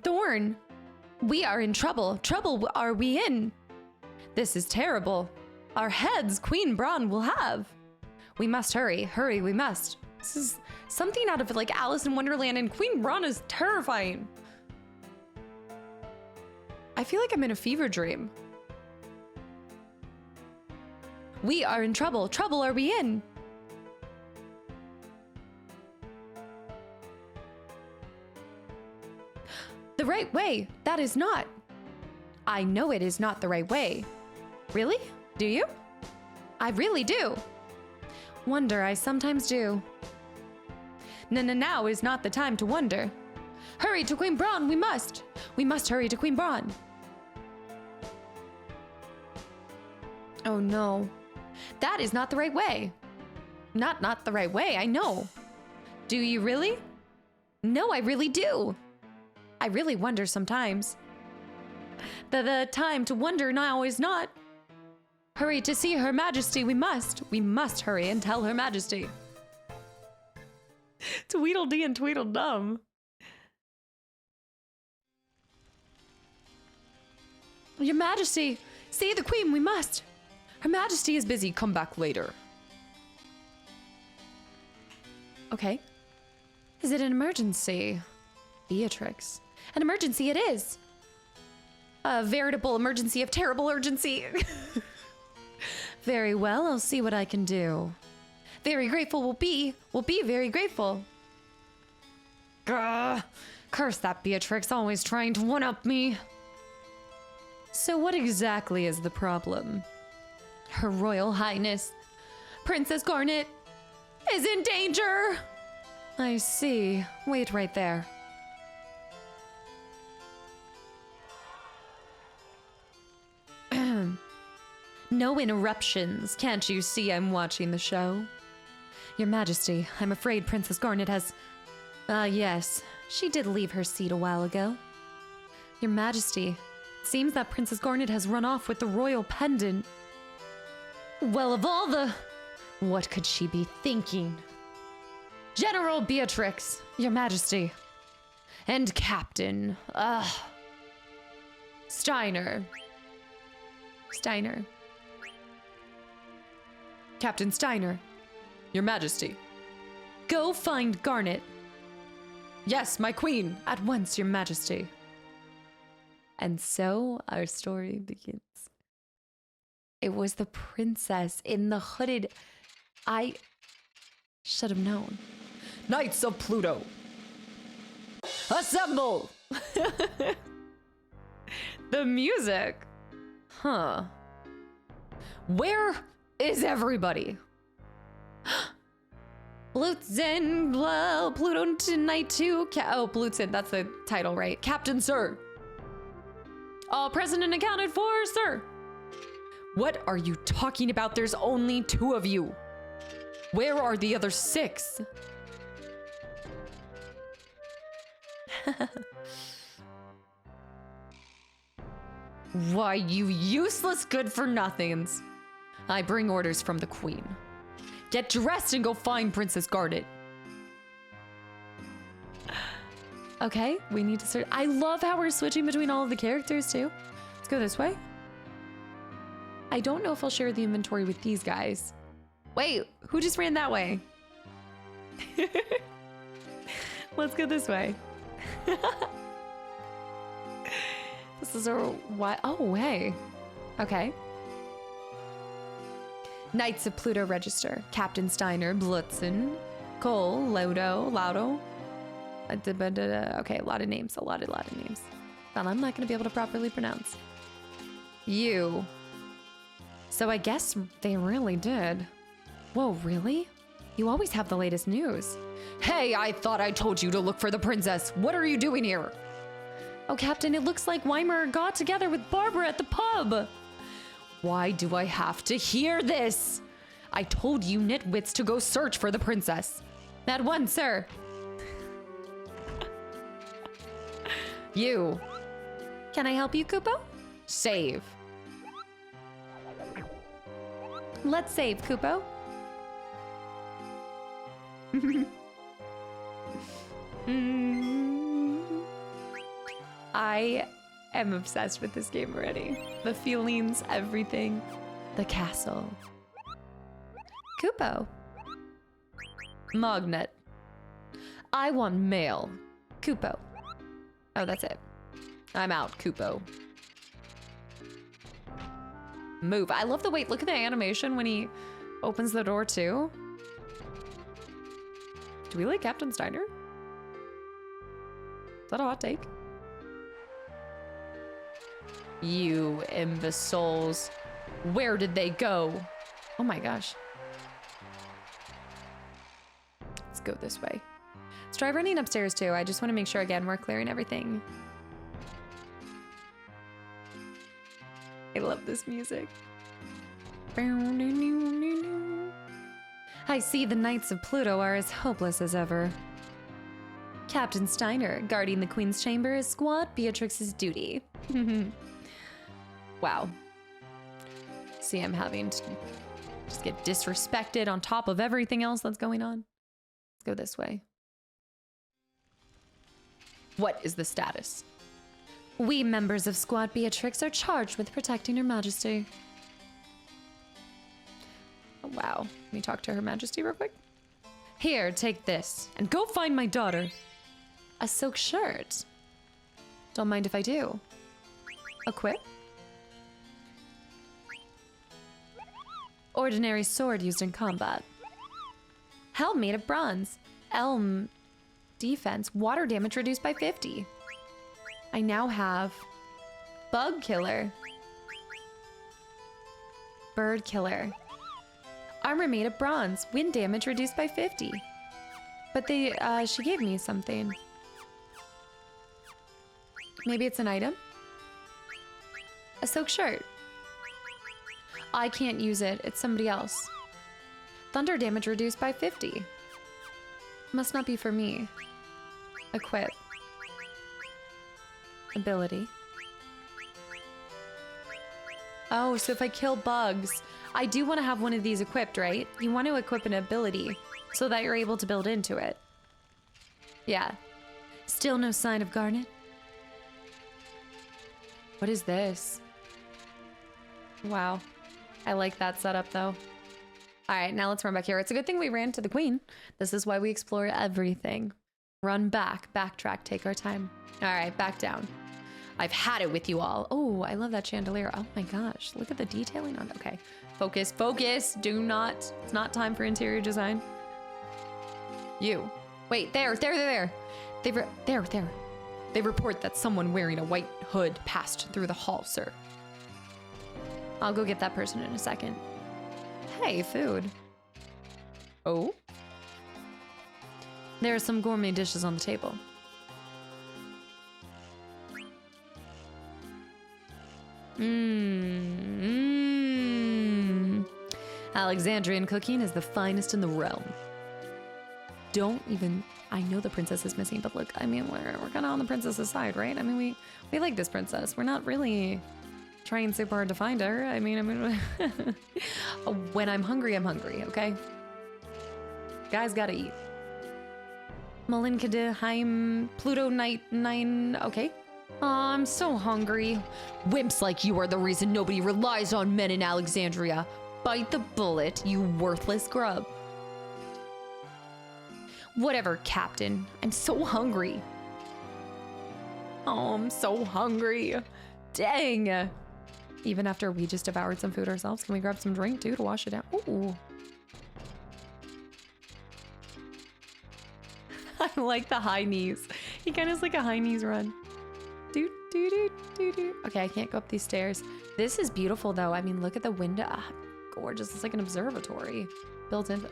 Thorn, we are in trouble. Trouble are we in? This is terrible. Our heads Queen Braun will have. We must hurry, we must. This is something out of like Alice in Wonderland, and Queen Braun is terrifying. I feel like I'm in a fever dream. We are in trouble. Trouble are we in? The right way. That is not. I know it is not the right way. Really? Do you? I really do. Wonder I sometimes do. Now is not the time to wonder. Hurry to Queen Braun, we must. We must hurry to Queen Braun. Oh no. That is not the right way. Not the right way, I know. Do you really? No, I really do. I really wonder sometimes. The time to wonder now is not. Hurry to see Her Majesty, we must. We must hurry and tell Her Majesty. Tweedledee and Tweedledum. Your Majesty, see the Queen, we must. Her Majesty is busy, come back later. Okay. Is it an emergency? Beatrix. An emergency it is. A veritable emergency of terrible urgency. Very well, I'll see what I can do. Very grateful will be very grateful. Gah, curse that Beatrix, always trying to one-up me. So what exactly is the problem? Her Royal Highness, Princess Garnet, is in danger. I see. Wait right there. No interruptions. Can't you see I'm watching the show? Your Majesty, I'm afraid Princess Garnet has... yes. She did leave her seat a while ago. Your Majesty, it seems that Princess Garnet has run off with the royal pendant. Well, of all the... What could she be thinking? General Beatrix, Your Majesty. And Captain, Steiner. Captain Steiner. Your Majesty. Go find Garnet. Yes, my queen. At once, Your Majesty. And so our story begins. It was the princess in the hooded. I should have known. Knights of Pluto. Assemble! The music. Huh. Where is everybody? Blitzen, Pluto tonight too. Oh, Blitzen, that's the title, right? Captain, sir. All present and accounted for, sir. What are you talking about? There's only 2 of you. Where are the other 6? Why, you useless good-for-nothings. I bring orders from the queen. Get dressed and go find Princess Garnet. Okay, we need to start. I love how we're switching between all of the characters too. Let's go this way. I don't know if I'll share the inventory with these guys. Wait, who just ran that way? Let's go this way. This is our what? Oh, hey. Okay. Knights of Pluto Register. Captain Steiner, Blitzen, Cole, Laudo. Okay, a lot of names, a lot of names that I'm not going to be able to properly pronounce. You. So I guess they really did. Whoa, really? You always have the latest news. Hey, I thought I told you to look for the princess. What are you doing here? Oh, Captain, it looks like Weimer got together with Barbara at the pub. Why do I have to hear this? I told you nitwits to go search for the princess. At once, sir. You. Can I help you, Kupo? Save. Let's save, Kupo. I am obsessed with this game already. The feelings, everything. The castle. Kupo. Magnet. I want mail. Kupo. Oh, that's it. I'm out, Kupo. Move. I love the wait. Look at the animation when he opens the door too. Do we like Captain Steiner? Is that a hot take? You imbeciles. Where did they go? Oh my gosh. Let's go this way. Let's try running upstairs too. I just want to make sure again we're clearing everything. I love this music. I see the Knights of Pluto are as hopeless as ever. Captain Steiner, guarding the Queen's chamber is Squad Beatrix's duty. Wow. See, I'm having to just get disrespected on top of everything else that's going on. Let's go this way. What is the status? We members of Squad Beatrix are charged with protecting Her Majesty. Oh, wow. Let me talk to Her Majesty real quick. Here, take this, and go find my daughter. A silk shirt. Don't mind if I do. Equip. Ordinary sword used in combat. Helm made of bronze. Elm defense. Water damage reduced by 50. I now have Bug Killer. Bird Killer. Armor made of bronze. Wind damage reduced by 50. But she gave me something. Maybe it's an item? A silk shirt. I can't use it. It's somebody else. Thunder damage reduced by 50. Must not be for me. Equip. Ability. Oh, so if I kill bugs, I do want to have one of these equipped, right? You want to equip an ability so that you're able to build into it. Yeah. Still no sign of Garnet? What is this? Wow. I like that setup though. All right, now let's run back here. It's a good thing we ran to the queen. This is why we explore everything. Run back, backtrack, take our time. All right, back down. I've had it with you all. Oh, I love that chandelier. Oh my gosh, look at the detailing on it. Okay, focus, focus. Do not, it's not time for interior design. You. Wait, there. There. They report that someone wearing a white hood passed through the hall, sir. I'll go get that person in a second. Hey, food. Oh? There are some gourmet dishes on the table. Alexandrian cooking is the finest in the realm. Don't even... I know the princess is missing, but look, I mean, we're kind of on the princess's side, right? I mean, we like this princess. We're not really trying super hard to find her. I mean, when I'm hungry, okay? Guys gotta eat. Malinkadeheim, Pluto Night 9, okay. I'm so hungry. Wimps like you are the reason nobody relies on men in Alexandria. Bite the bullet, you worthless grub. Whatever, Captain. I'm so hungry. Oh, I'm so hungry. Dang. Even after we just devoured some food ourselves, can we grab some drink too to wash it out? Ooh. I like the high knees. He kind of has like a high knees run. Do, do, do, do, do. Okay, I can't go up these stairs. This is beautiful though. I mean, look at the window. Ah, gorgeous. It's like an observatory built in.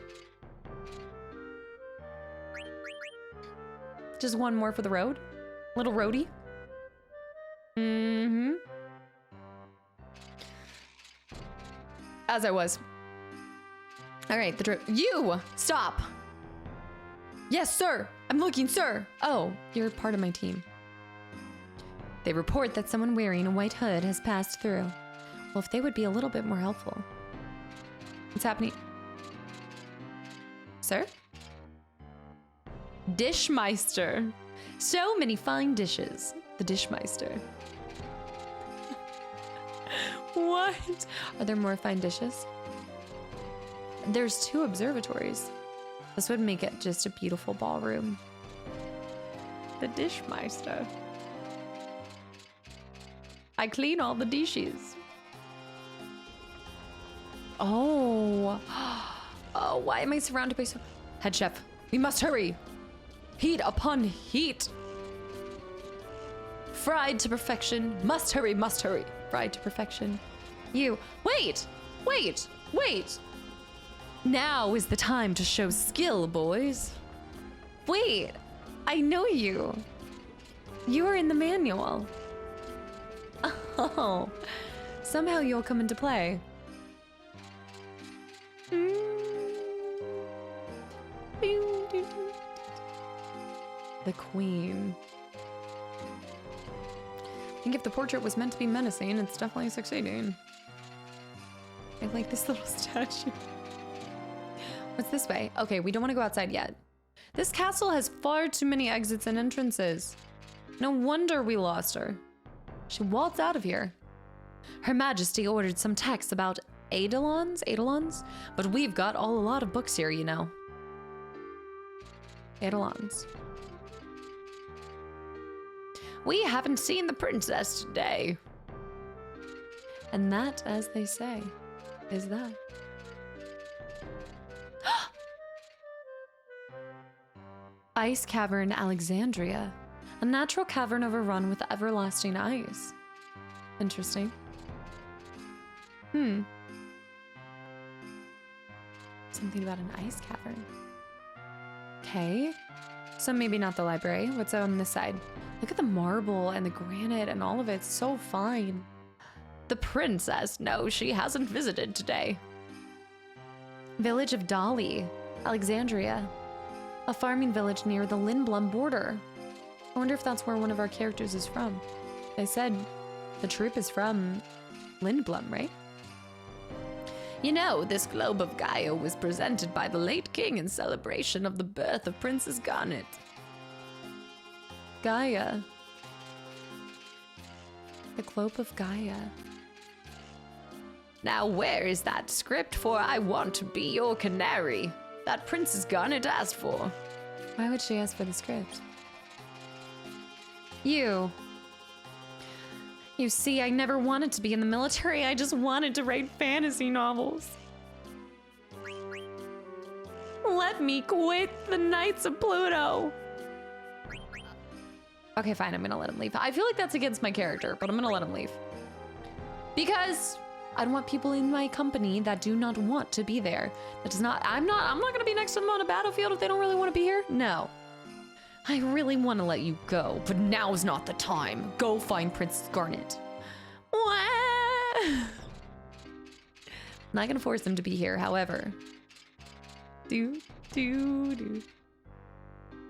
Just one more for the road. Little roadie. Mm-hmm. As I was. All right, the drip. You! Stop! Yes, sir! I'm looking, sir! Oh, you're part of my team. They report that someone wearing a white hood has passed through. Well, if they would be a little bit more helpful. What's happening? Sir? Dishmeister. So many fine dishes. The Dishmeister. What? Are there more fine dishes? There's 2 observatories. This would make it just a beautiful ballroom. The Dishmeister. I clean all the dishes. Oh. Oh, why am I surrounded by so... Head chef, we must hurry. Heat upon heat. Fried to perfection. Must hurry, must hurry. Fried to perfection. You. Wait! Wait! Wait! Now is the time to show skill, boys. Wait! I know you. You are in the manual. Oh. Somehow you'll come into play. The queen. I think if the portrait was meant to be menacing, it's definitely succeeding. I like this little statue. What's this way? Okay, we don't want to go outside yet. This castle has far too many exits and entrances. No wonder we lost her. She waltzed out of here. Her Majesty ordered some texts about eidolons? But we've got a lot of books here, you know. Eidolons. We haven't seen the princess today. And that, as they say, is that. Ice Cavern, Alexandria. A natural cavern overrun with everlasting ice. Interesting. Something about an ice cavern. Okay. So maybe not the library. What's on this side? Look at the marble and the granite and all of it. It's so fine. The princess. No, she hasn't visited today. Village of Dolly, Alexandria. A farming village near the Lindblum border. I wonder if that's where one of our characters is from. They said the troop is from Lindblum, right? You know, this globe of Gaia was presented by the late king in celebration of the birth of Princess Garnet. Gaia. The globe of Gaia. Now where is that script for I want to be your canary that Princess Garnet asked for? Why would she ask for the script? You see, I never wanted to be in the military. I just wanted to write fantasy novels. Let me quit the Knights of Pluto. Okay, fine, I'm gonna let him leave. I feel like that's against my character, but I'm gonna let him leave. Because I don't want people in my company that do not want to be there. That does not, I'm not gonna be next to them on a battlefield if they don't really want to be here. No. I really want to let you go, but now is not the time. Go find Princess Garnet. I'm not gonna force him to be here, however.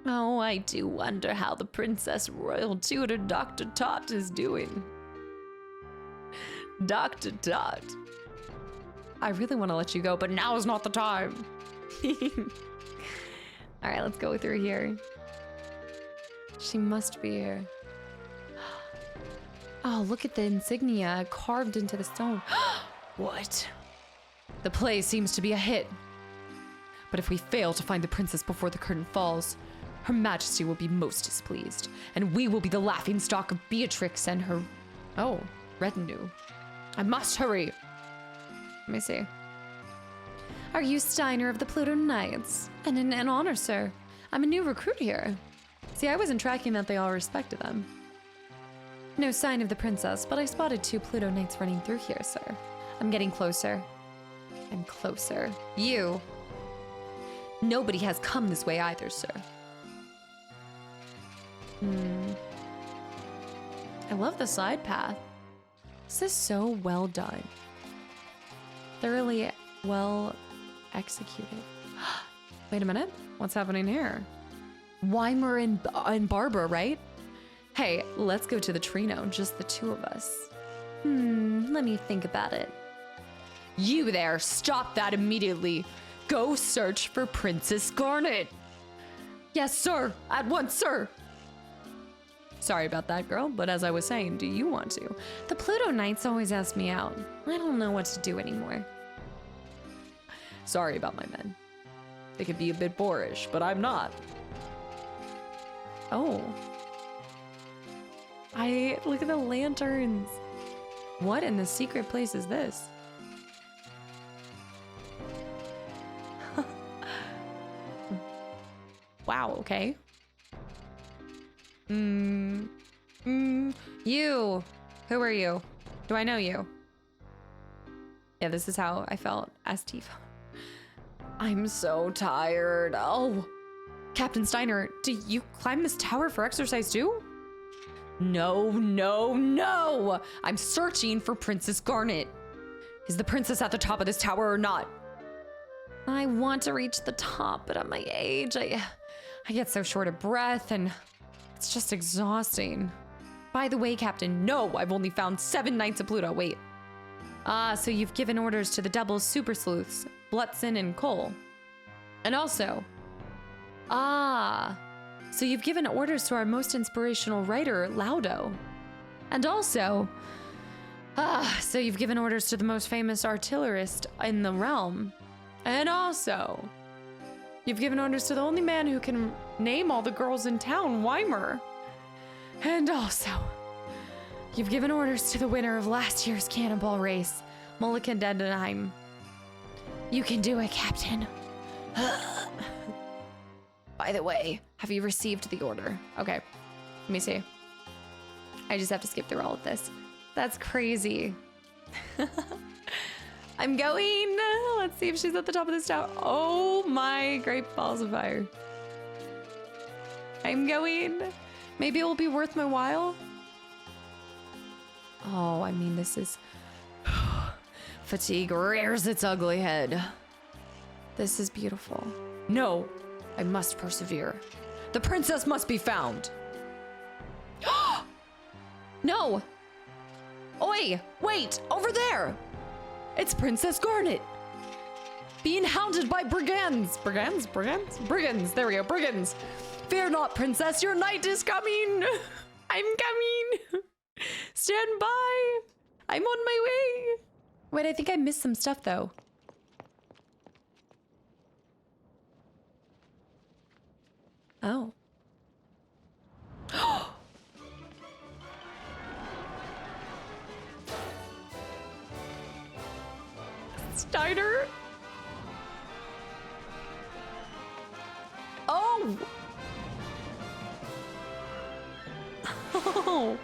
Oh, I do wonder how the Princess Royal Tutor Dr. Tot is doing. Dr. Tot. I really want to let you go, but now is not the time. All right, let's go through here. She must be here. Oh, look at the insignia carved into the stone. What? The play seems to be a hit. But if we fail to find the princess before the curtain falls, Her Majesty will be most displeased, and we will be the laughingstock of Beatrix and her, retinue. I must hurry. Let me see. Are you Steiner of the Pluto Knights? And an honor, sir. I'm a new recruit here. See, I wasn't tracking that they all respected them. No sign of the princess, but I spotted 2 Pluto Knights running through here, sir. I'm getting closer. I'm closer. You. Nobody has come this way either, sir. I love the side path. This is so well done. Thoroughly well executed. Wait a minute. What's happening here? Weimer and Barbara, right? Hey, let's go to the Trino, just the 2 of us. Let me think about it. You there, stop that immediately. Go search for Princess Garnet. Yes, sir. At once, sir. Sorry about that, girl, but as I was saying, do you want to? The Pluto Knights always ask me out. I don't know what to do anymore. Sorry about my men. They could be a bit boorish, but I'm not. Oh. Look at the lanterns. What in the secret place is this? Wow, okay. You. Who are you? Do I know you? Yeah, this is how I felt as Tifa. I'm so tired. Oh. Captain Steiner, do you climb this tower for exercise too? No, no, no! I'm searching for Princess Garnet. Is the princess at the top of this tower or not? I want to reach the top, but at my age, I get so short of breath and it's just exhausting. By the way, Captain, no, I've only found 7 Knights of Pluto. Wait. So you've given orders to the double super sleuths, Blutzen and Cole. And also, so you've given orders to our most inspirational writer, Laudo. And also, so you've given orders to the most famous artillerist in the realm. And also, you've given orders to the only man who can name all the girls in town, Weimer. And also, you've given orders to the winner of last year's cannonball race, Mulligan Dendenheim. You can do it, Captain. By the way, have you received the order? Okay, let me see. I just have to skip through all of this. That's crazy. I'm going. Let's see if she's at the top of this tower. Oh my great balls of fire. I'm going. Maybe it will be worth my while. Oh, I mean, this is... Fatigue rears its ugly head. This is beautiful. No, I must persevere. The princess must be found. No. Oi, wait, over there. It's Princess Garnet. Being hounded by brigands. Brigands? There we go, brigands. Fear not, princess, your knight is coming. I'm coming. Stand by. I'm on my way. Wait, I think I missed some stuff though. Oh. Steiner? Oh! Oh!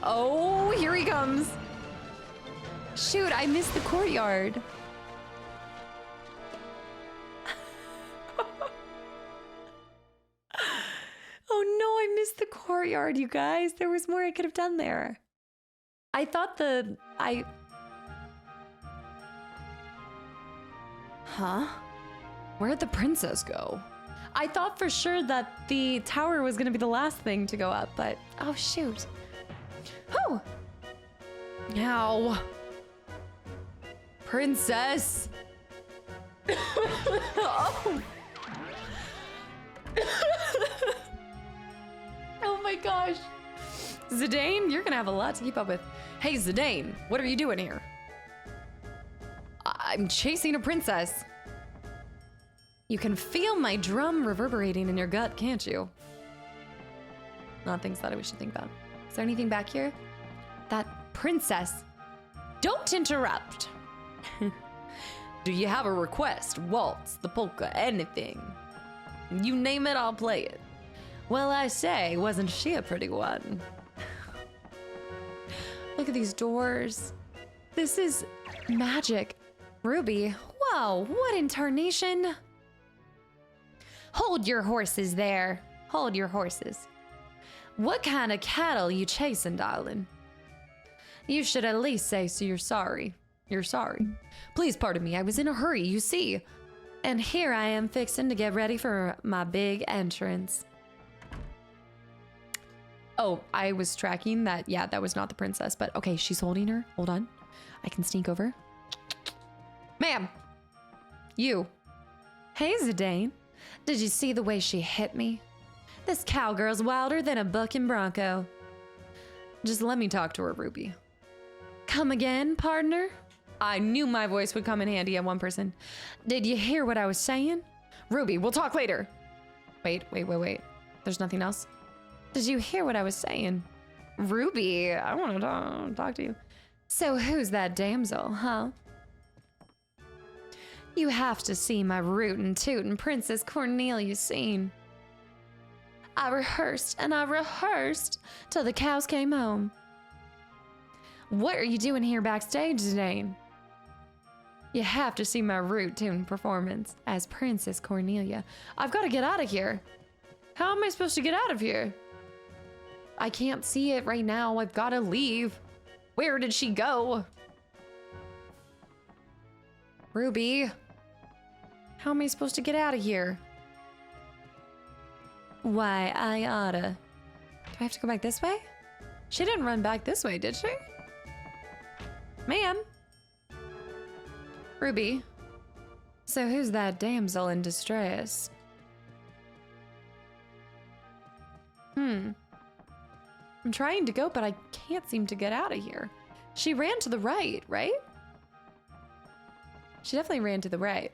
Oh, here he comes. Shoot, I missed the courtyard. Oh no, I missed the courtyard, you guys. There was more I could have done there. I thought Huh? Where'd the princess go? I thought for sure that the tower was gonna be the last thing to go up, but oh shoot. Whew! Ow. Princess! Oh. Oh my gosh. Zidane, you're gonna have a lot to keep up with. Hey Zidane, what are you doing here? I'm chasing a princess. You can feel my drum reverberating in your gut, can't you? Not things that we should think about. Is there anything back here? That princess. Don't interrupt. Do you have a request? Waltz, the polka, anything? You name it, I'll play it. Well, I say, wasn't she a pretty one? Look at these doors. This is magic. Ruby, whoa, what in tarnation? Hold your horses there. Hold your horses. What kind of cattle you chasing, darling? You should at least say so you're sorry. You're sorry. Please pardon me, I was in a hurry, you see. And here I am fixing to get ready for my big entrance. Oh, I was tracking that. Yeah, that was not the princess, but okay, she's holding her. Hold on. I can sneak over. Ma'am! You. Hey, Zidane. Did you see the way she hit me? This cowgirl's wilder than a bucking bronco. Just let me talk to her, Ruby. Come again, partner? I knew my voice would come in handy at one person. Did you hear what I was saying? Ruby, we'll talk later. Wait. There's nothing else? Did you hear what I was saying? Ruby, I want to talk to you. So who's that damsel, huh? You have to see my rootin' tootin' Princess Cornelia scene. I rehearsed and I rehearsed till the cows came home. What are you doing here backstage, Zidane? You have to see my root tune performance as Princess Cornelia. I've got to get out of here. How am I supposed to get out of here? I can't see it right now. I've got to leave. Where did she go? Ruby, how am I supposed to get out of here? Why, I oughta. Do I have to go back this way? She didn't run back this way, did she? Ma'am? Ruby, so who's that damsel in distress? I'm trying to go, but I can't seem to get out of here. She ran to the right, right? She definitely ran to the right.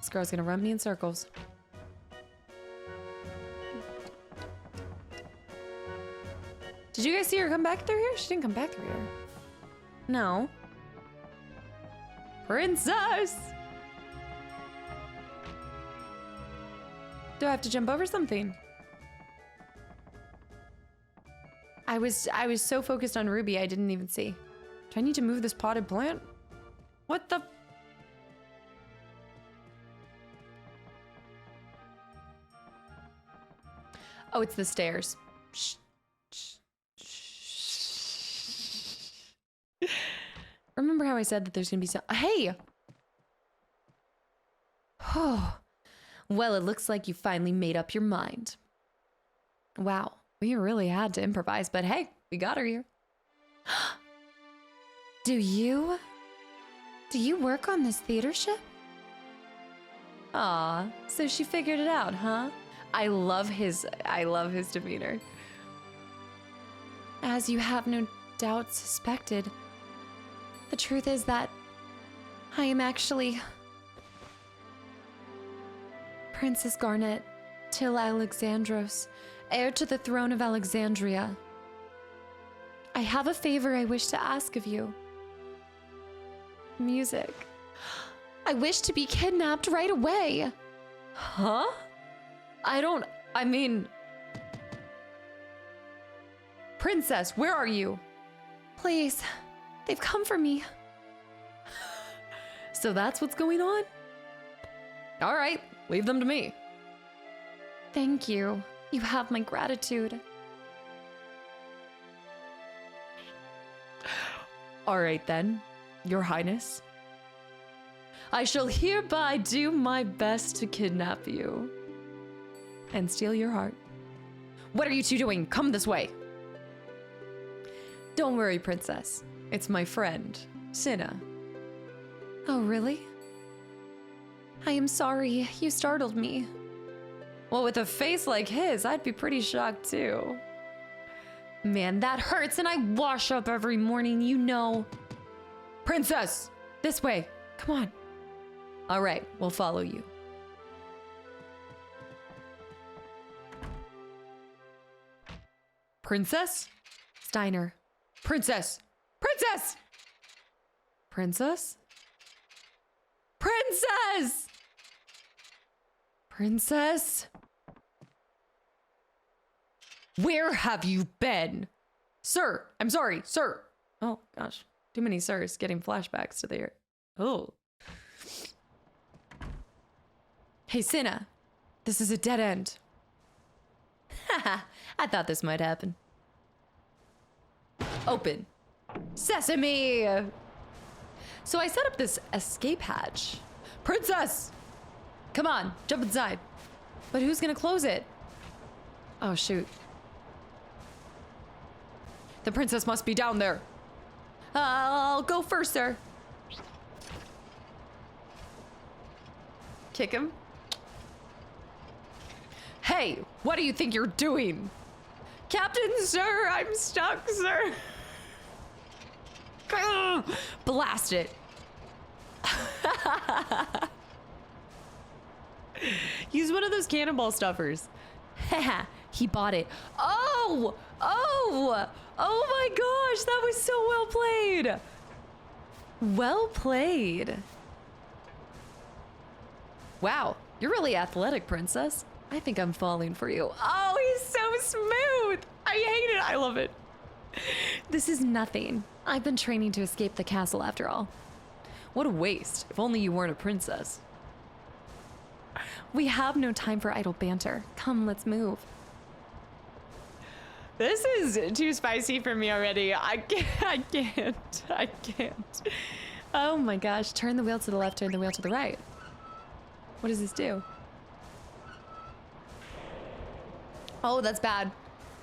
This girl's gonna run me in circles. Did you guys see her come back through here? She didn't come back through here. No. Princess! Do I have to jump over something? I was so focused on Ruby, I didn't even see. Do I need to move this potted plant? What the? Oh, it's the stairs. Shh. Remember how I said that there's gonna be some— Hey! Oh, well, it looks like you finally made up your mind. Wow, we really had to improvise, but hey, we got her here. Do you work on this theater ship? Aw, so she figured it out, huh? I love his demeanor. As you have no doubt suspected, the truth is that I am actually Princess Garnet Till Alexandros, heir to the throne of Alexandria. I have a favor I wish to ask of you. Music. I wish to be kidnapped right away. Huh? I mean... Princess, where are you? Please, they've come for me. So that's what's going on? All right, leave them to me. Thank you. You have my gratitude. All right then, Your Highness. I shall hereby do my best to kidnap you and steal your heart. What are you two doing? Come this way. Don't worry, Princess. It's my friend, Cinna. Oh, really? I am sorry. You startled me. Well, with a face like his, I'd be pretty shocked too. Man, that hurts, and I wash up every morning, you know. Princess, this way. Come on. All right, we'll follow you. Princess? Steiner. Princess! Princess! Princess? Princess! Princess? Where have you been? Sir, I'm sorry, sir. Oh, gosh. Too many sirs getting flashbacks to their... Oh. Hey, Cinna. This is a dead end. Haha, I thought this might happen. Open. Sesame! So I set up this escape hatch. Princess! Come on, jump inside. But who's gonna close it? Oh, shoot. The princess must be down there. I'll go first, sir. Kick him. Hey, what do you think you're doing? Captain, sir, I'm stuck, sir. Blast it. He's one of those cannonball stuffers. He bought it. Oh! Oh! Oh my gosh, that was so well played. Well played. Wow, you're really athletic, princess. I think I'm falling for you. Oh, he's so smooth. I hate it. I love it. This is nothing. I've been training to escape the castle after all. What a waste. If only you weren't a princess. We have no time for idle banter. Come, let's move. This is too spicy for me already. I can't. Oh my gosh. Turn the wheel to the left, turn the wheel to the right. What does this do? Oh, that's bad.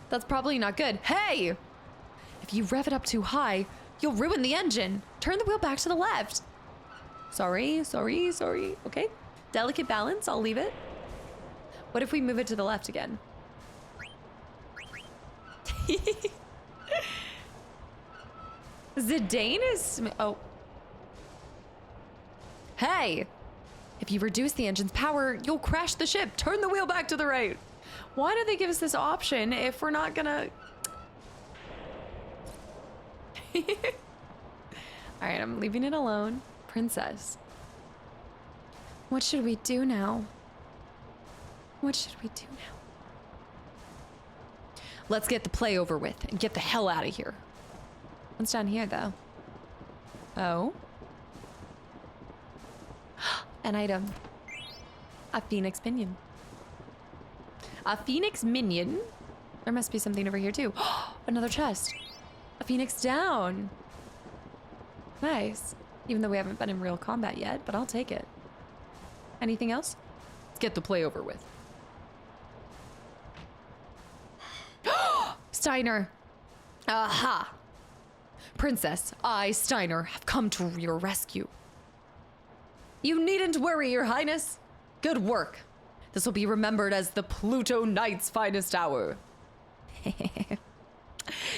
That's probably not good. Hey! If you rev it up too high, you'll ruin the engine. Turn the wheel back to the left. Sorry. Okay. Delicate balance, I'll leave it. What if we move it to the left again? Zidane is... Oh. Hey! If you reduce the engine's power, you'll crash the ship. Turn the wheel back to the right. Why do they give us this option if we're not gonna... Alright, I'm leaving it alone. Princess. What should we do now? What should we do now? Let's get the play over with and get the hell out of here. What's down here, though? Oh? An item. A phoenix minion. A phoenix minion? There must be something over here, too. Another chest. A phoenix down. Nice. Even though we haven't been in real combat yet, but I'll take it. Anything else? Let's get the play over with. Steiner. Aha! Princess, I, Steiner, have come to your rescue. You needn't worry, Your Highness. Good work. This will be remembered as the Pluto Knight's finest hour.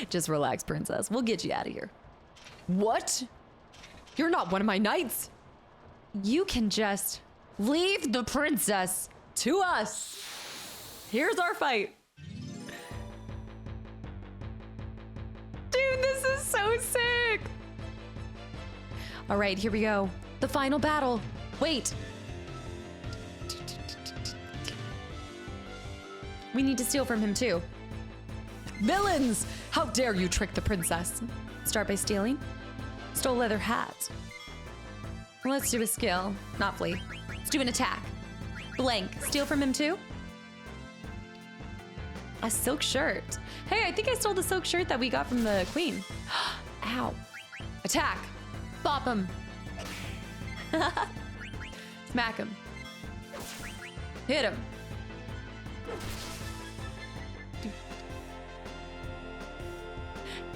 Just relax, princess. We'll get you out of here. What? You're not one of my knights. You can just leave the princess to us. Here's our fight. Dude, this is so sick. All right, here we go. The final battle. Wait. We need to steal from him too. Villains! How dare you trick the princess? Start by stealing. Stole leather hat. Let's do a skill, not flee. Let's do an attack. Blank. Steal from him too? A silk shirt. Hey, I think I stole the silk shirt that we got from the queen. Ow. Attack. Bop him. Smack him. Hit him.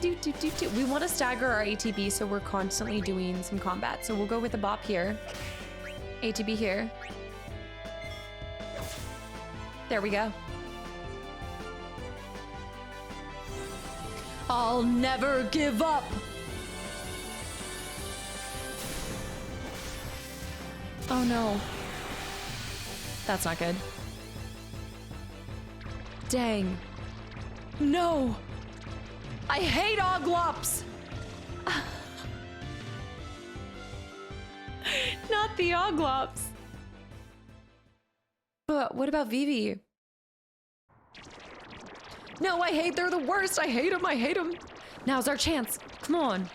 We want to stagger our ATB so we're constantly doing some combat. So we'll go with the bop here. ATB here. There we go. I'll never give up. Oh no. That's not good. Dang. No. I hate Oglops. Not the Oglops. But what about Vivi? No, I hate, they're the worst. I hate them, I hate them. Now's our chance. Come on.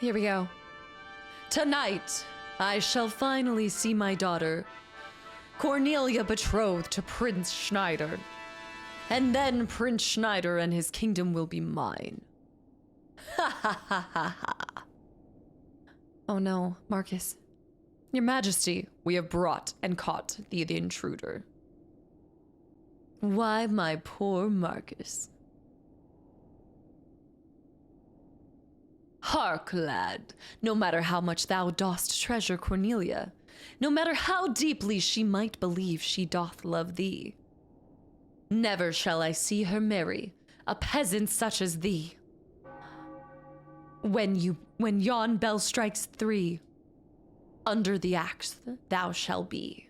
Here we go. Tonight, I shall finally see my daughter, Cornelia, betrothed to Prince Schneider. And then Prince Schneider and his kingdom will be mine. Ha ha ha ha ha. Oh no, Marcus. Your Majesty, we have brought and caught the intruder. Why, my poor Marcus. Hark, lad, no matter how much thou dost treasure Cornelia, no matter how deeply she might believe she doth love thee, never shall I see her marry a peasant such as thee. When yon bell strikes 3, under the axe thou shalt be.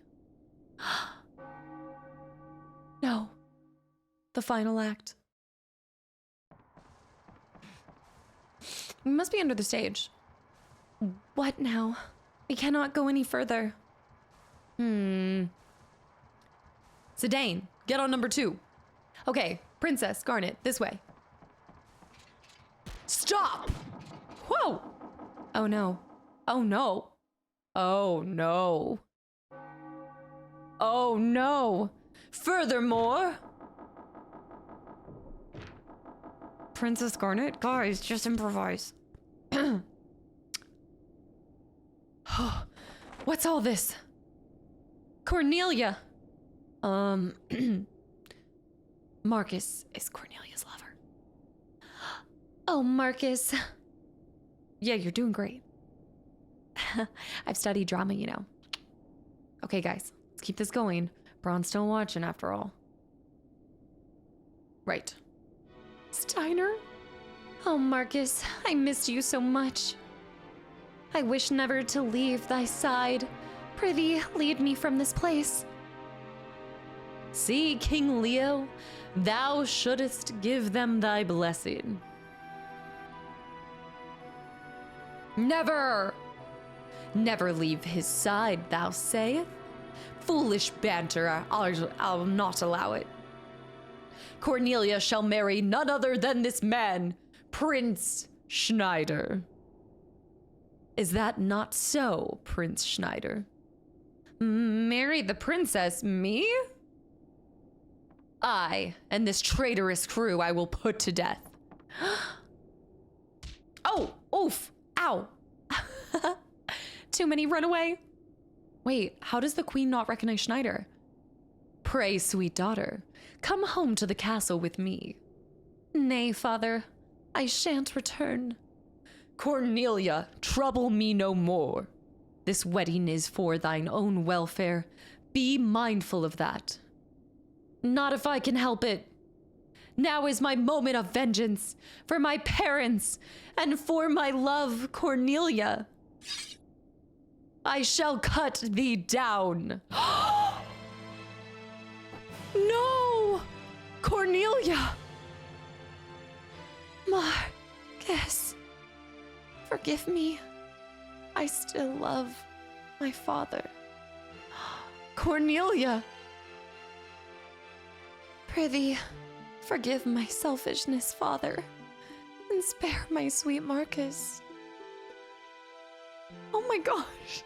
No. The final act. We must be under the stage. What now? We cannot go any further. Zidane, get on number 2. Okay, Princess Garnet, this way. Stop! Whoa! Oh no. Oh no. Oh no. Oh no. Furthermore... Princess Garnet? Guys, just improvise. What's all this? Cornelia! Marcus is Cornelia's lover. Oh, Marcus. Yeah, you're doing great. I've studied drama, you know. Okay, guys, let's keep this going. Braun's still watching, after all. Right. Steiner? Oh, Marcus, I missed you so much. I wish never to leave thy side. Prithee, lead me from this place. See, King Leo, thou shouldest give them thy blessing. Never! Never leave his side, thou sayest? Foolish banter, I'll not allow it. Cornelia shall marry none other than this man, Prince Schneider. Is that not so, Prince Schneider? Marry the princess, me? I and this traitorous crew I will put to death. Oh, oof, ow. Too many, run away. Wait, how does the queen not recognize Schneider? Pray, sweet daughter, come home to the castle with me. Nay, father, I shan't return. Cornelia, trouble me no more. This wedding is for thine own welfare. be mindful of that. Not if I can help it. Now is my moment of vengeance for my parents and for my love, Cornelia. I shall cut thee down. No! Cornelia! Marcus, forgive me. I still love my father. Cornelia! Prithee, forgive my selfishness, father, and spare my sweet Marcus. Oh my gosh.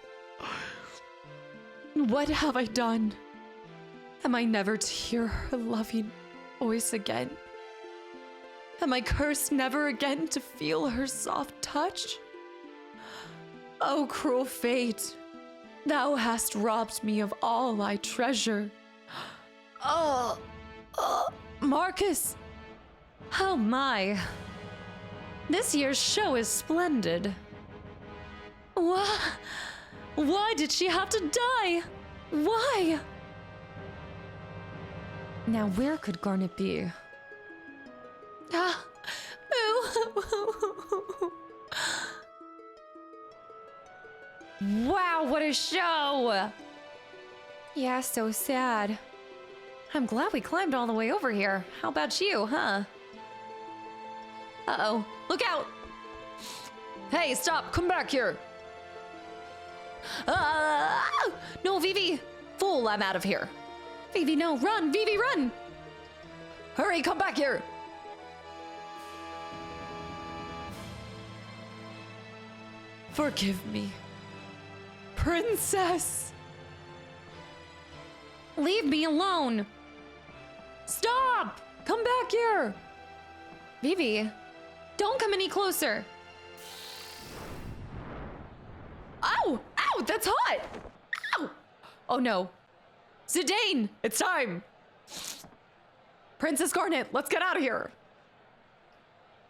What have I done? Am I never to hear her loving voice again? Am I cursed never again to feel her soft touch? Oh, cruel fate, thou hast robbed me of all I treasure. Marcus! Oh my. This year's show is splendid. Why did she have to die? Why? Now where could Garnet be? Wow, what a show! Yeah, so sad. I'm glad we climbed all the way over here. How about you, huh? Uh-oh, look out! Hey, stop, come back here! No, Vivi! Fool, I'm out of here. Vivi, no, run! Vivi, run! Hurry, come back here! Forgive me. Princess! Leave me alone! Stop! Come back here! Vivi, don't come any closer. Ow! Ow! That's hot! Ow! Oh no. Zidane! It's time! Princess Garnet, let's get out of here!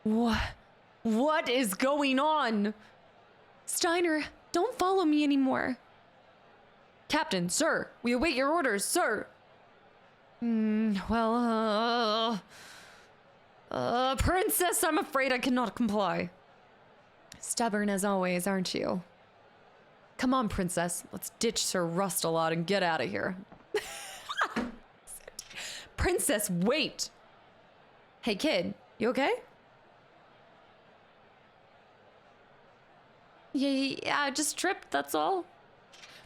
What is going on? Steiner, don't follow me anymore. Captain, sir, we await your orders, sir. Princess, I'm afraid I cannot comply. Stubborn as always, aren't you? Come on, princess. Let's ditch Sir Rust-a-Lot and get out of here. Princess, wait! Hey, kid, you okay? Yeah, I just tripped, that's all.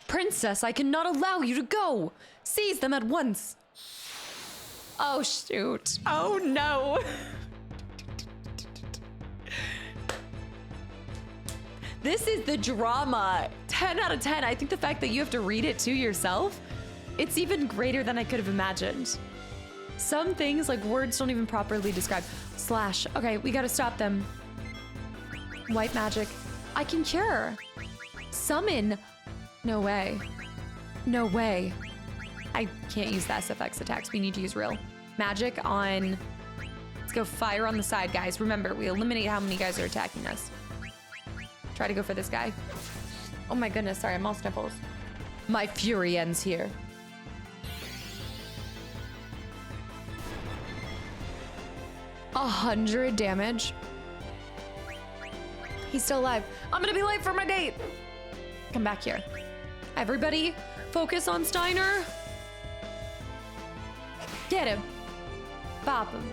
Princess, I cannot allow you to go! Seize them at once! Oh, shoot. Oh, no! This is the drama. 10 out of 10. I think the fact that you have to read it to yourself, it's even greater than I could have imagined. Some things, like words don't even properly describe. Slash. Okay, we gotta stop them. White magic. I can cure. Summon. No way. No way. I can't use the SFX attacks. We need to use real magic on... Let's go fire on the side, guys. Remember, we eliminate how many guys are attacking us. Try to go for this guy. Oh my goodness, sorry, I'm all sniffles. My fury ends here. $100 damage. He's still alive. I'm gonna be late for my date. Come back here. Everybody, focus on Steiner. Get him. Bop him.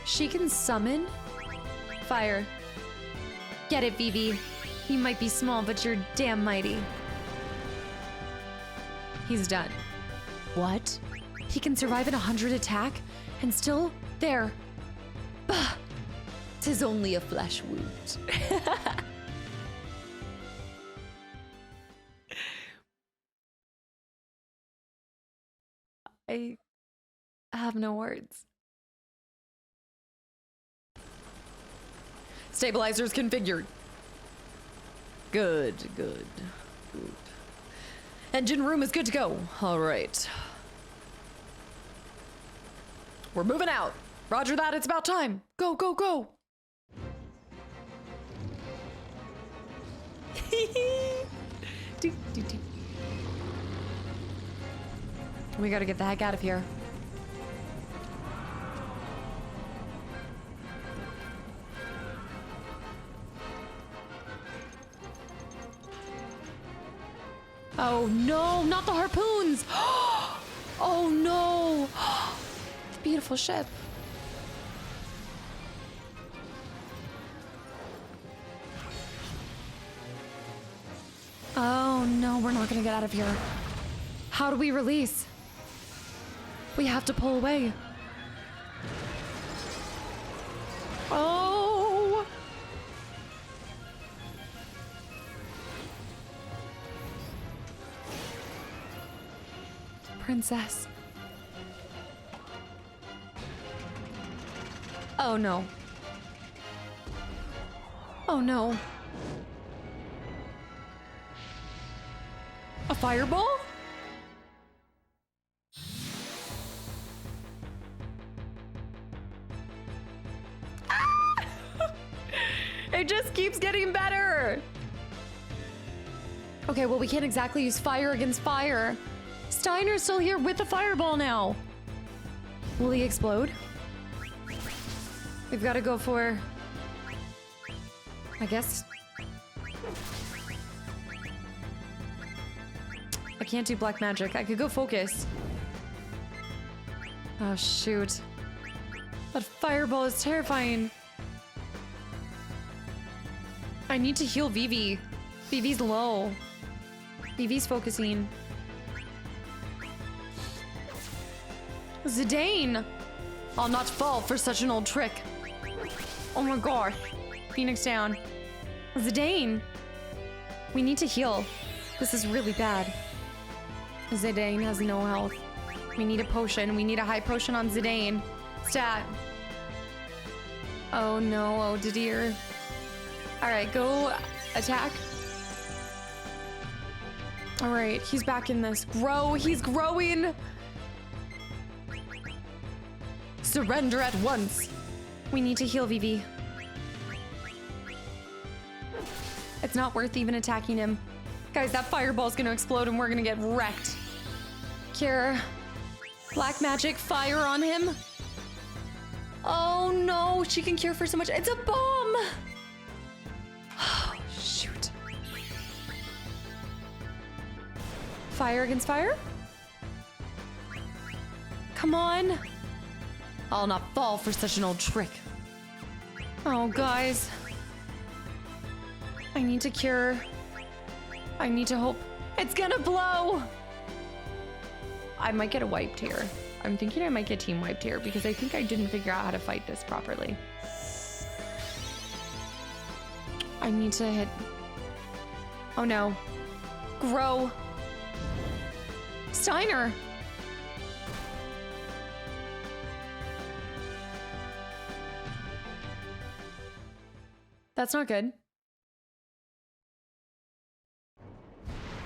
She can summon fire. Get it, Vivi. You might be small, but you're damn mighty. He's done. What? He can survive an 100 attack and still there. Bah! 'Tis only a flesh wound. I have no words. Stabilizers configured. Good. Engine room is good to go. All right. We're moving out. Roger that, it's about time. Go. We gotta get the heck out of here. Oh no, not the harpoons! Oh no! The beautiful ship. Oh no, we're not gonna get out of here. How do we release? We have to pull away. Oh! Princess. Oh no. Oh no. A fireball? Ah! It just keeps getting better. Okay, well, we can't exactly use fire against fire. Steiner's still here with the fireball now. Will he explode? We've got to go for... I guess... I can't do black magic. I could go focus. Oh, shoot. That fireball is terrifying. I need to heal Vivi. Vivi's low. Vivi's focusing. Zidane! I'll not fall for such an old trick. Oh my gosh. Phoenix down. Zidane! We need to heal. This is really bad. Zidane has no health. We need a potion. We need a high potion on Zidane. Stat. Oh no, oh dear. Alright, go attack. Alright, he's back in this. Grow, he's growing! Surrender at once. We need to heal Vivi. It's not worth even attacking him. Guys, that fireball's gonna explode and we're gonna get wrecked. Cure. Black magic, fire on him. Oh no, she can cure for so much. It's a bomb! Oh, shoot. Fire against fire? Come on. I'll not fall for such an old trick. Oh, guys. I need to cure. I need to hope. It's gonna blow! I might get wiped here. I'm thinking I might get team wiped here because I think I didn't figure out how to fight this properly. I need to hit... Oh no. Grow. Steiner! That's not good.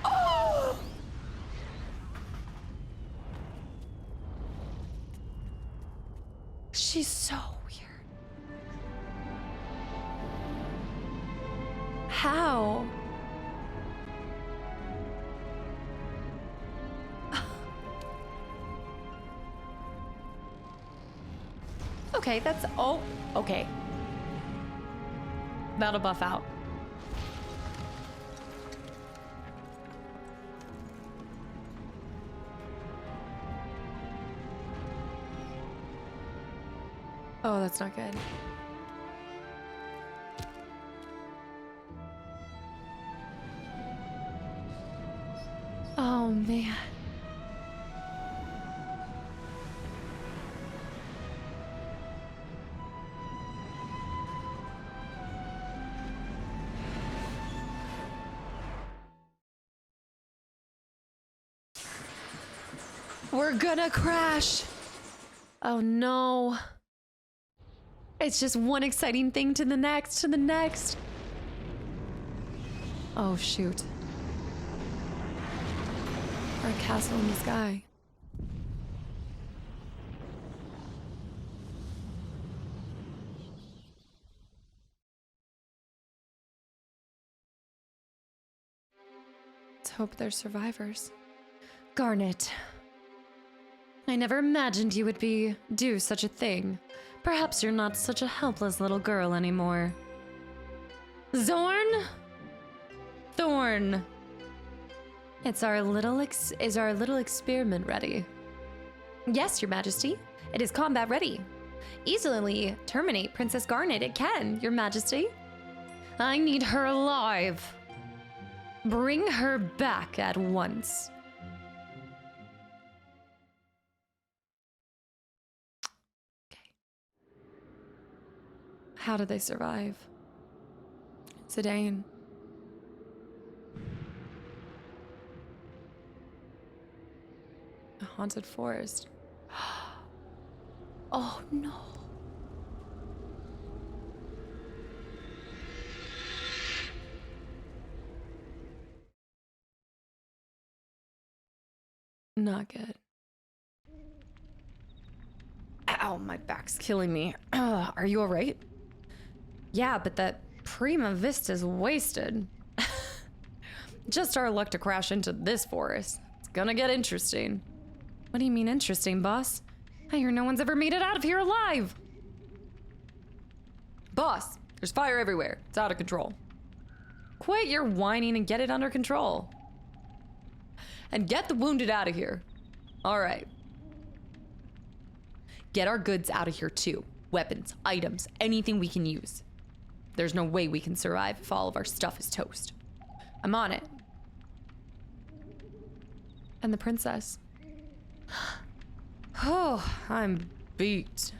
Oh! She's so weird. How? Okay, that's... Oh, okay. That'll buff out. Oh, that's not good. Oh, man. We're gonna crash. Oh no. It's just one exciting thing to the next, to the next. Oh shoot. Our castle in the sky. Let's hope they're survivors. Garnet. I never imagined you would do such a thing. Perhaps you're not such a helpless little girl anymore. Zorn? Thorn. Is our little experiment ready? Yes, Your Majesty. It is combat ready. Easily terminate Princess Garnet. It can, Your Majesty. I need her alive. Bring her back at once. How did they survive? Zidane. A haunted forest. Oh no. Not good. Ow, my back's killing me. Are you alright? Yeah, but that Prima Vista's wasted. Just our luck to crash into this forest. It's gonna get interesting. What do you mean interesting, boss? I hear no one's ever made it out of here alive. Boss, there's fire everywhere. It's out of control. Quit your whining and get it under control. And get the wounded out of here. All right. Get our goods out of here too. Weapons, items, anything we can use. There's no way we can survive if all of our stuff is toast. I'm on it. And the princess. Oh, I'm beat.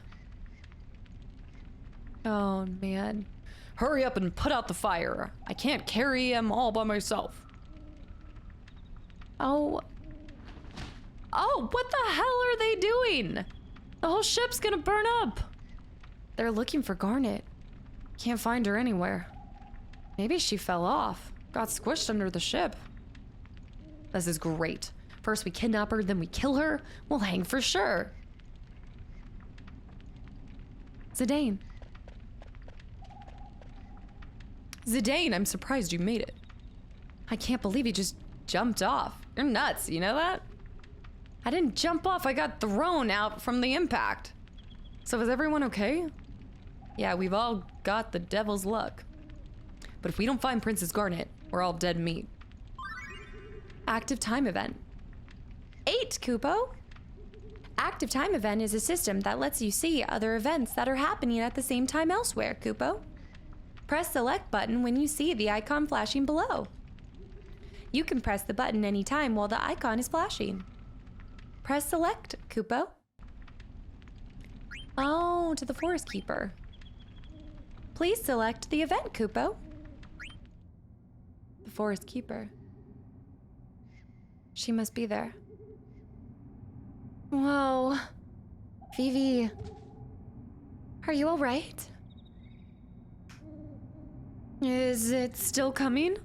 Oh, man. Hurry up and put out the fire. I can't carry him all by myself. Oh. Oh, what the hell are they doing? The whole ship's gonna burn up. They're looking for Garnet. Can't find her anywhere. Maybe she fell off. Got squished under the ship. This is great. First we kidnap her, then we kill her. We'll hang for sure. Zidane. Zidane, I'm surprised you made it. I can't believe you just jumped off. You're nuts, you know that? I didn't jump off, I got thrown out from the impact. So is everyone okay? Yeah, we've all got the devil's luck. But if we don't find Princess Garnet, we're all dead meat. Active time event. 8, Kupo. Active time event is a system that lets you see other events that are happening at the same time elsewhere, Kupo. Press select button when you see the icon flashing below. You can press the button anytime while the icon is flashing. Press select, Kupo. Oh, to the Forest Keeper. Please select the event, Kupo. The Forest Keeper. She must be there. Whoa. Vivi. Are you all right? Is it still coming?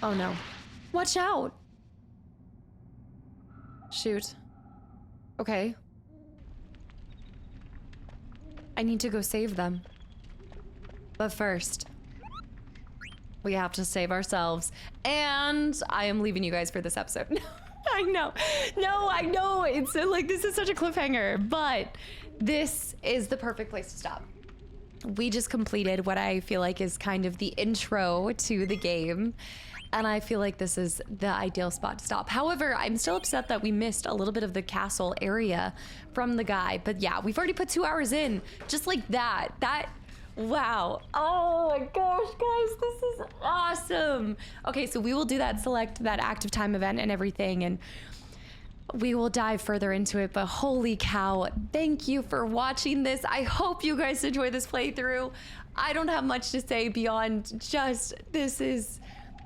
Oh no. Watch out. Shoot. Okay. I need to go save them. But first, we have to save ourselves. And I am leaving you guys for this episode. I know. No, I know. It's like, this is such a cliffhanger, but this is the perfect place to stop. We just completed what I feel like is kind of the intro to the game. And I feel like this is the ideal spot to stop. However, I'm still upset that we missed a little bit of the castle area from the guy. But yeah, we've already put 2 hours in, just like that. Wow. Oh my gosh, guys, this is awesome. Okay, so we will do that, select that active time event and everything, and we will dive further into it. But holy cow, thank you for watching this. I hope you guys enjoy this playthrough. I don't have much to say beyond just this is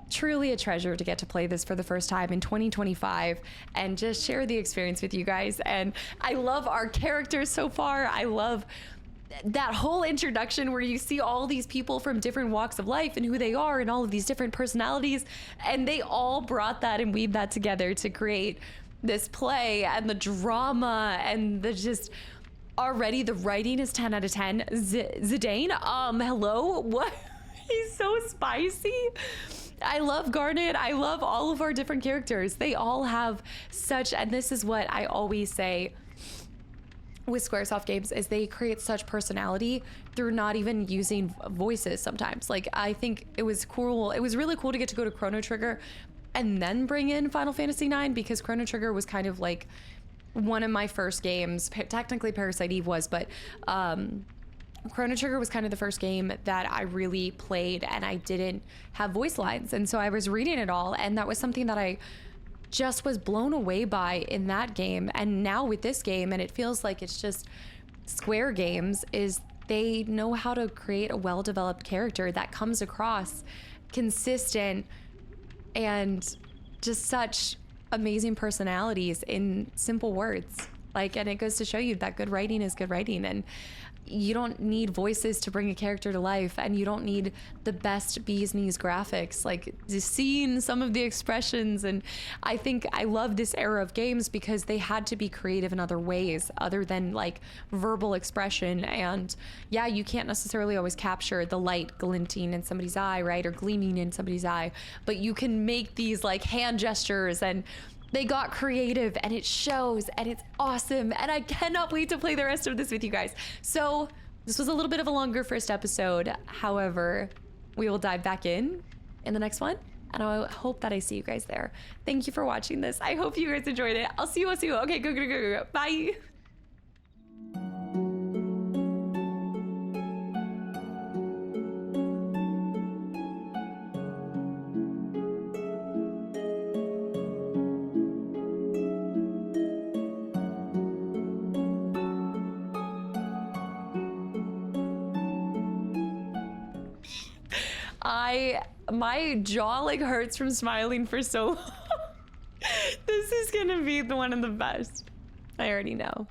truly a treasure to get to play this for the first time in 2025 and just share the experience with you guys. And I love our characters so far. I love that whole introduction where you see all these people from different walks of life and who they are and all of these different personalities, and they all brought that and weaved that together to create this play, and the drama and the just already the writing is 10 out of 10. Zidane, hello? What? He's so spicy. I love Garnet. I love all of our different characters. They all have such, and this is what I always say with Squaresoft games, is they create such personality through not even using voices sometimes. Like, I think it was cool. It was really cool to get to go to Chrono Trigger and then bring in Final Fantasy IX, because Chrono Trigger was kind of like one of my first games. Technically Parasite Eve was, but Chrono Trigger was kind of the first game that I really played and I didn't have voice lines. And so I was reading it all, and that was something that I just was blown away by in that game. And now with this game, and it feels like it's just Square games, is they know how to create a well-developed character that comes across consistent and just such amazing personalities in simple words. Like, and it goes to show you that good writing is good writing, and you don't need voices to bring a character to life, and you don't need the best bee's knees graphics. Like, just seeing some of the expressions, and I think I love this era of games because they had to be creative in other ways other than like verbal expression. And yeah, you can't necessarily always capture the light glinting in somebody's eye, right, or gleaming in somebody's eye, but you can make these like hand gestures, and they got creative, and it shows, and it's awesome, and I cannot wait to play the rest of this with you guys. So this was a little bit of a longer first episode. However, we will dive back in the next one, and I hope that I see you guys there. Thank you for watching this. I hope you guys enjoyed it. I'll see you. Okay, go. Bye. My jaw like hurts from smiling for so long. This is gonna be one of the best. I already know.